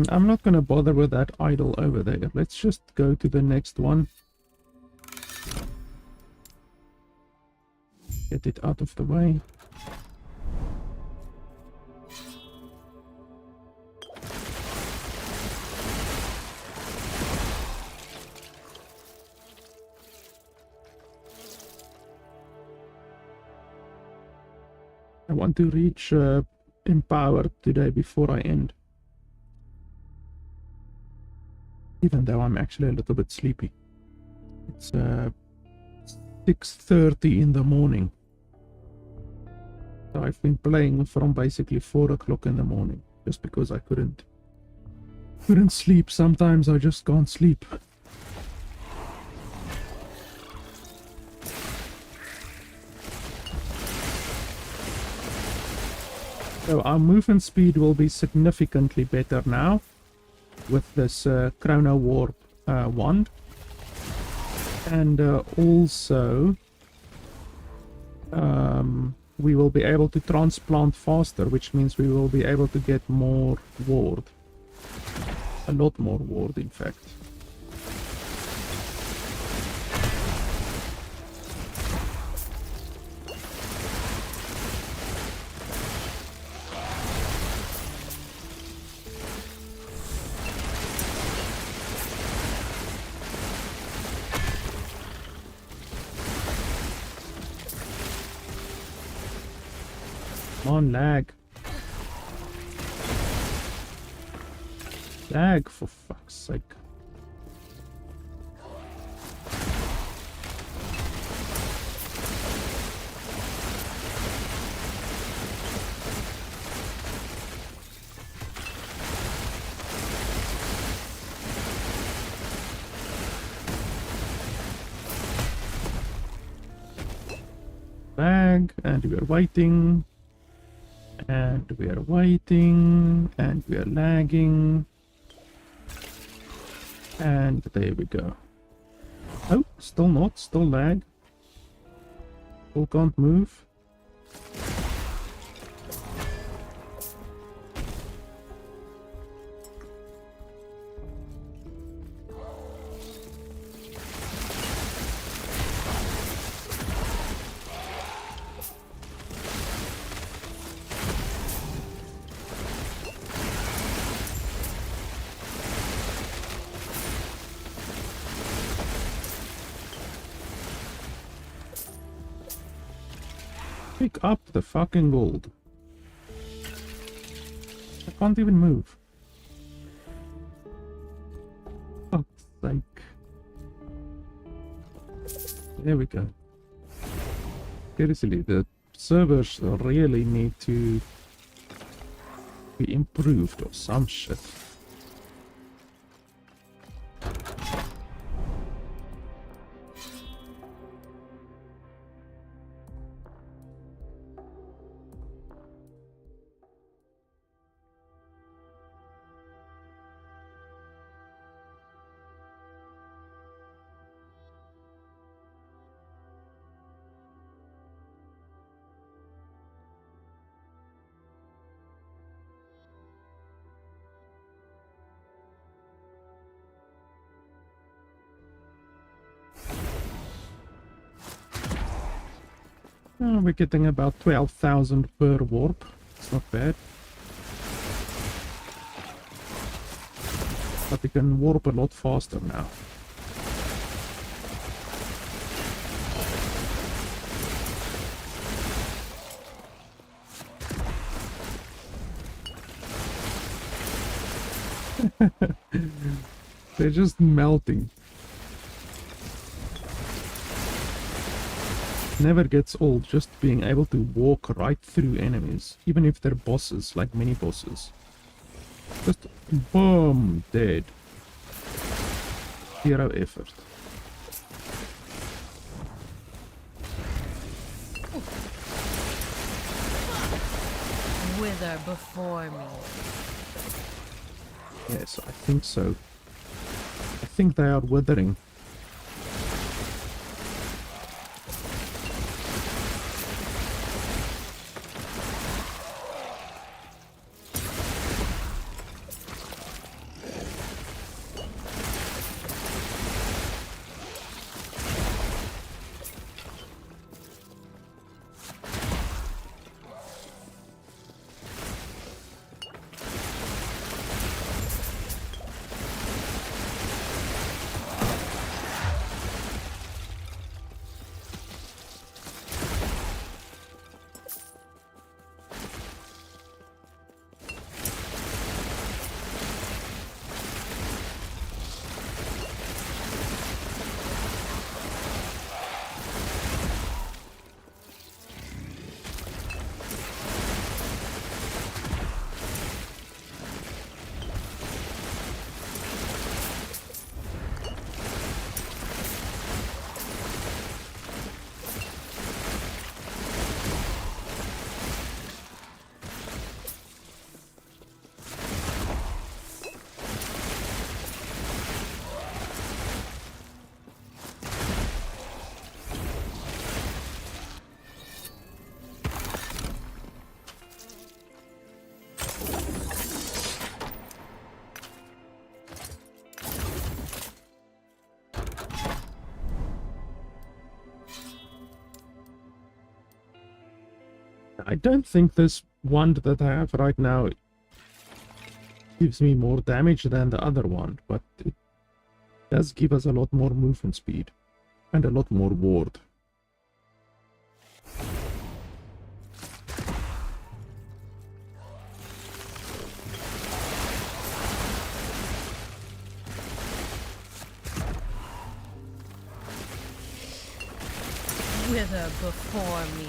I'm not going to bother with that idol over there. Let's just go to the next one. Get it out of the way. I want to reach empowered today before I end. Even though I'm actually a little bit sleepy. It's 6:30 in the morning. So I've been playing from basically 4 o'clock in the morning. Just because I couldn't sleep. Sometimes I just can't sleep. So our movement speed will be significantly better now with this Chrono Warp wand. And also we will be able to transplant faster, which means we will be able to get more ward. A lot more ward, in fact. Come on, lag. Lag, for fuck's sake. Lag, and we are waiting. And we are waiting, and we are lagging. And there we go. Oh, still not, still lag. Still can't move. Pick up the fucking gold. I can't even move. Fuck's sake. There we go. Seriously, the servers really need to be improved or some shit. We're getting about 12,000 per warp. It's not bad. But we can warp a lot faster now. They're just melting. Never gets old just being able to walk right through enemies, even if they're bosses, like mini bosses. Just boom, dead. Zero effort. Wither before me. Yes, I think so. I think they are withering. I don't think this wand that I have right now gives me more damage than the other one, but it does give us a lot more movement speed and a lot more ward. Wither before me.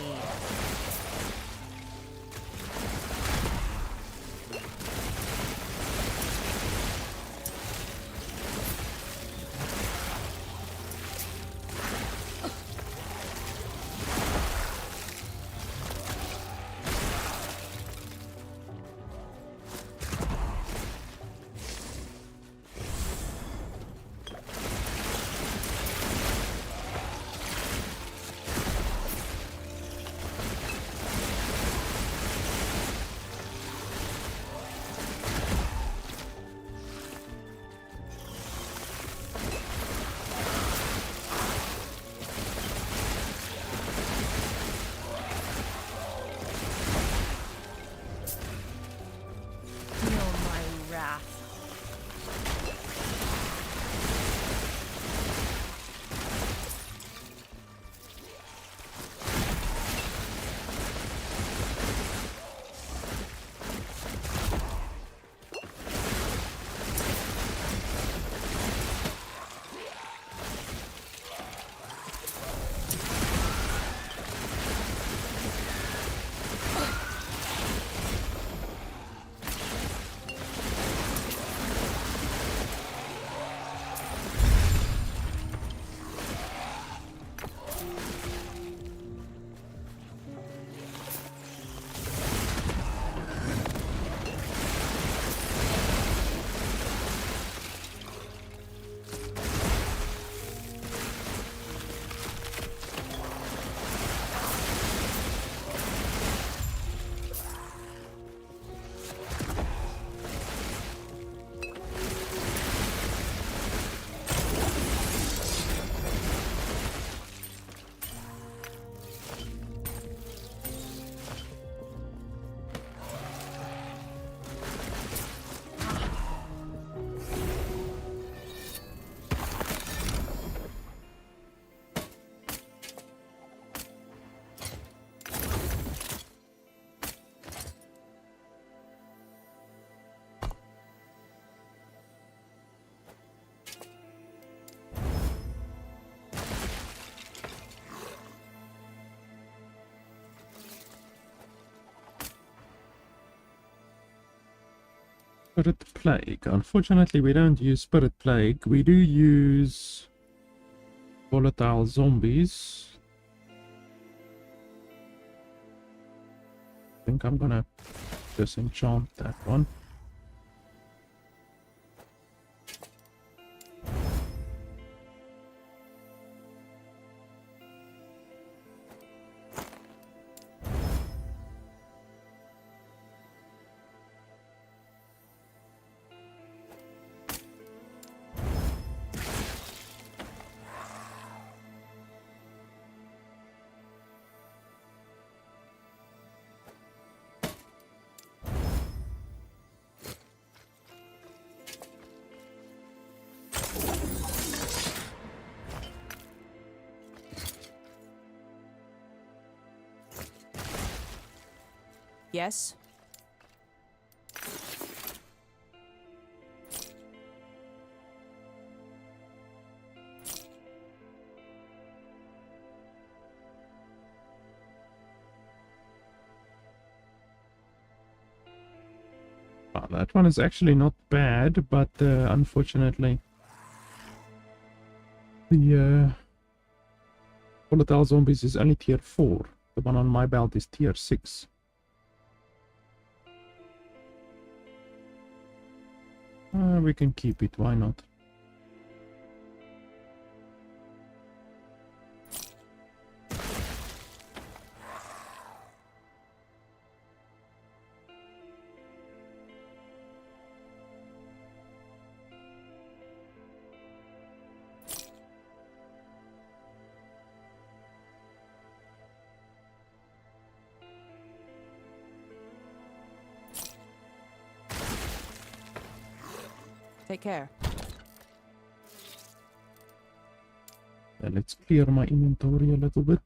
Spirit Plague. Unfortunately, we don't use Spirit Plague. We do use volatile zombies. I think I'm gonna disenchant that one. Yes. Oh, that one is actually not bad, but unfortunately, the volatile zombies is only tier 4. The one on my belt is tier 6. We can keep it, why not? Take care. Let's clear my inventory a little bit.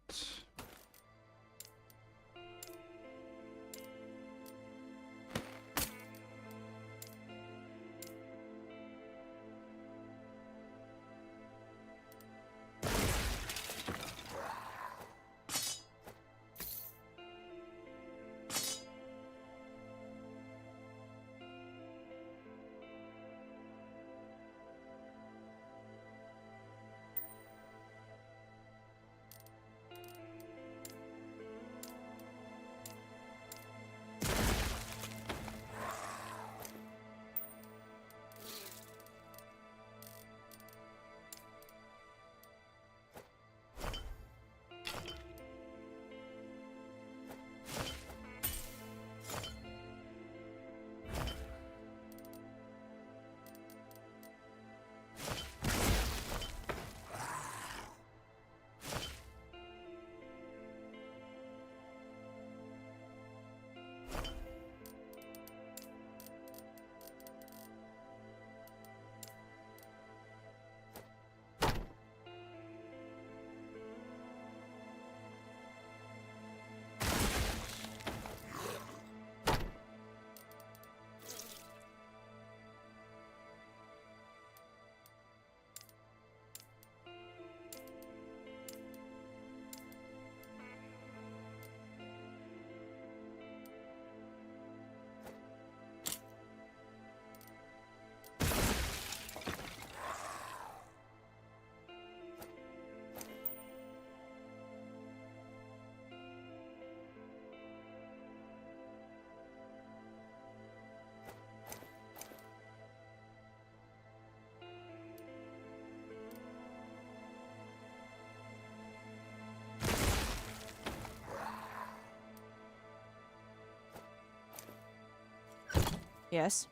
Yes.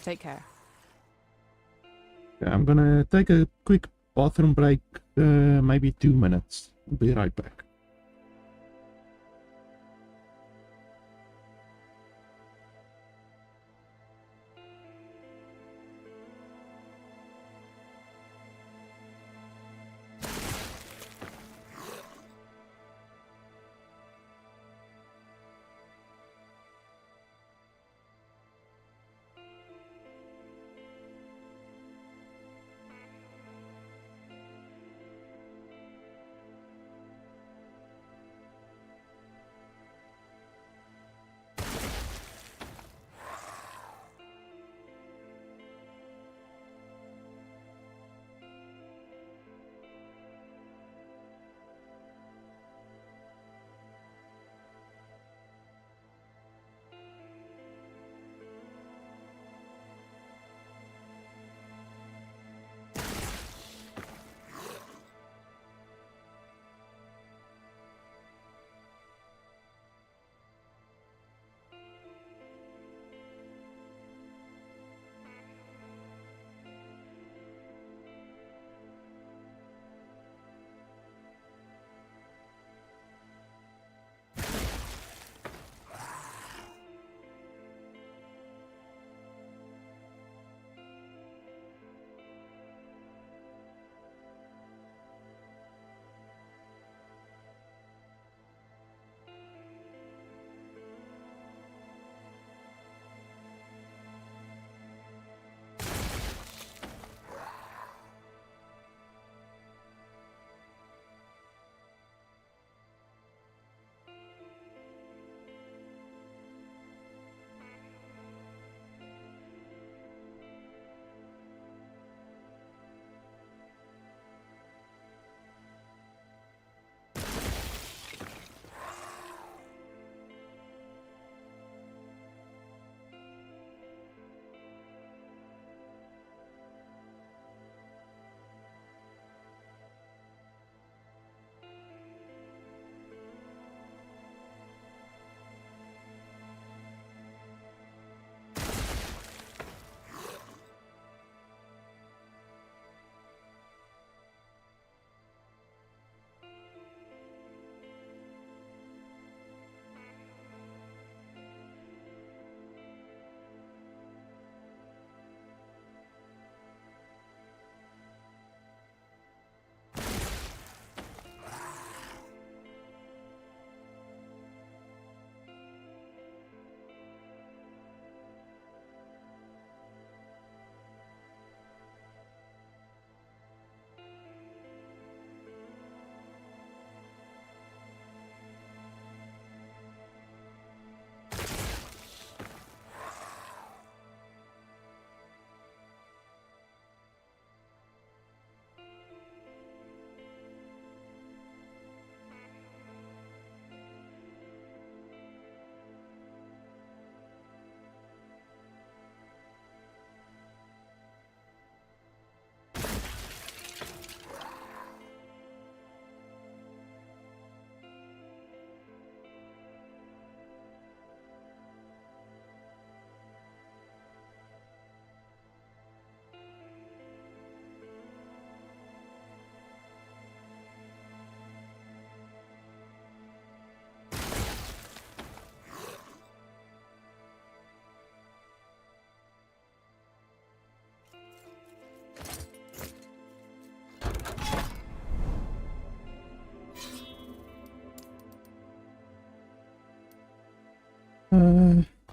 Take care. Okay, I'm gonna take a quick bathroom break, maybe 2 minutes. I'll be right back.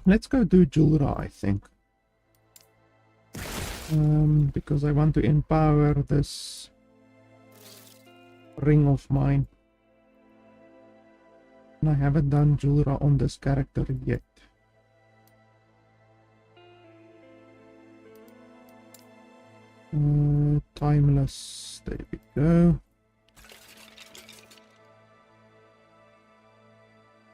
Let's go do Julra, I think. Because I want to empower this ring of mine. And I haven't done Julra on this character yet. Timeless, there we go.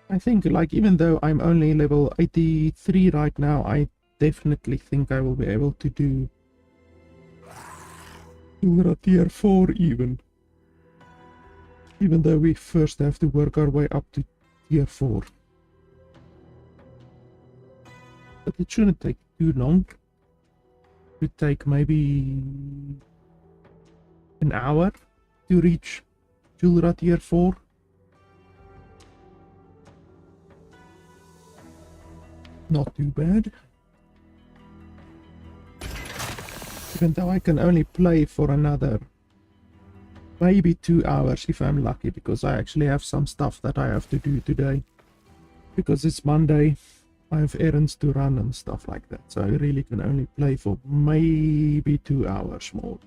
I think, like, even though I'm only level 83 right now, I definitely think I will be able to do Julra tier 4 even though we first have to work our way up to tier 4. But it shouldn't take too long. It would take maybe an hour to reach Julra tier 4. Not too bad. Even though I can only play for another maybe 2 hours if I'm lucky, because I actually have some stuff that I have to do today. Because it's Monday, I have errands to run and stuff like that. So I really can only play for maybe 2 hours more.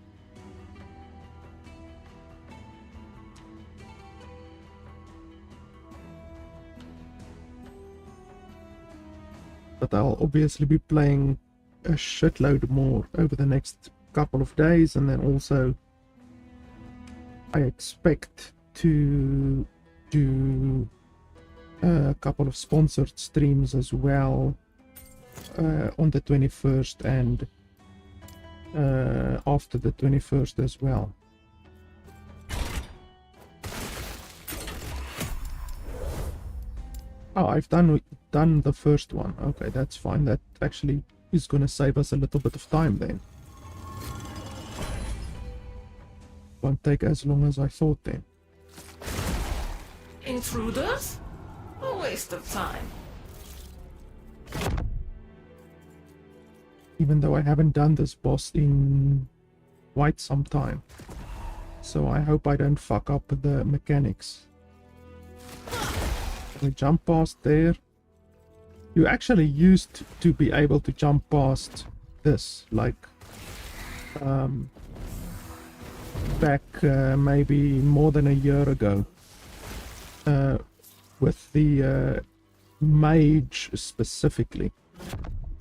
But I'll obviously be playing a shitload more over the next couple of days, and then also I expect to do a couple of sponsored streams as well on the 21st and after the 21st as well. Oh, I've done the first one. Okay, that's fine. That actually is going to save us a little bit of time then. Won't take as long as I thought then. Intruders? A waste of time. Even though I haven't done this boss in quite some time. So I hope I don't fuck up the mechanics. We jump past there. You actually used to be able to jump past this, like back maybe more than a year ago, with the mage specifically.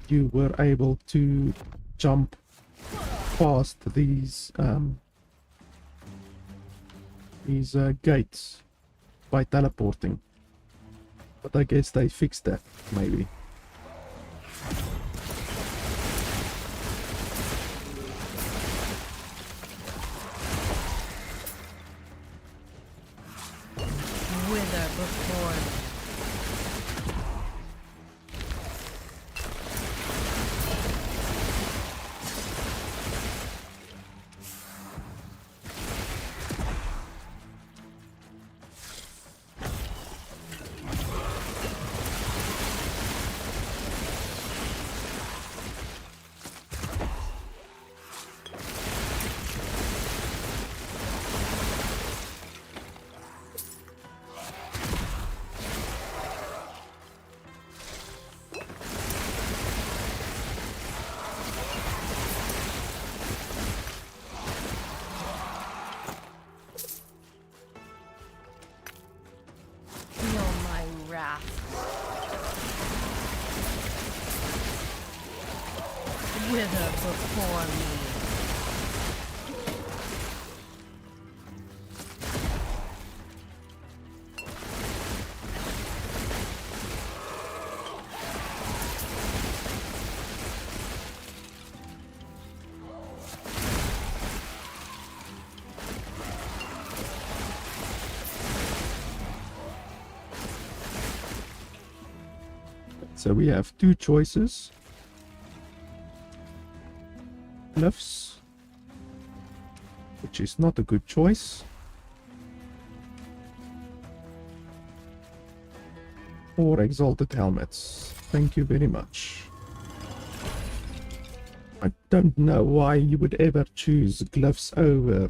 You were able to jump past these gates by teleporting. But I guess they fixed that, maybe. Wither before me. Wither before me. So we have two choices. Glyphs, which is not a good choice, or exalted helmets. Thank you very much. I don't know why you would ever choose glyphs over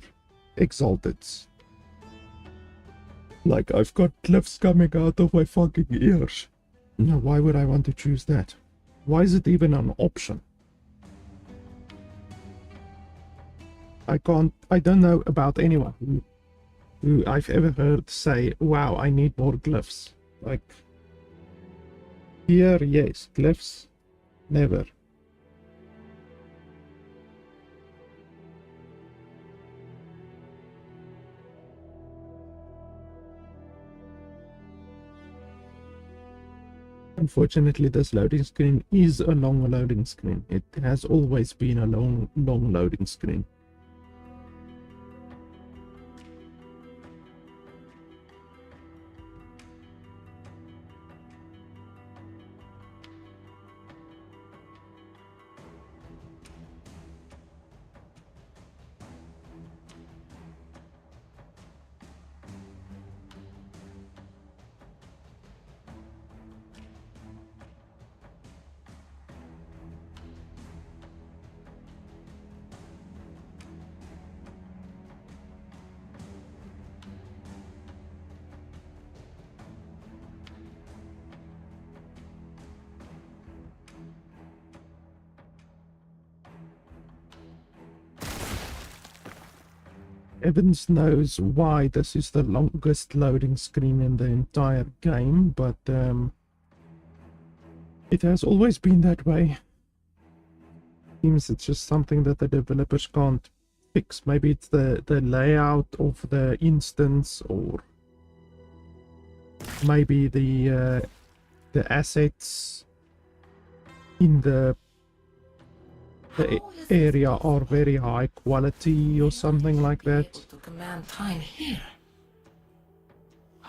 exalteds. Like, I've got glyphs coming out of my fucking ears. No, why would I want to choose that? Why is it even an option? I don't know about anyone who I've ever heard say, wow, I need more glyphs. Like, here, yes, glyphs, never. Unfortunately, this loading screen is a long loading screen. It has always been a long loading screen. Evans knows why this is the longest loading screen in the entire game, but it has always been that way. Seems it's just something that the developers can't fix. Maybe it's the layout of the instance, or maybe the assets in the area are very high quality or something like that. Able to command time here.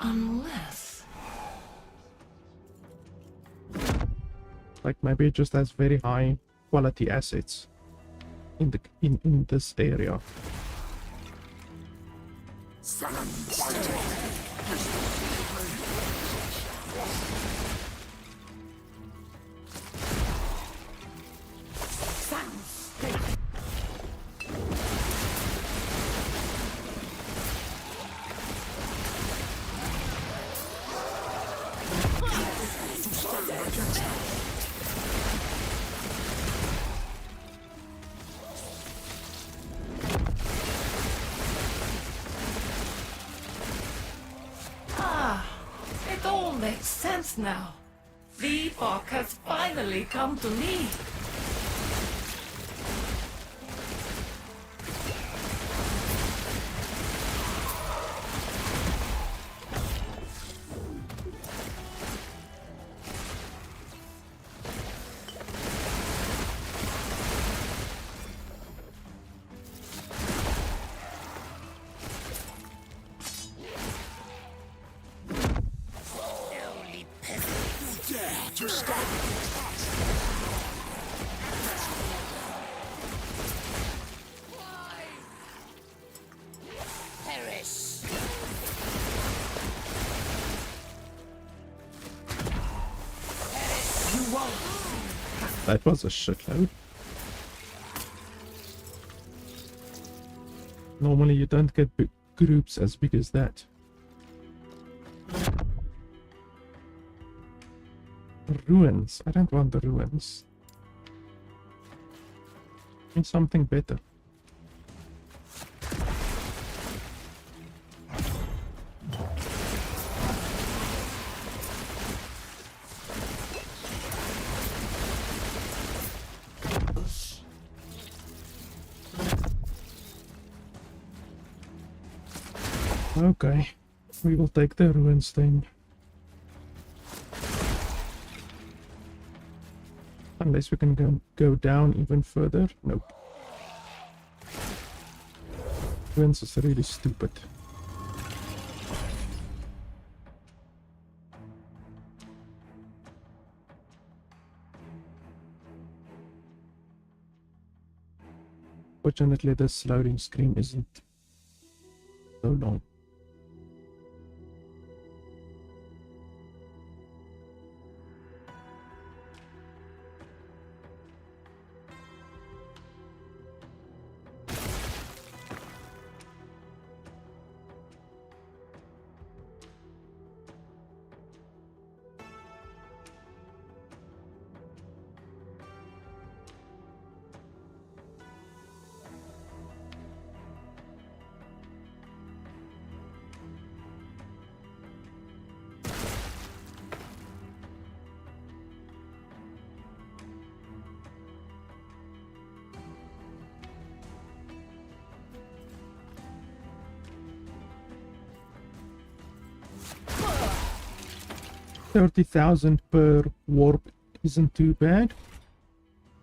Unless... Like maybe it just has very high quality assets in the in this area. It all makes sense now. The Epoch has finally come to me. That was a shitload. Normally you don't get big groups as big as that. Ruins. I don't want the ruins. I need something better. Okay, we will take the ruins thing. Unless we can go down even further. Nope. Ruins is really stupid. Fortunately, this loading screen isn't so long. 30,000 per warp isn't too bad.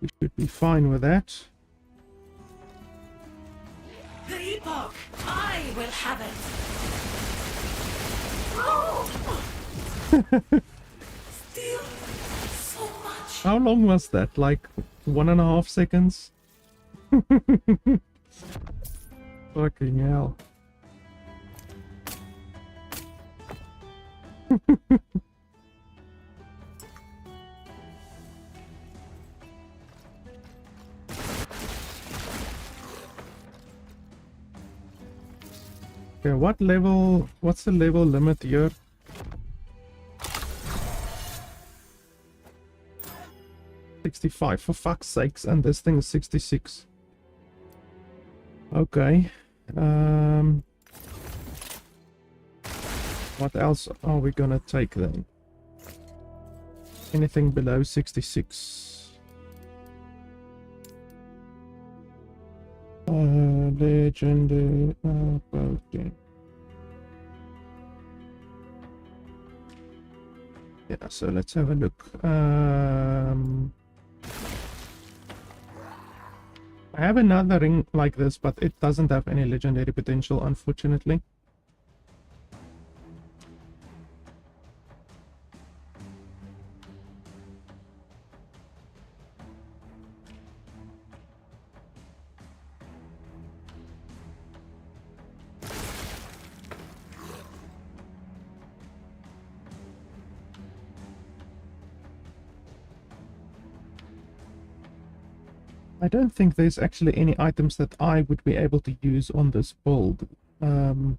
We should be fine with that. The Epoch! I will have it! Oh! Still so much! How long was that? Like 1.5 seconds? Fucking hell. Okay, what's the level limit here? $65, for fuck's sakes, and this thing is 66. Okay. What else are we gonna take then? Anything below 66. Legendary protein. Yeah, so let's have a look. I have another ring like this, but it doesn't have any legendary potential, unfortunately. I don't think there's actually any items that I would be able to use on this build. So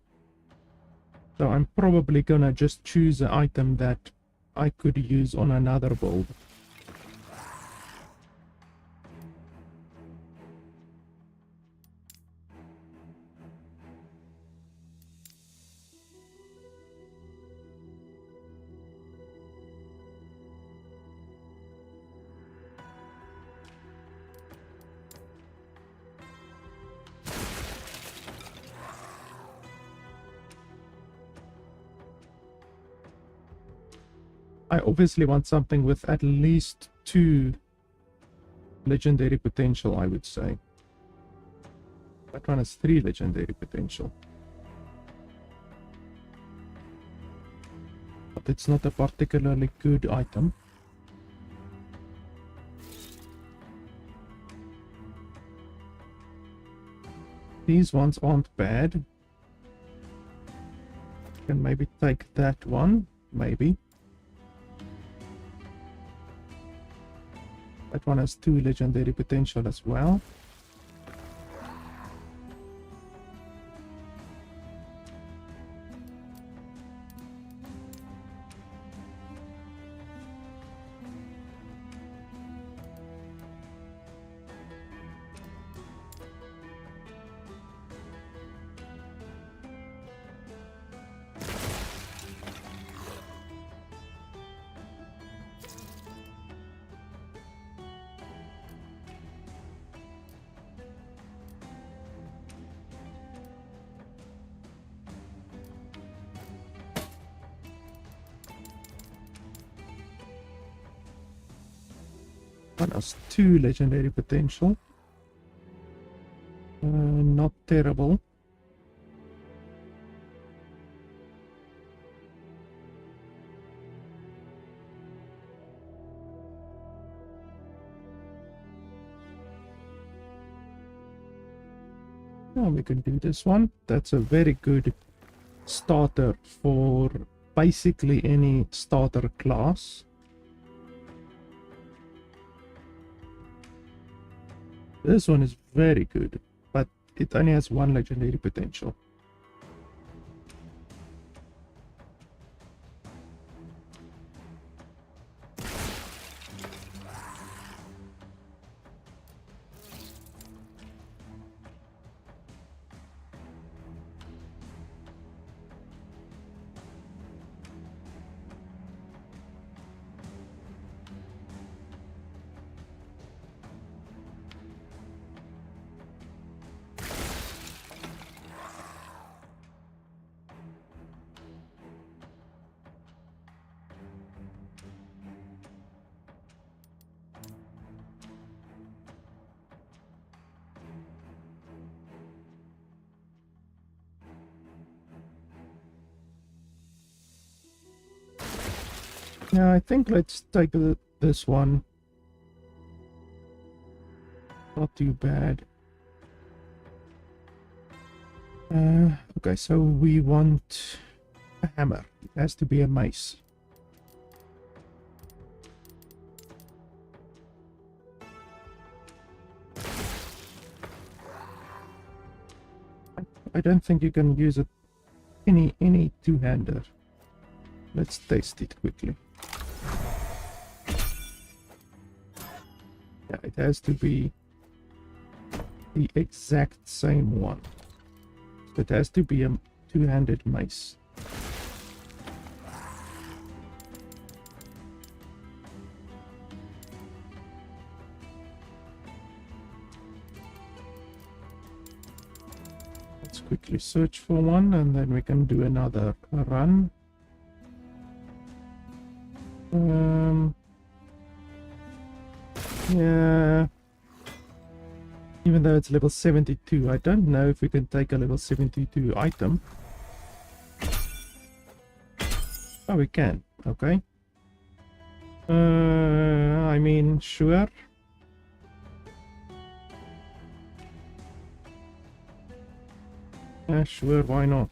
I'm probably gonna just choose an item that I could use on another build. I obviously want something with at least 2 legendary potential, I would say. That one has 3 legendary potential. But it's not a particularly good item. These ones aren't bad. Can maybe take that one, maybe. That one has 2 legendary potential as well. One has 2 legendary potential. Not terrible. Now we can do this one. That's a very good starter for basically any starter class. This one is very good, but it only has 1 legendary potential. Yeah, I think let's take this one. Not too bad. Okay, so we want a hammer. It has to be a mace. I don't think you can use it any two-hander. Let's test it quickly. Yeah, it has to be the exact same one. It has to be a two-handed mace. Let's quickly search for one and then we can do another run. Yeah. Even though it's level 72, I don't know if we can take a level 72 item. Oh, we can. Okay. I mean, sure. Yeah, sure, why not?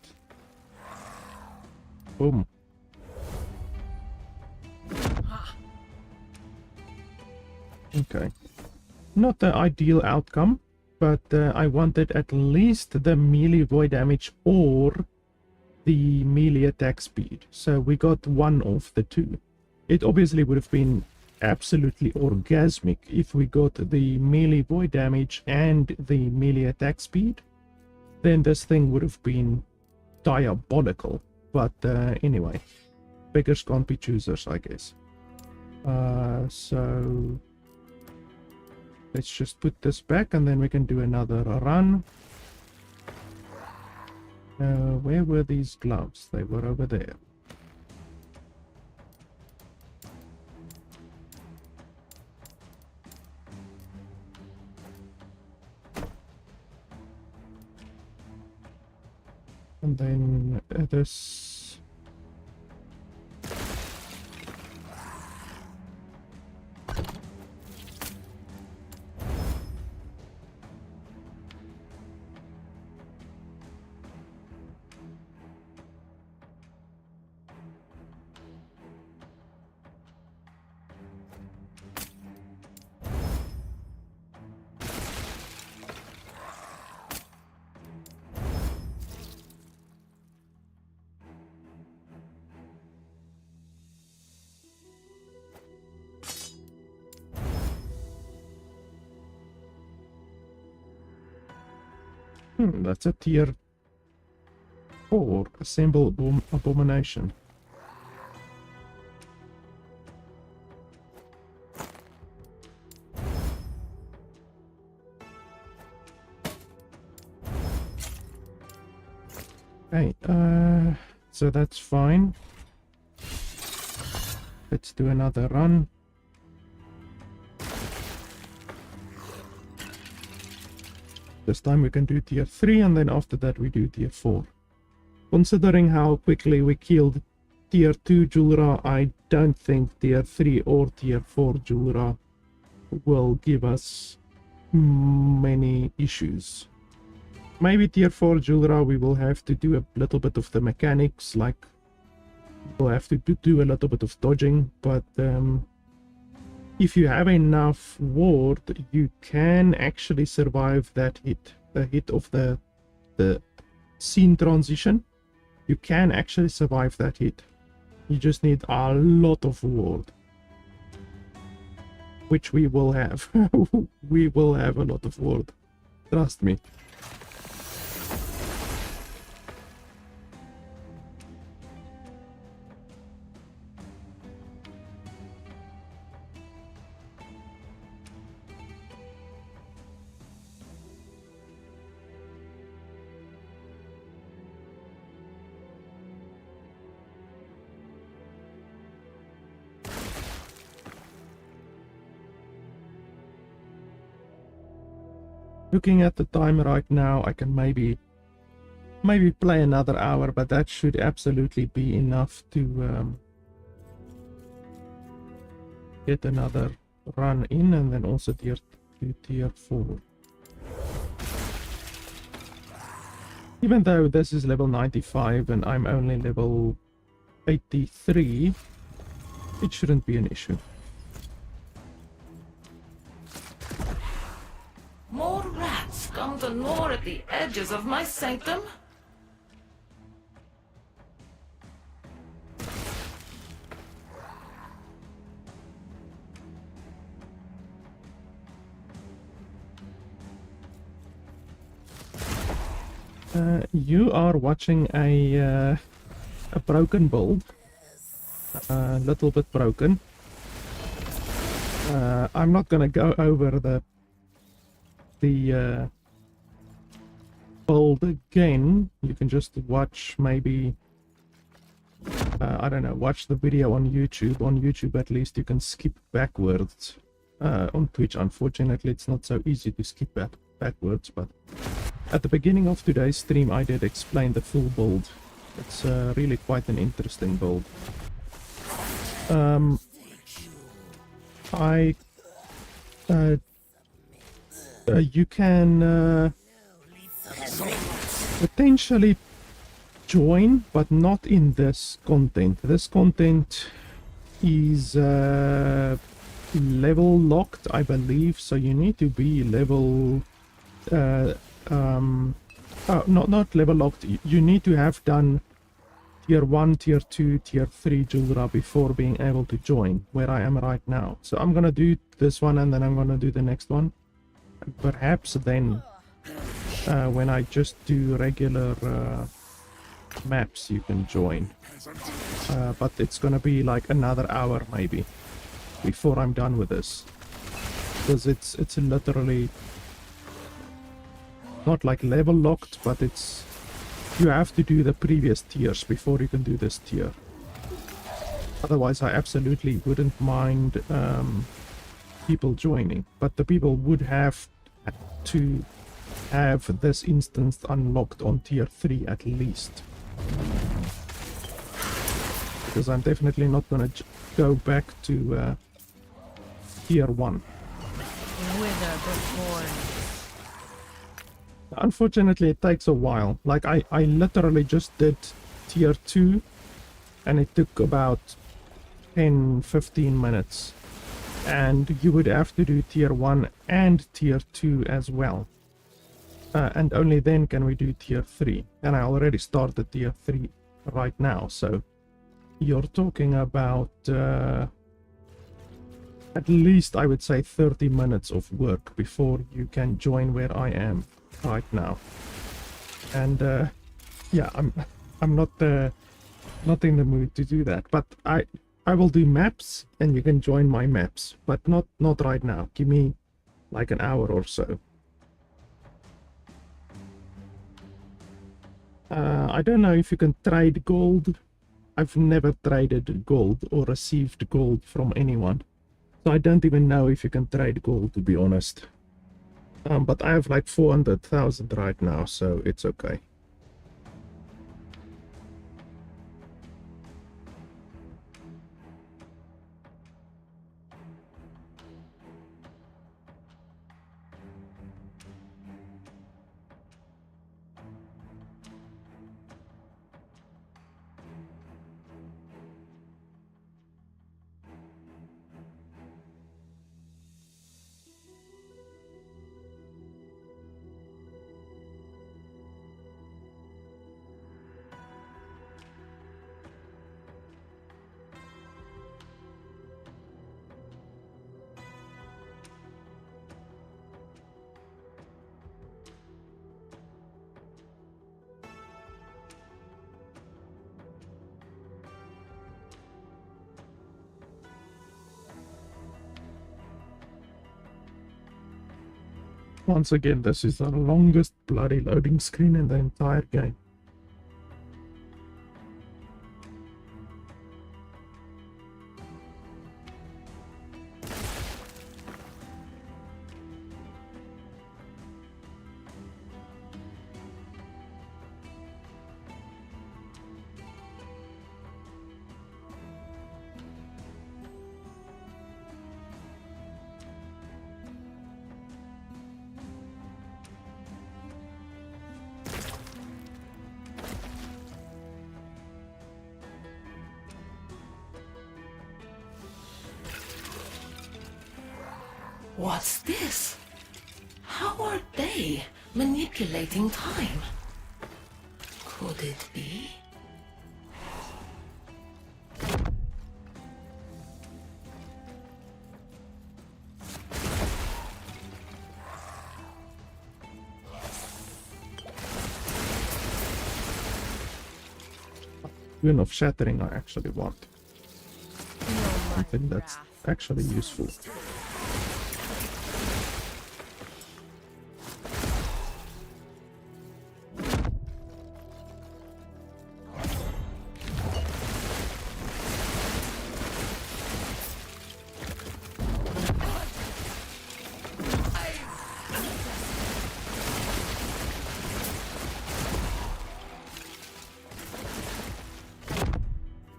Boom. Okay. Not the ideal outcome, but I wanted at least the melee void damage or the melee attack speed. So we got one of the two. It obviously would have been absolutely orgasmic if we got the melee void damage and the melee attack speed. Then this thing would have been diabolical. But anyway, beggars can't be choosers, I guess. So let's just put this back and then we can do another run. Where were these gloves? They were over there. And then this. That's a tier 4 assemble abomination. Okay, so that's fine. Let's do another run. This time we can do tier 3 and then after that we do tier 4. Considering how quickly we killed tier 2 Julra, I don't think tier 3 or tier 4 Julra will give us many issues. Maybe tier 4 Julra we will have to do a little bit of the mechanics, like we'll have to do a little bit of dodging, but if you have enough ward, you can actually survive that hit. The hit of the scene transition. You can actually survive that hit. You just need a lot of ward. Which we will have. We will have a lot of ward. Trust me. Looking at the time right now, I can maybe play another hour, but that should absolutely be enough to get another run in, and then also tier 2, tier 4. Even though this is level 95 and I'm only level 83, it shouldn't be an issue. More rats come to gnaw at the edges of my sanctum. You are watching a broken build, a little bit broken. I'm not gonna go over the build again. You can just watch, maybe I don't know, watch the video on YouTube. On YouTube at least you can skip backwards. On Twitch unfortunately it's not so easy to skip backwards, but at the beginning of today's stream I did explain the full build. It's really quite an interesting build. You can potentially join, but not in this content. This content is level locked, I believe, so you need to be level not level locked. You need to have done tier 1, tier 2, tier 3 Julra before being able to join, where I am right now. So I'm gonna do this one and then I'm gonna do the next one. Perhaps then when I just do regular maps you can join. But it's gonna be like another hour maybe before I'm done with this. Because it's literally not like level locked, but it's, you have to do the previous tiers before you can do this tier. Otherwise I absolutely wouldn't mind people joining, but the people would have to have this instance unlocked on tier 3 at least. Because I'm definitely not gonna go back to tier 1. Wither before me. Unfortunately it takes a while. Like I literally just did tier 2 and it took about 10-15 minutes, and you would have to do tier 1 and tier 2 as well, and only then can we do tier 3, and I already started tier 3 right now. So you're talking about at least I would say 30 minutes of work before you can join where I am right now. And yeah, I'm not in the mood to do that, but I will do maps and you can join my maps, but not right now. Give me like an hour or so. I don't know if you can trade gold. I've never traded gold or received gold from anyone, so I don't even know if you can trade gold, to be honest. But I have like 400,000 right now, so it's okay. Once again, this is the longest bloody loading screen in the entire game. What's this? How are they manipulating time? Could it be? Rune of Shattering I actually want. Feel my Something that's wrath. actually useful.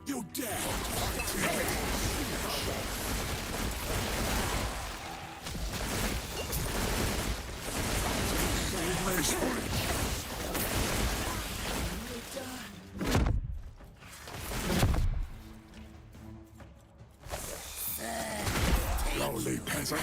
You dare! Lowly peasant.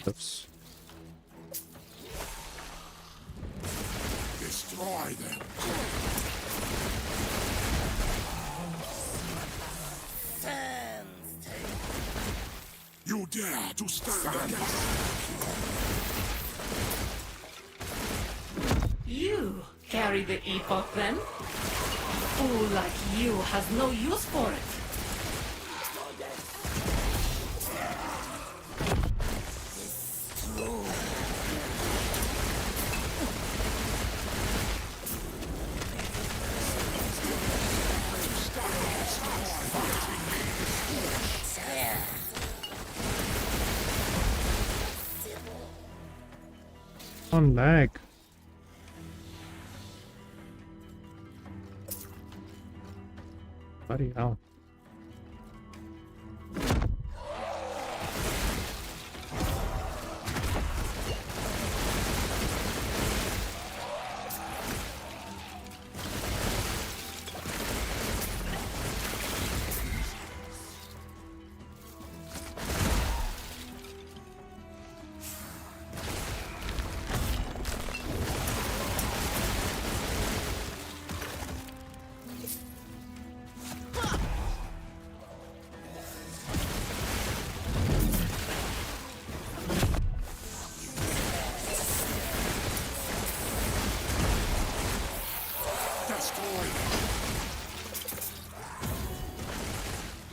That's Destroy them. You dare to stand against You carry the Epoch then? Fool like you has no use for it. on lag. Bloody hell.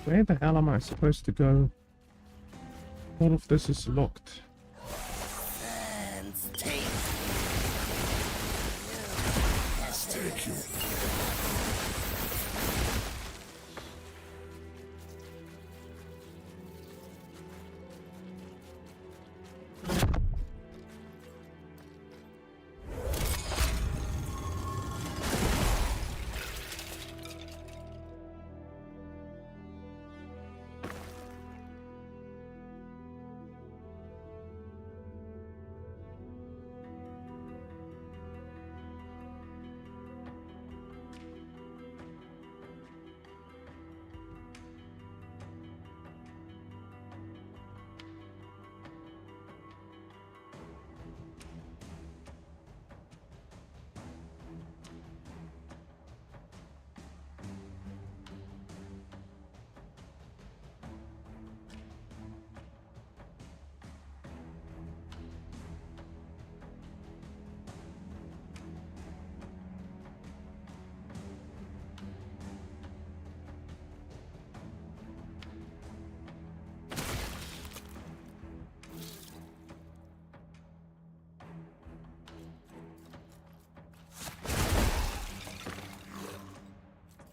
Where the hell am I supposed to go? All of this is locked. take you.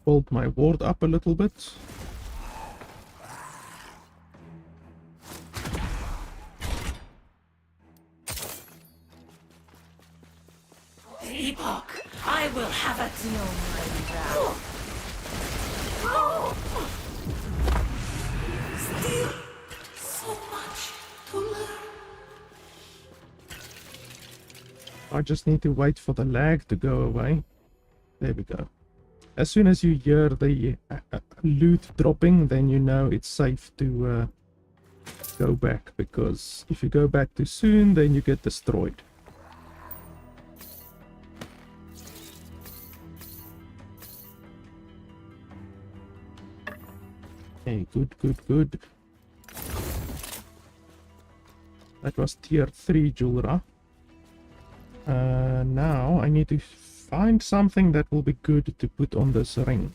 Build my ward up a little bit. Epoch, I will have it. No mighty wrath. Still, so much to learn. I just need to wait for the lag to go away. There we go. As soon as you hear the loot dropping, then you know it's safe to go back, because if you go back too soon, then you get destroyed. Okay, good. That was tier 3 Julra. Now I need to find something that will be good to put on this ring.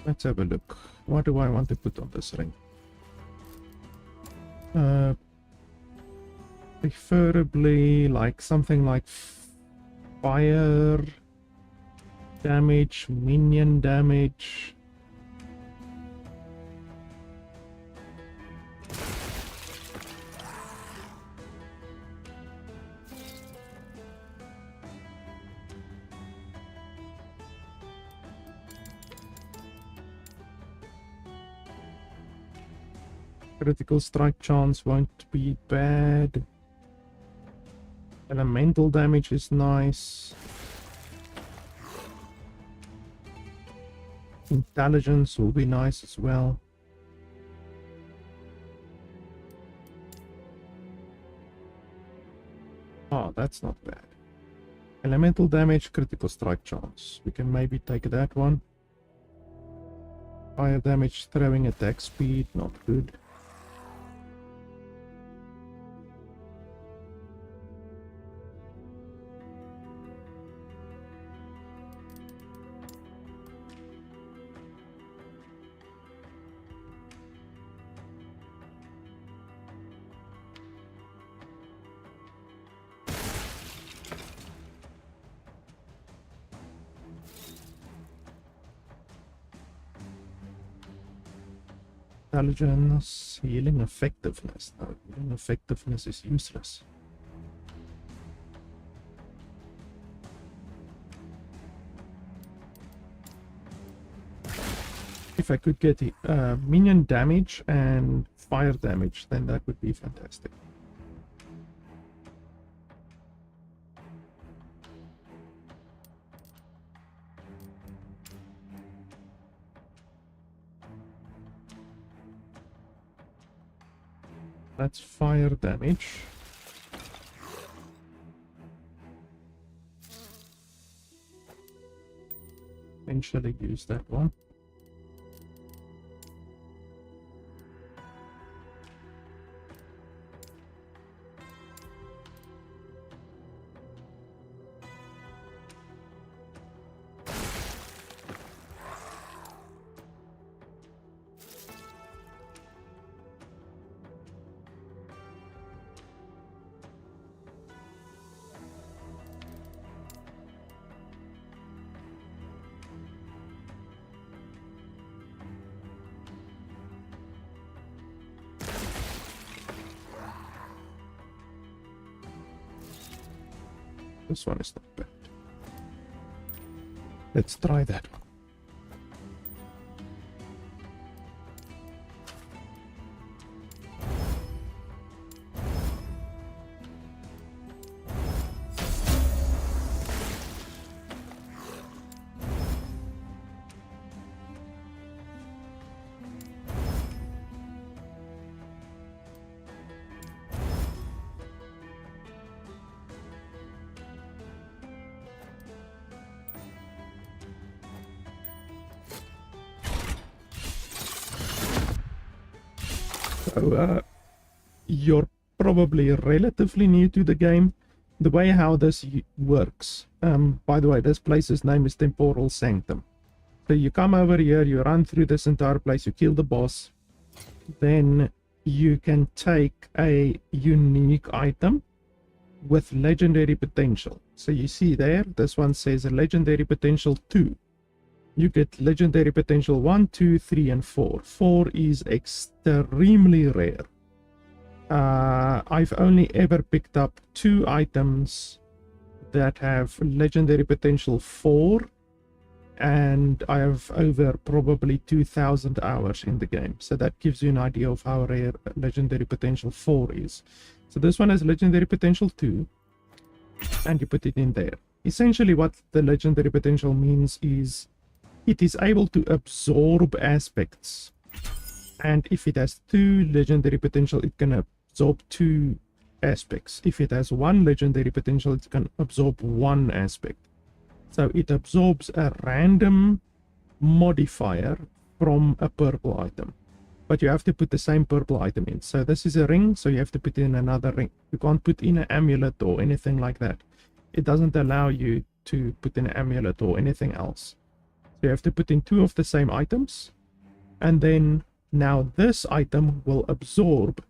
Let's have a look. What do I want to put on this ring? Preferably like something like fire damage, minion damage. Critical strike chance won't be bad. Elemental damage is nice. Intelligence will be nice as well. Oh, that's not bad. Elemental damage, critical strike chance. We can maybe take that one. Fire damage, throwing attack speed, not good. Intelligence, healing effectiveness. No, healing effectiveness is useless. If I could get the minion damage and fire damage, then that would be fantastic. That's fire damage. Eventually use that one. This one is not bad. Let's try that one. So, you're probably relatively new to the game. The way how this works, by the way, this place's name is Temporal Sanctum. So you come over here, you run through this entire place, you kill the boss, then you can take a unique item with legendary potential. So you see there, this one says a legendary potential 2. You get legendary potential 1, 2, 3, and 4. 4 is extremely rare. I've only ever picked up 2 items that have legendary potential 4, and I have over probably 2,000 hours in the game. So that gives you an idea of how rare legendary potential 4 is. So this one has legendary potential 2. and you put it in there. Essentially what the legendary potential means is it is able to absorb aspects, and if it has 2 legendary potential, it can absorb 2 aspects. If it has 1 legendary potential, it can absorb 1 aspect. So it absorbs a random modifier from a purple item, but you have to put the same purple item in. So this is a ring, so you have to put in another ring. You can't put in an amulet or anything like that. It doesn't allow you to put in an amulet or anything else. So you have to put in 2 of the same items, and then now this item will absorb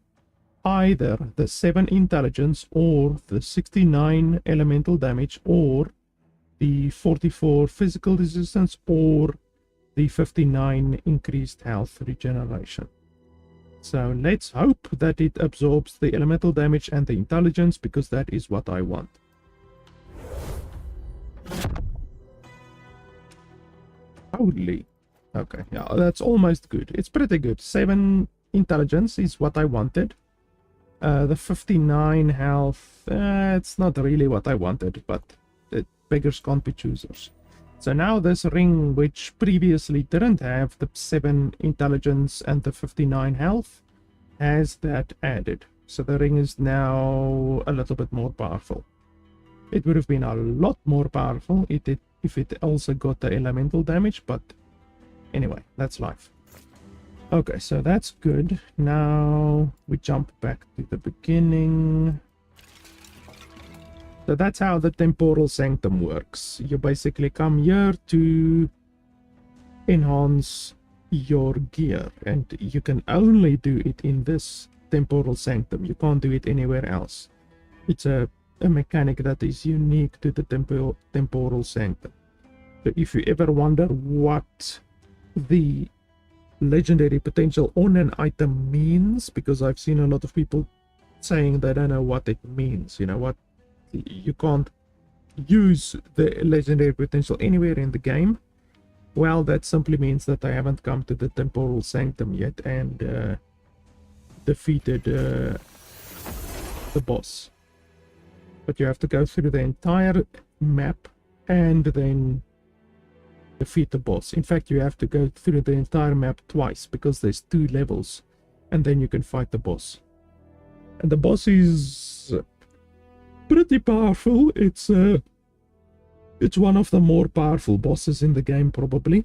either the 7 intelligence or the 69 elemental damage or the 44 physical resistance or the 59 increased health regeneration. So let's hope that it absorbs the elemental damage and the intelligence, because that is what I want. Holy. Okay, yeah, that's almost good. It's pretty good. 7 intelligence is what I wanted. The 59 health, it's not really what I wanted, but the beggars can't be choosers. So now this ring, which previously didn't have the 7 intelligence and the 59 health, has that added. So the ring is now a little bit more powerful. It would have been a lot more powerful if it also got the elemental damage, but anyway, that's life. Okay, so that's good. Now we jump back to the beginning. So that's how the temporal sanctum works. You basically come here to enhance your gear, and you can only do it in this temporal sanctum. You can't do it anywhere else. It's a mechanic that is unique to the temporal sanctum. So if you ever wonder what the legendary potential on an item means, because I've seen a lot of people saying they don't know what it means, you know, what you can't use the legendary potential anywhere in the game. Well, that simply means that I haven't come to the temporal sanctum yet and defeated the boss. But you have to go through the entire map and then defeat the boss. In fact, you have to go through the entire map twice, because there's 2 levels, and then you can fight the boss. And the boss is pretty powerful. It's one of the more powerful bosses in the game, probably.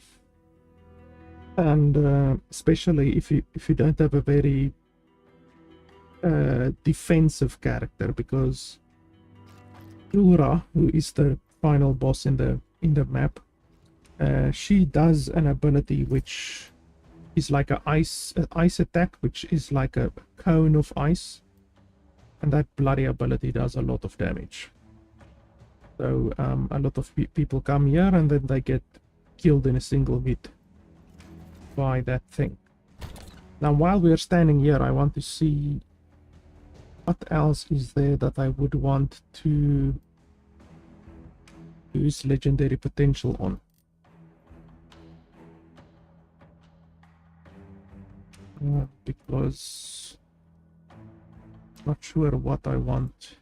And especially if you don't have a very defensive character, because Ulra, who is the final boss in the map, she does an ability which is like an ice attack, which is like a cone of ice, and that bloody ability does a lot of damage. So a lot of people come here and then they get killed in a single hit by that thing. Now while we're standing here, I want to see what else is there that I would want to use legendary potential on. Because not sure what I want.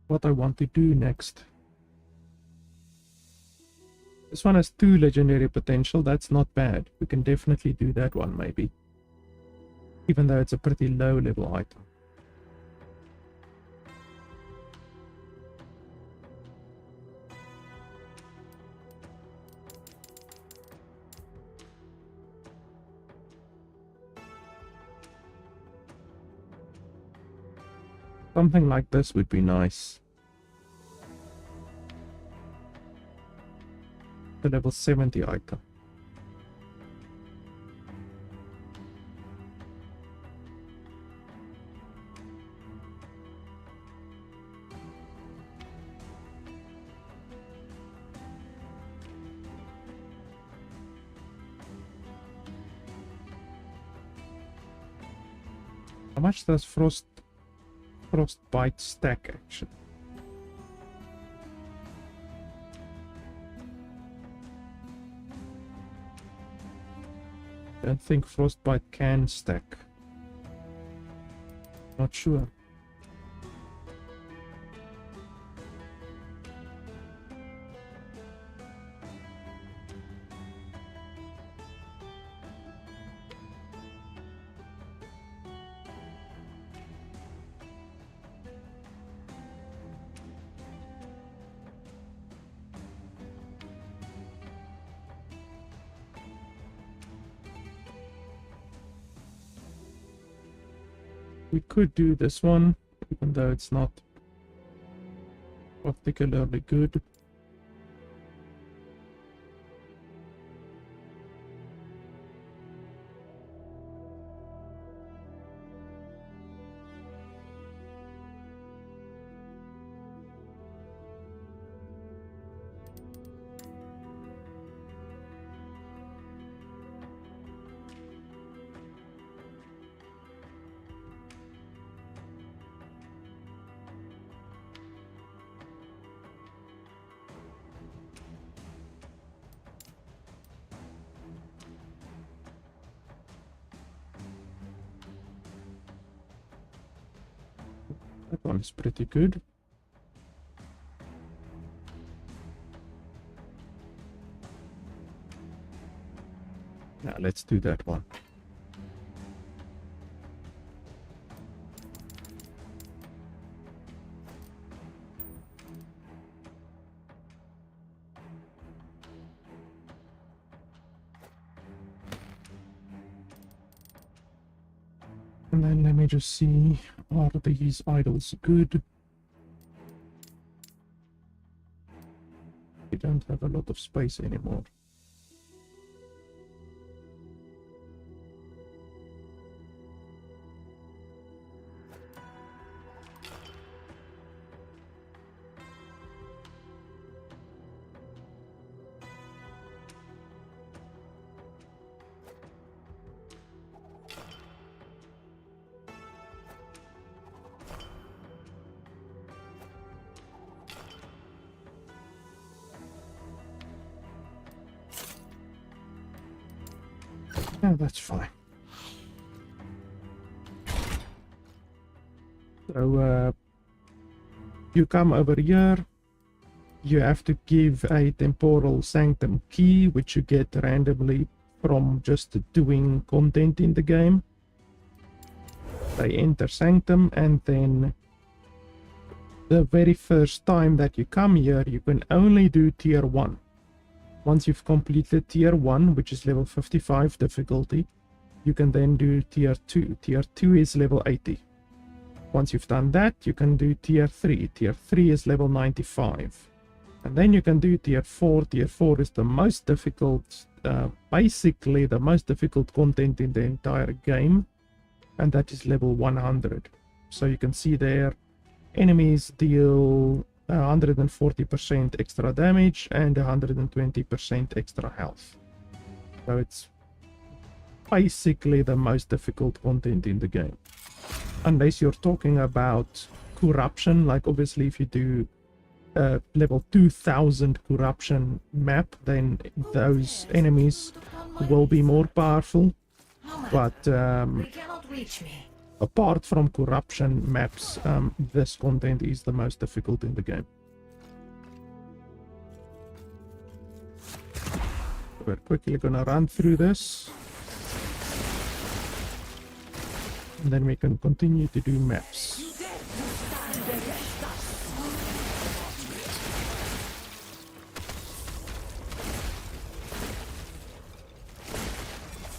What I want to do next. This one has 2 legendary potential. That's not bad. We can definitely do that one, maybe. Even though it's a pretty low level item. Something like this would be nice. The level 70 item. How much does Frostbite stack actually? I don't think Frostbite can stack. Not sure. we could do this one, even though it's not particularly good. That one's pretty good. Now let's do that one. And then let me just see, are these idols good? We don't have a lot of space anymore. Yeah, that's fine. So, you come over here, you have to give a temporal sanctum key, which you get randomly from just doing content in the game. They enter sanctum, and then the very first time that you come here, you can only do tier 1. Once you've completed tier 1, which is level 55 difficulty, you can then do tier 2. Tier 2 is level 80. Once you've done that, you can do tier 3. Tier 3 is level 95. And then you can do tier 4. Tier 4 is the most difficult, basically the most difficult content in the entire game. And that is level 100. So you can see there, enemies deal 140% extra damage and 120% extra health. So it's basically the most difficult content in the game. Unless you're talking about corruption, like obviously if you do level 2000 corruption map, then those enemies will be more powerful. But They cannot reach me. apart from corruption maps, this content is the most difficult in the game. We're quickly gonna run through this, and then we can continue to do maps.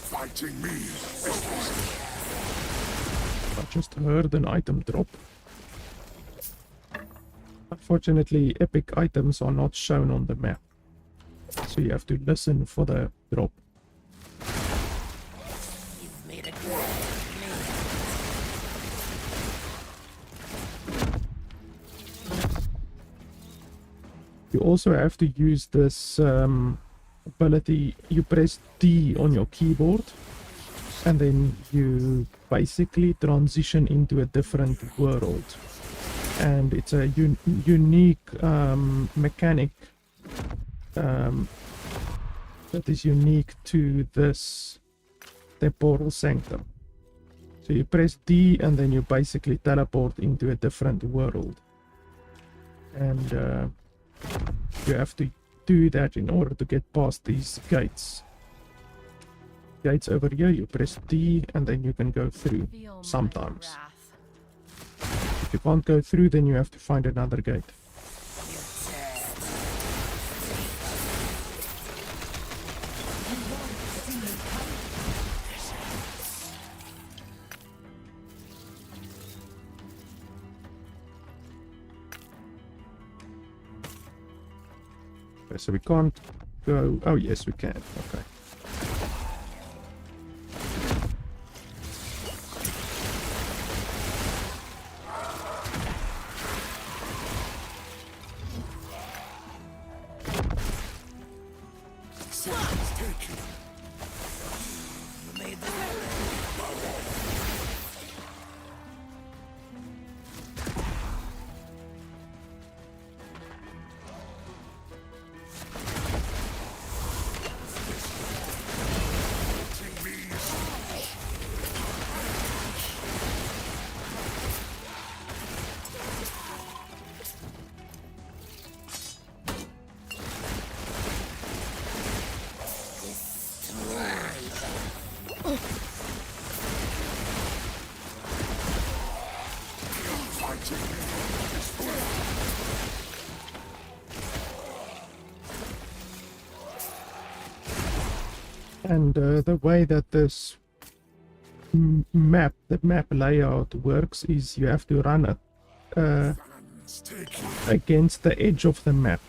Fighting me. I just heard an item drop. Unfortunately, epic items are not shown on the map, so you have to listen for the drop. You've made a good me. You also have to use this ability. You press D on your keyboard, and then you basically transition into a different world. And it's a unique mechanic that is unique to this temporal sanctum. So you press D and then you basically teleport into a different world. And you have to do that in order to get past these gates. Gates over here, you press D and then you can go through Feel my sometimes. wrath. If you can't go through, then you have to find another gate. Okay, so we can't go... Oh, yes, we can. Okay. And the way that this the map layout works is you have to run it against the edge of the map.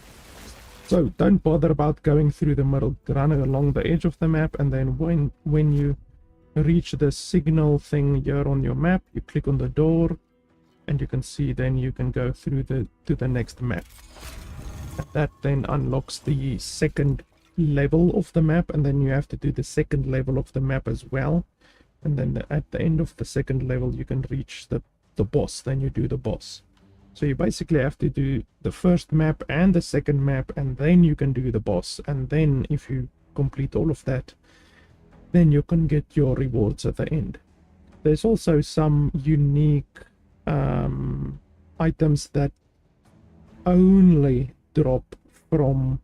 So don't bother about going through the middle. Run along the edge of the map, and then when you reach the signal thing here on your map, you click on the door, and you can see then you can go through to the next map. And that then unlocks the second level of the map, and then you have to do the second level of the map as well, and then at the end of the second level you can reach the boss. Then you do the boss. So you basically have to do the first map and the second map, and then you can do the boss. And then if you complete all of that, then you can get your rewards at the end. There's also some unique items that only drop from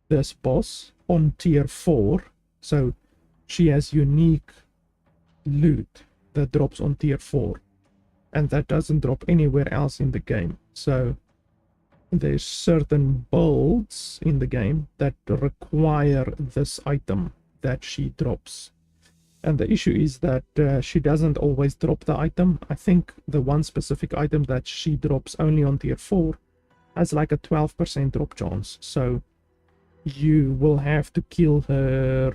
this boss on tier 4. So she has unique loot that drops on tier 4, and that doesn't drop anywhere else in the game. So there's certain builds in the game that require this item that she drops, and the issue is that she doesn't always drop the item. I think the one specific item that she drops only on tier 4 has like a 12% drop chance. So you will have to kill her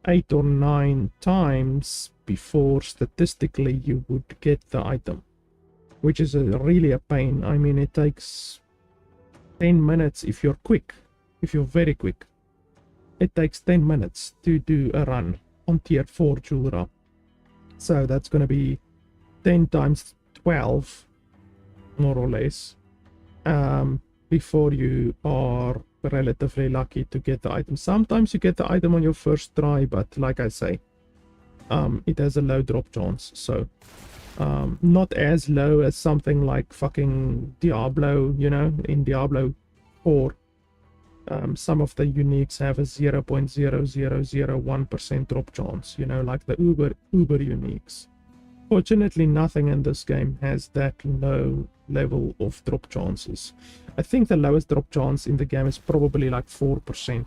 8 or 9 times before statistically you would get the item, which is really a pain. I mean, it takes 10 minutes if you're quick, if you're very quick. It takes 10 minutes to do a run on tier 4 Julra. So that's going to be 10 times 12, more or less, before you are relatively lucky to get the item. Sometimes you get the item on your first try, but like I say, it has a low drop chance. So not as low as something like fucking Diablo, you know, in Diablo 4. Some of the uniques have a 0.0001% drop chance, you know, like the uber uniques. Fortunately, nothing in this game has that low level of drop chances. I think the lowest drop chance in the game is probably like 4%,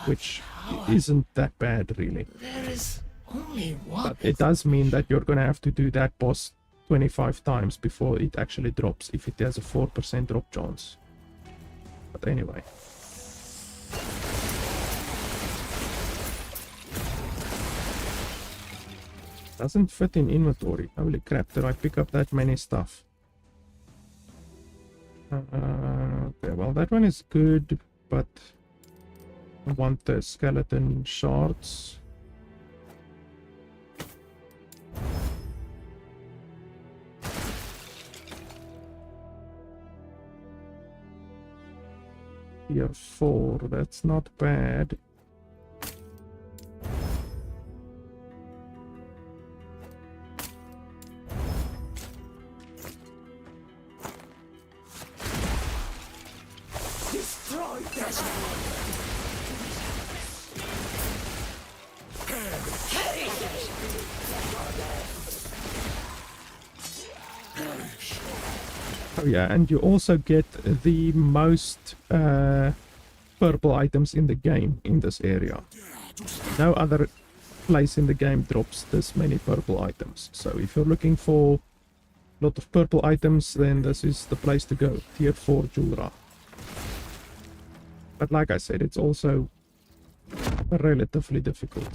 which isn't that bad really. There is only one. But it does mean that you're gonna have to do that boss 25 times before it actually drops, if it has a 4% drop chance. But anyway. Doesn't fit in inventory. Holy crap, did I pick up that many stuff? Okay, well that one is good, but I want the skeleton shards. Tier 4, that's not bad. Destroy this. Oh yeah, and you also get the most purple items in the game in this area. No other place in the game drops this many purple items. So if you're looking for a lot of purple items, then this is the place to go. Tier 4 Julra. But like I said, it's also relatively difficult.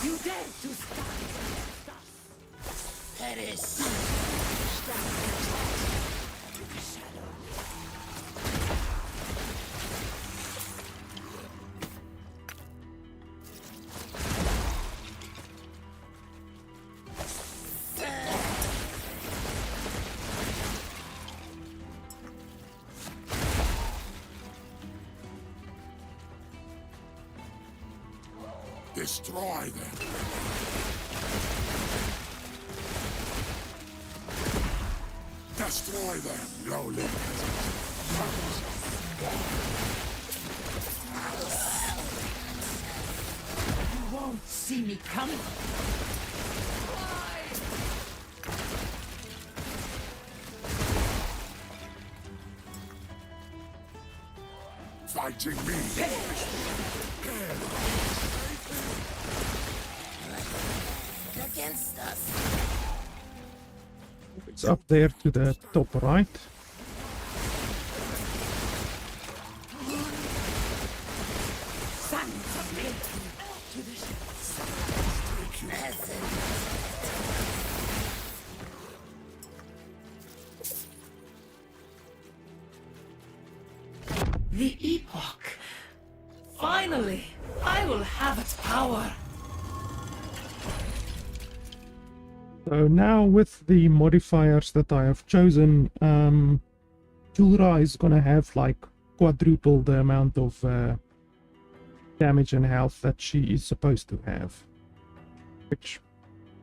You dare to stand? Perish. Destroy them. Destroy them, lowly. You won't see me coming. Fighting me. Against us. It's up there to the top right. Sons of men to the The Epoch. Finally, I will have its power. So now with the modifiers that I have chosen, Tulra is gonna have like quadruple the amount of damage and health that she is supposed to have, which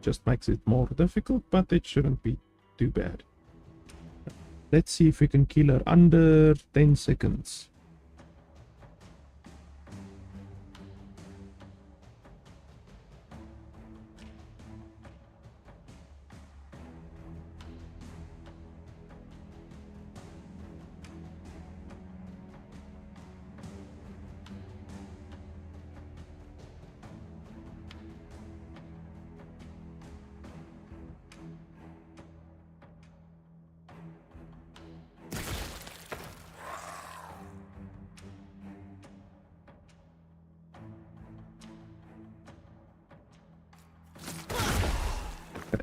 just makes it more difficult, but it shouldn't be too bad. Let's see if we can kill her under 10 seconds.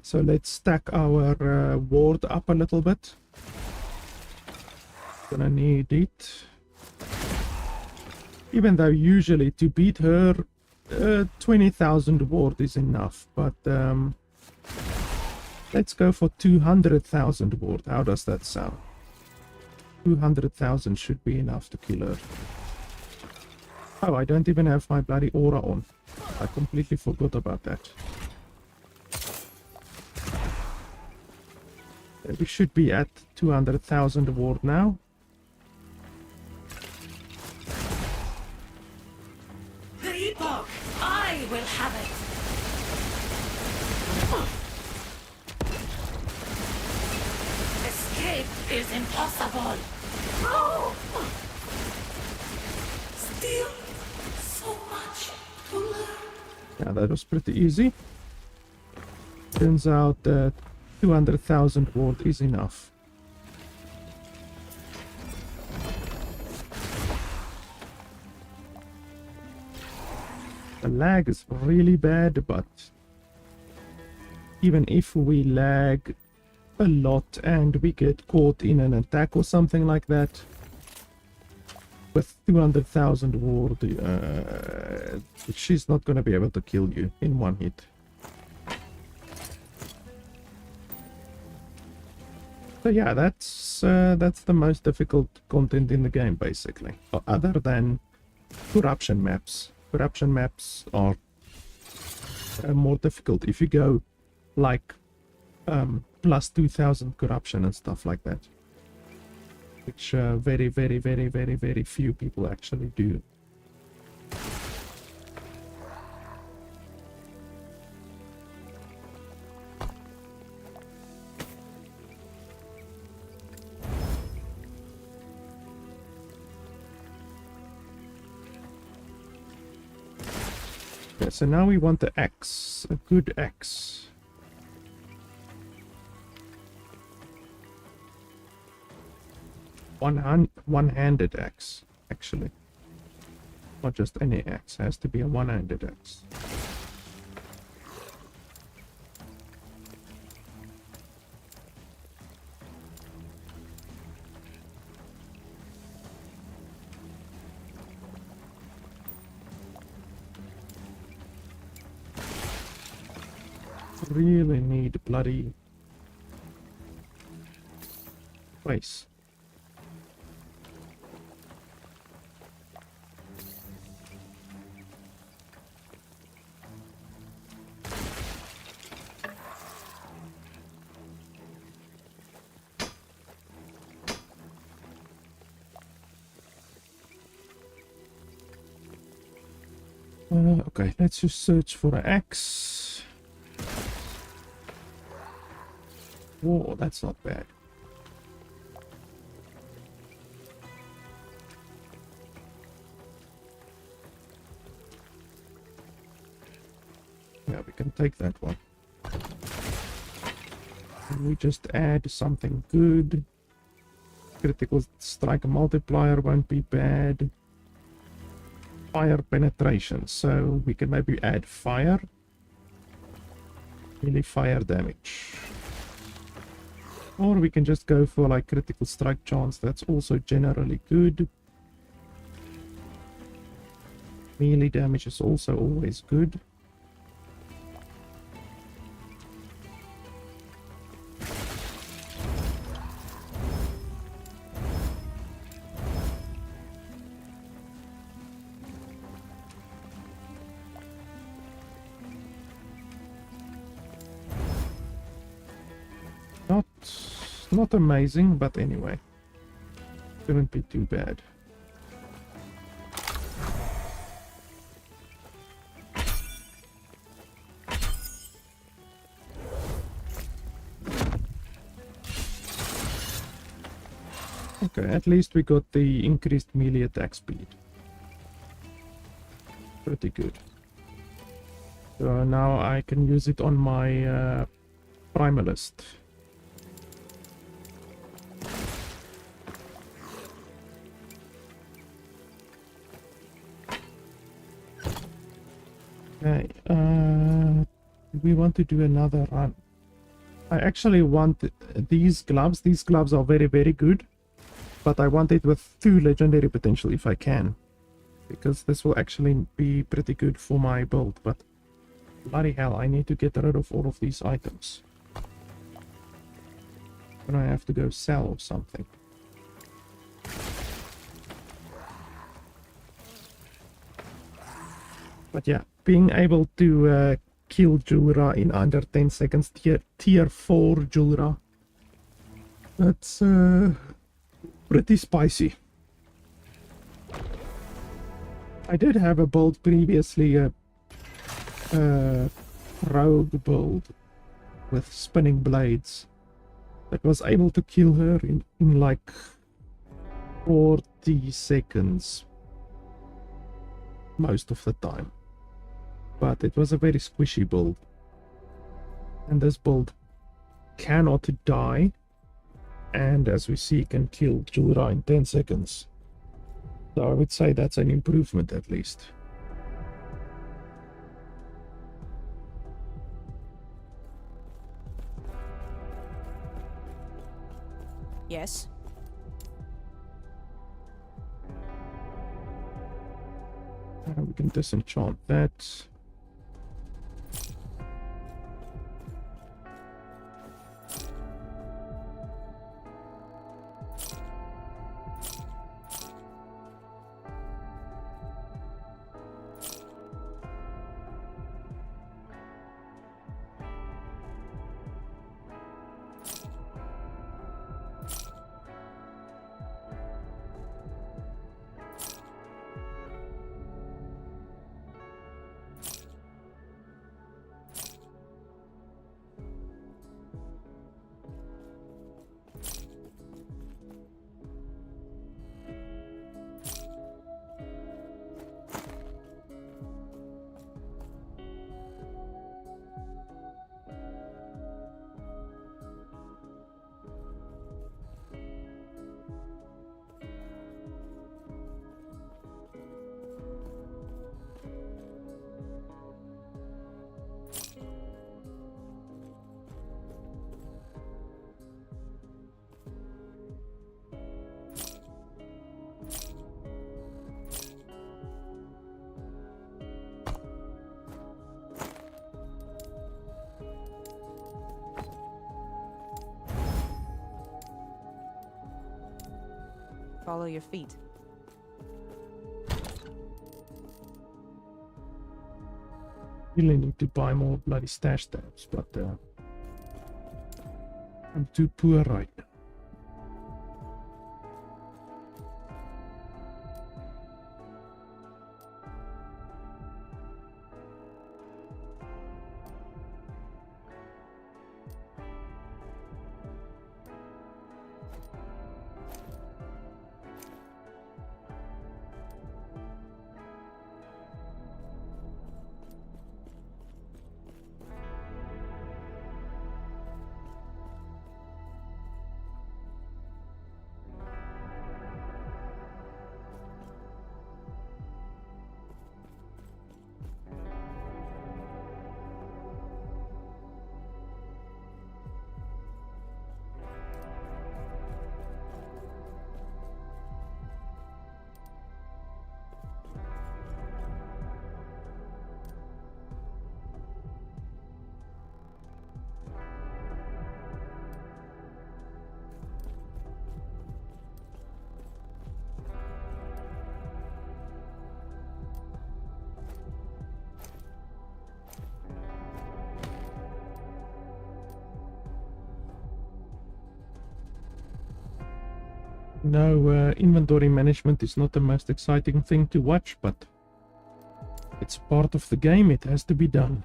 So let's stack our ward up a little bit. Gonna need it. Even though usually to beat her, 20,000 ward is enough. But let's go for 200,000 ward. How does that sound? 200,000 should be enough to kill her. Oh, I don't even have my bloody aura on. I completely forgot about that. We should be at 200,000 ward now. The Epoch! I will have it! Escape is impossible! Still so much to learn. Yeah, that was pretty easy. Turns out that 200,000 ward is enough. The lag is really bad, but even if we lag a lot and we get caught in an attack or something like that, with 200,000 ward, she's not going to be able to kill you in one hit. So yeah, that's the most difficult content in the game, basically. Other than corruption maps. Corruption maps are more difficult if you go like plus 2000 corruption and stuff like that, which very, very, very, very, very few people actually do. Okay, so now we want the axe, a good axe. One-handed axe, actually. Not just any axe, has to be a one-handed axe. Really need bloody place. Okay, let's just search for an axe. Whoa, that's not bad. Yeah, we can take that one. And we just add something good. Critical strike multiplier won't be bad. Fire penetration, so we can maybe add fire. Really fire damage. Or we can just go for like critical strike chance, that's also generally good. Melee damage is also always good. Not amazing, but anyway, shouldn't be too bad. Okay, at least we got the increased melee attack speed. Pretty good. So now I can use it on my primalist. Okay, we want to do another run. I actually want these gloves. These gloves are very, very good. But I want it with 2 legendary potential if I can. Because this will actually be pretty good for my build. But bloody hell, I need to get rid of all of these items. And I have to go sell or something. But yeah, being able to kill Julra in under 10 seconds, tier 4 Julra, that's pretty spicy. I did have a build previously, a rogue build with spinning blades that was able to kill her in like 40 seconds most of the time. But it was a very squishy build. And this build cannot die. And as we see, can kill Julra in 10 seconds. So I would say that's an improvement at least. Yes. We can disenchant that. Follow your feet. Really need to buy more bloody stash tabs, but I'm too poor right now. No, inventory management is not the most exciting thing to watch, but it's part of the game, it has to be done.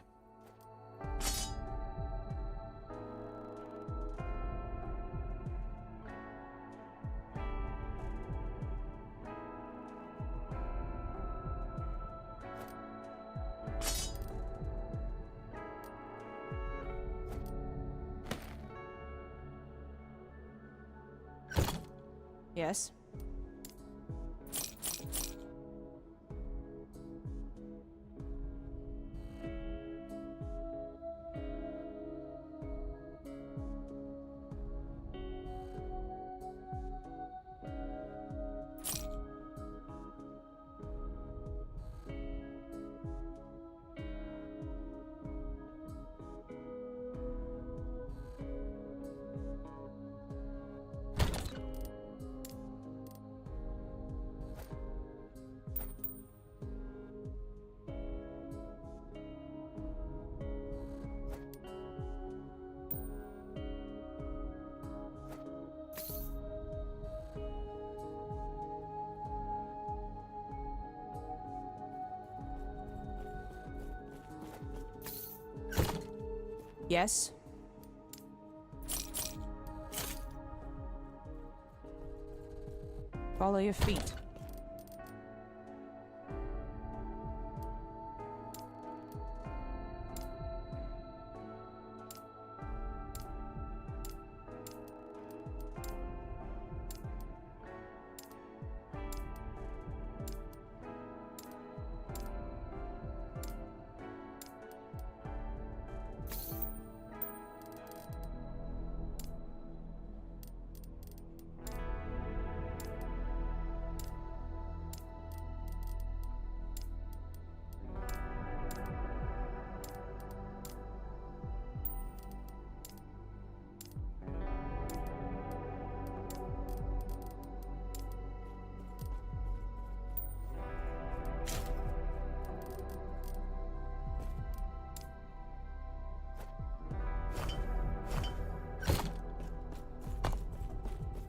Yes? Yes? Follow your feet.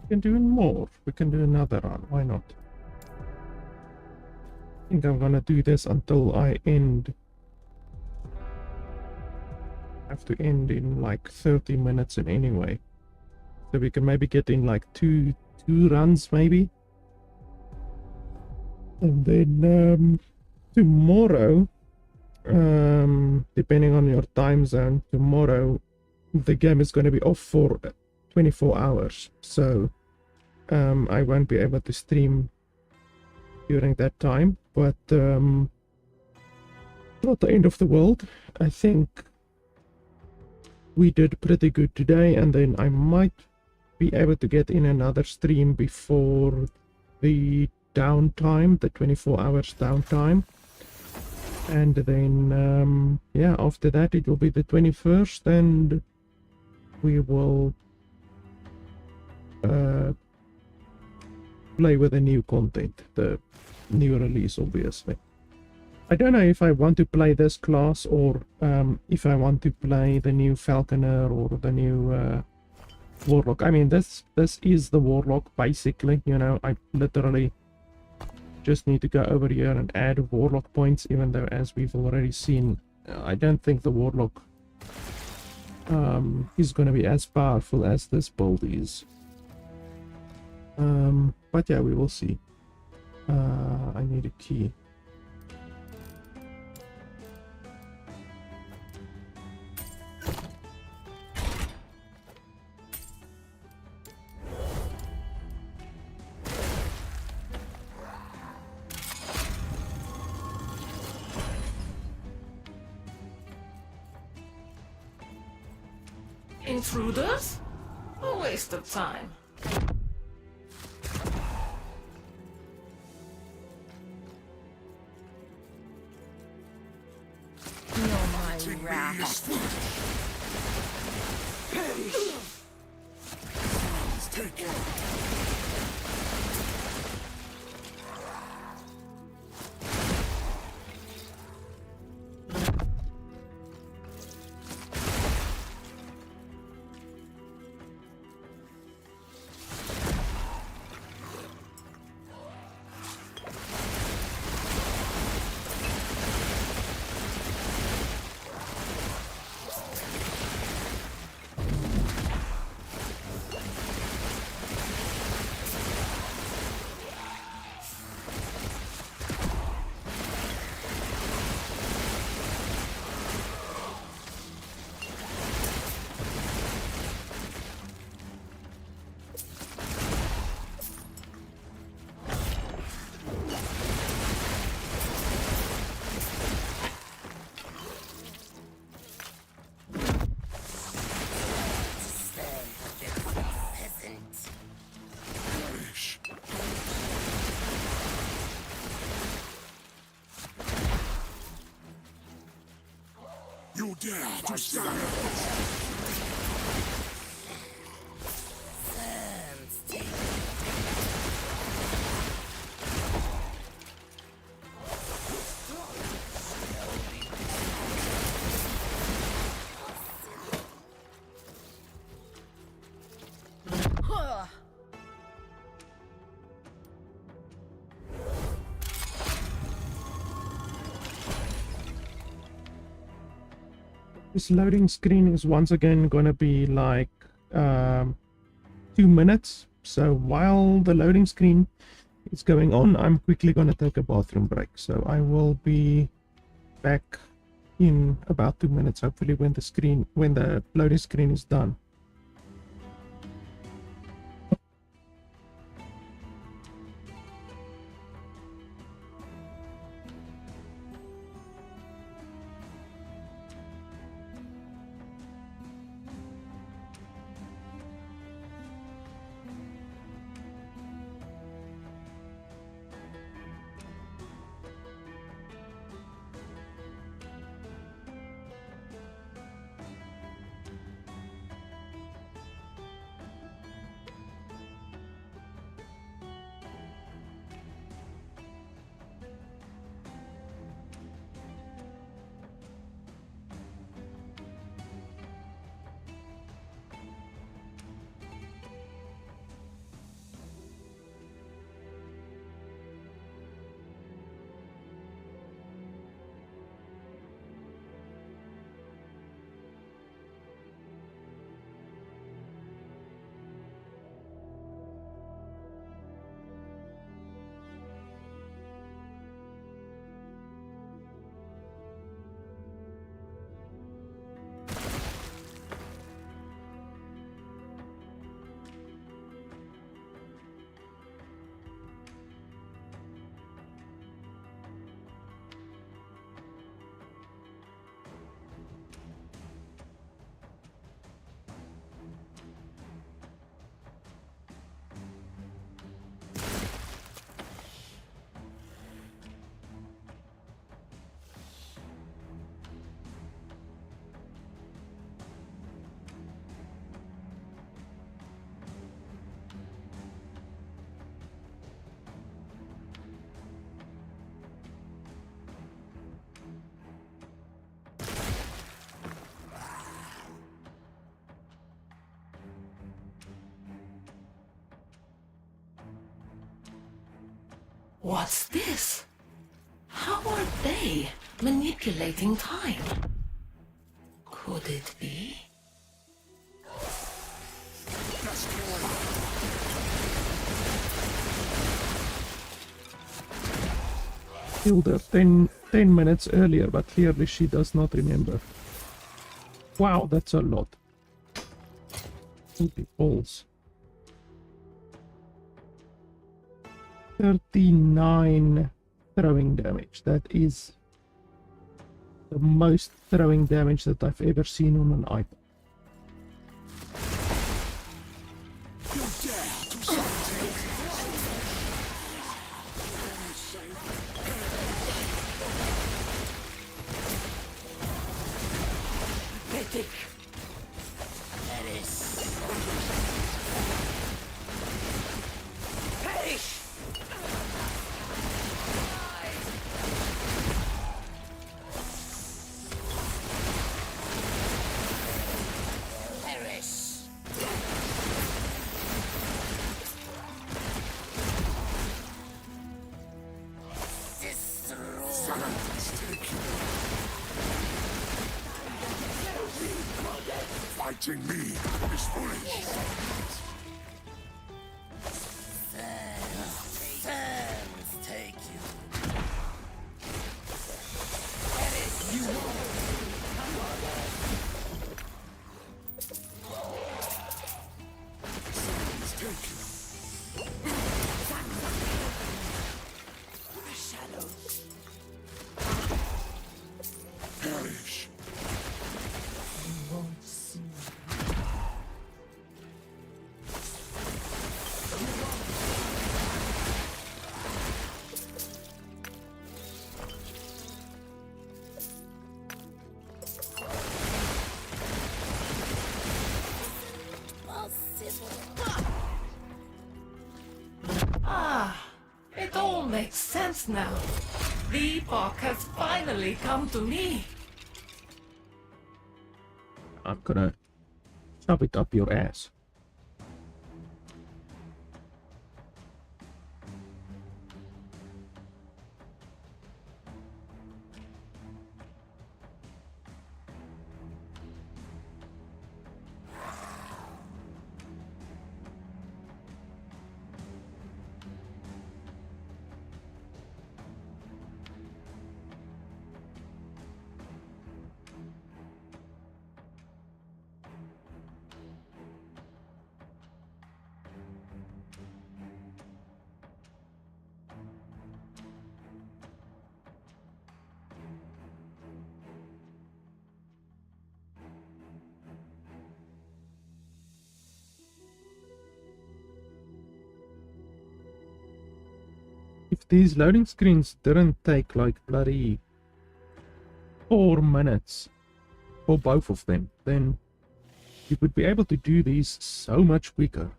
We can do more. We can do another run. Why not? I think I'm gonna do this until I end. I have to end in like 30 minutes in anyway. So we can maybe get in like two runs maybe. And then tomorrow, depending on your time zone, tomorrow the game is going to be off for 24 hours. So I won't be able to stream during that time, but not the end of the world. I think we did pretty good today, and then I might be able to get in another stream before the downtime, the 24 hours downtime. And then yeah, after that it will be the 21st, and we will play with the new content, the new release, obviously. I don't know if I want to play this class or if I want to play the new Falconer or the new Warlock. I mean, this is the Warlock, basically. You know, I literally just need to go over here and add Warlock points, even though, as we've already seen, I don't think the Warlock is going to be as powerful as this build is. But yeah, we will see. I need a key. Intruders? A waste of time. Feel my wrath. Take it. You dare to stand. This loading screen is once again gonna be like 2 minutes. So while the loading screen is going on, I'm quickly gonna take a bathroom break. So I will be back in about 2 minutes, hopefully when the loading screen is done. What's this? How are they manipulating time? Could it be? Killed her 10 minutes earlier, but clearly she does not remember. Wow, that's a lot. Holy balls. 39 throwing damage. That is the most throwing damage that I've ever seen on an item. Fighting me is foolish. Sands take you. Sands take you. Perish. It all makes sense now. The epoch has finally come to me. I'm gonna shove it up your ass. If these loading screens didn't take like bloody 4 minutes for both of them, then you would be able to do these so much quicker.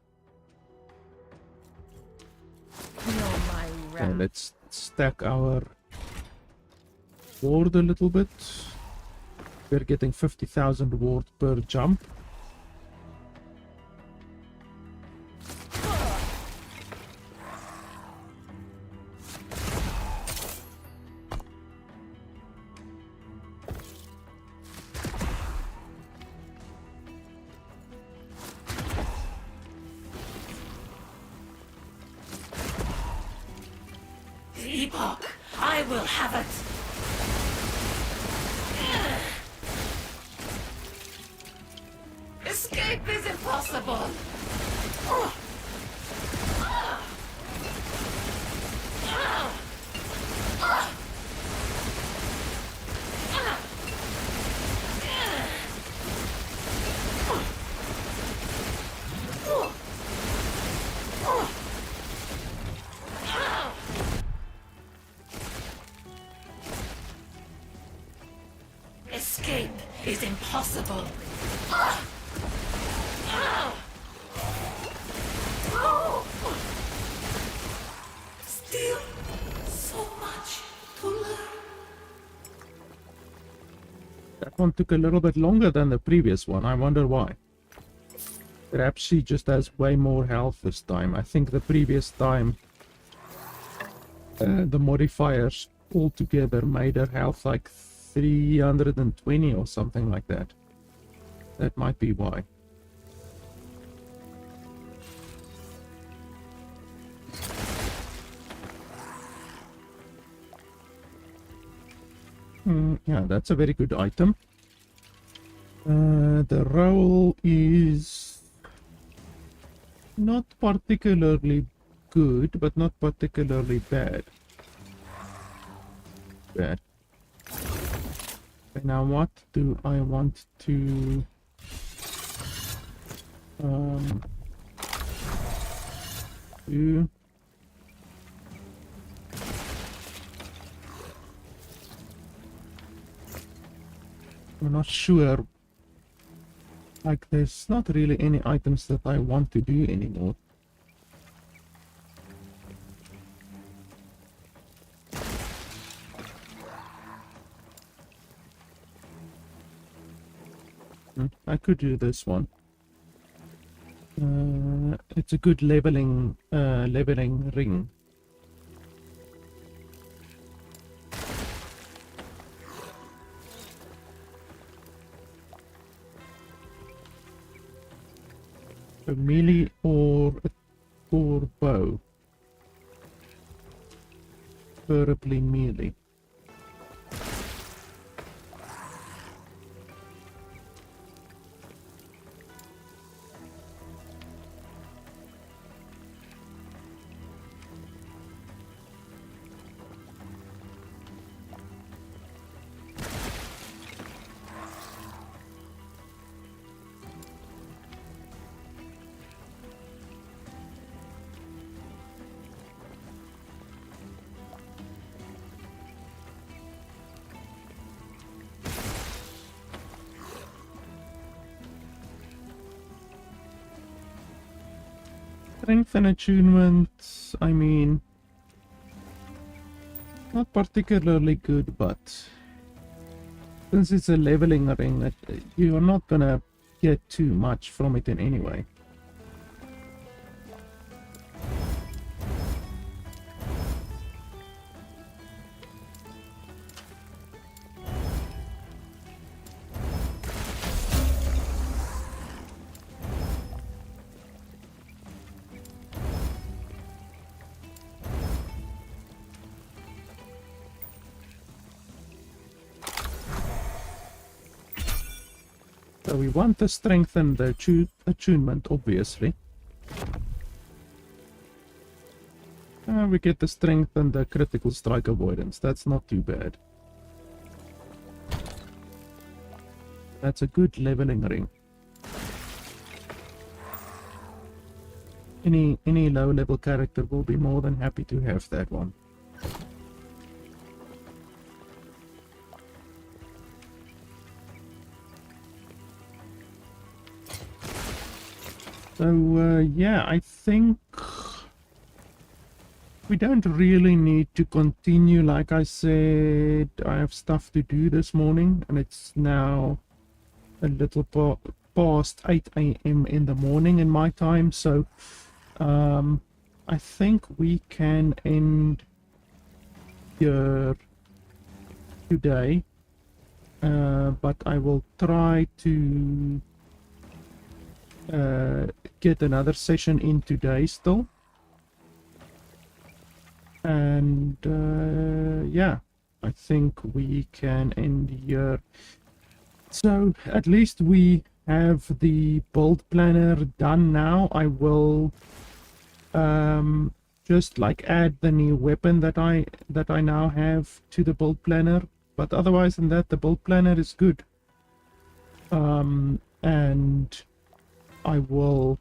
Feel my wrath. And let's stack our ward a little bit. We're getting 50,000 ward per jump. The epoch, I will have it. Escape is impossible. Escape is impossible. Still so much to learn. That one took a little bit longer than the previous one. I wonder why. Perhaps she just has way more health this time. I think the previous time the modifiers altogether made her health like 320 or something like that. That might be why. Yeah, that's a very good item. The roll is not particularly good, but not particularly bad. Okay, now what do I want to do? I'm not sure. Like, there's not really any items that I want to do anymore. I could do this one. It's a good leveling ring. A melee or bow. Preferably melee. Strength and attunement, I mean, not particularly good, but since it's a leveling ring, you're not gonna get too much from it in any way. So we want to strengthen the attunement, obviously. We get the strength and the critical strike avoidance. That's not too bad. That's a good leveling ring. Any low level character will be more than happy to have that one. So, yeah, I think we don't really need to continue. Like I said, I have stuff to do this morning, and it's now a little past 8 a.m. in the morning in my time. So, I think we can end here today, but I will try to get another session in today still, and yeah, I think we can end here. So at least we have the build planner done now. I will just like add the new weapon that I now have to the build planner, but otherwise than that, the build planner is good. And I will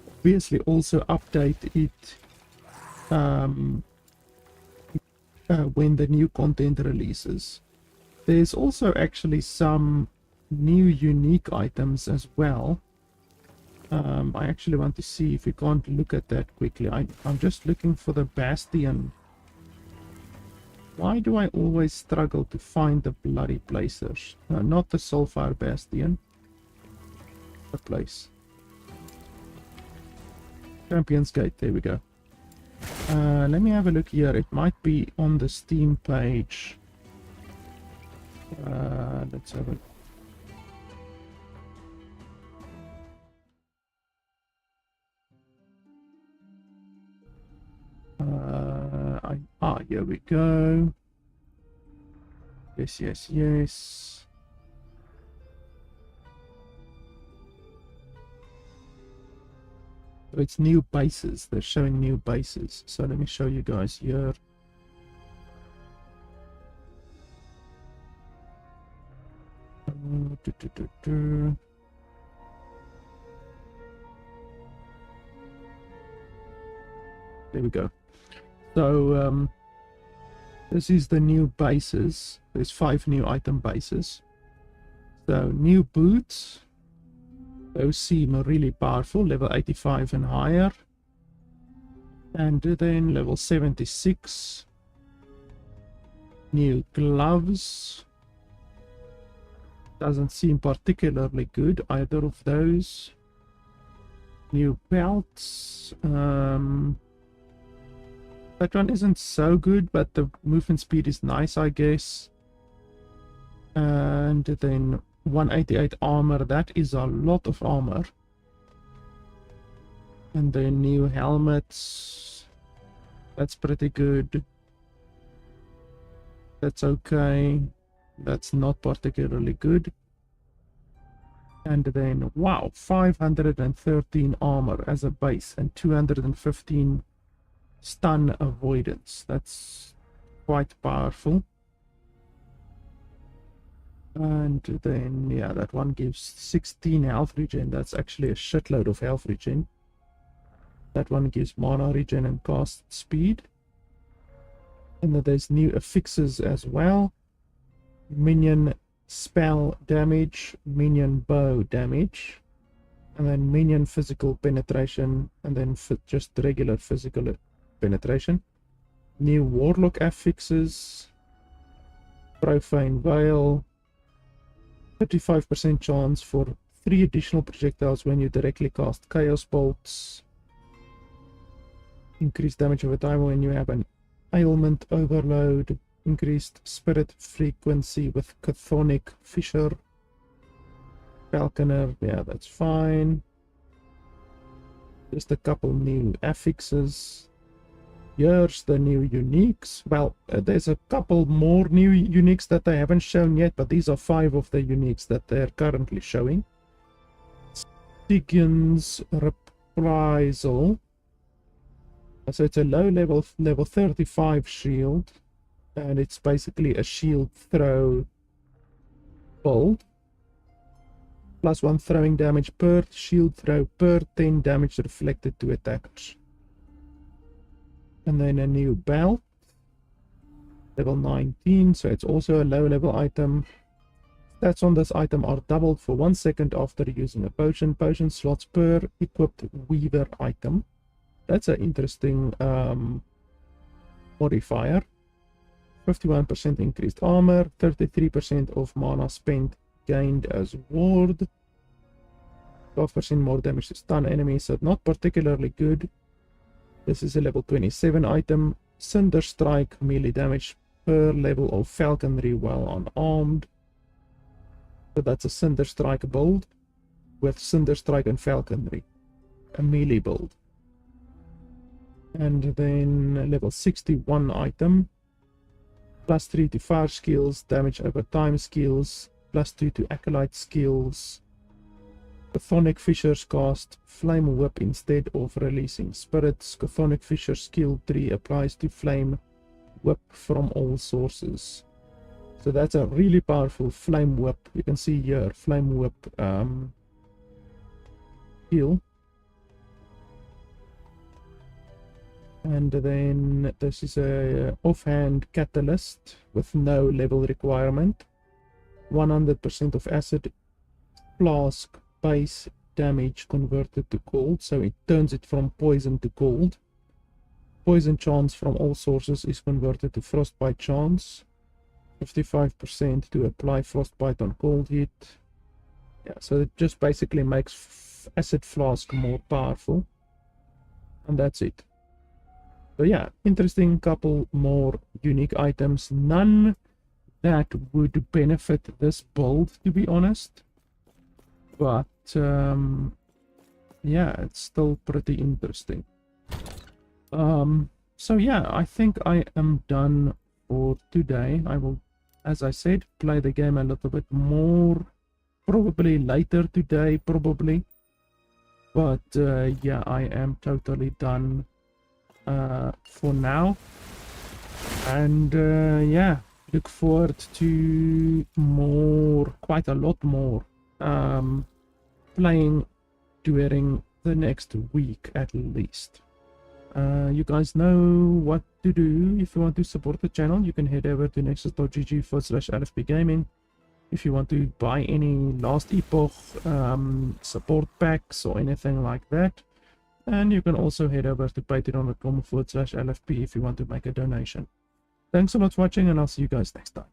obviously also update it when the new content releases. There's also actually some new unique items as well. I actually want to see if we can't look at that quickly. I'm just looking for the Bastion. Why do I always struggle to find the bloody placers? Not the Sulfire Bastion. The place. Champions Gate, there we go. Let me have a look here. It might be on the Steam page. Let's have a here we go. Yes, yes, yes. So it's new bases. They're showing new bases. So let me show you guys here. There we go. So this is the new bases. There's 5 new item bases. So new boots. Those seem really powerful, level 85 and higher. And then level 76. New gloves. Doesn't seem particularly good, either of those. New belts. That one isn't so good, but the movement speed is nice, I guess. And then 188 armor. That is a lot of armor. And then new helmets. That's pretty good. That's okay. That's not particularly good. And then, wow, 513 armor as a base and 215 stun avoidance. That's quite powerful. And then, yeah, that one gives 16 health regen. That's actually a shitload of health regen. That one gives mana regen and cast speed. And then there's new affixes as well. Minion spell damage, minion bow damage, and then minion physical penetration, and then just regular physical penetration. New Warlock affixes. Profane Veil. 35% chance for 3 additional projectiles when you directly cast Chaos Bolts. Increased damage over time when you have an ailment overload. Increased spirit frequency with Chthonic Fissure. Falconer, yeah, that's fine. Just a couple new affixes. Here's the new uniques. Well, there's a couple more new uniques that they haven't shown yet, but these are 5 of the uniques that they're currently showing. Stygian's Reprisal. So it's a low level 35 shield, and it's basically a shield throw build. +1 throwing damage per shield throw per 10 damage reflected to attackers. And then a new belt, level 19, so it's also a low level item. Stats on this item are doubled for 1 second after using a potion. Potion slots per equipped weaver item. That's an interesting modifier. 51% increased armor, 33% of mana spent gained as ward, 12% more damage to stun enemies, so not particularly good. This is a level 27 item. Cinder Strike, melee damage per level of falconry while unarmed. So that's a Cinder Strike build with Cinder Strike and falconry, a melee build. And then level 61 item. +3 to fire skills, damage over time skills, +2 to acolyte skills. Chthonic Fissures cast Flame Whip instead of releasing spirits. Chthonic Fissure skill 3 applies to Flame Whip from all sources. So that's a really powerful Flame Whip. You can see here, Flame Whip skill. And then this is a offhand catalyst with no level requirement. 100% of acid flask base damage converted to cold, so it turns it from poison to cold. Poison chance from all sources is converted to frostbite chance. 55% to apply frostbite on cold hit. Yeah, so it just basically makes acid flask more powerful, and that's it. So yeah, interesting couple more unique items. None that would benefit this build, to be honest. But yeah, it's still pretty interesting. So yeah, I think I am done for today. I will, as I said, play the game a little bit more, probably later today, probably. But yeah, I am totally done for now. And yeah, look forward to more, quite a lot more, playing during the next week at least. You guys know what to do. If you want to support the channel, you can head over to nexus.gg/LFP Gaming. If you want to buy any Last Epoch support packs or anything like that. And you can also head over to patreon.com/LFP if you want to make a donation. Thanks a lot for watching, and I'll see you guys next time.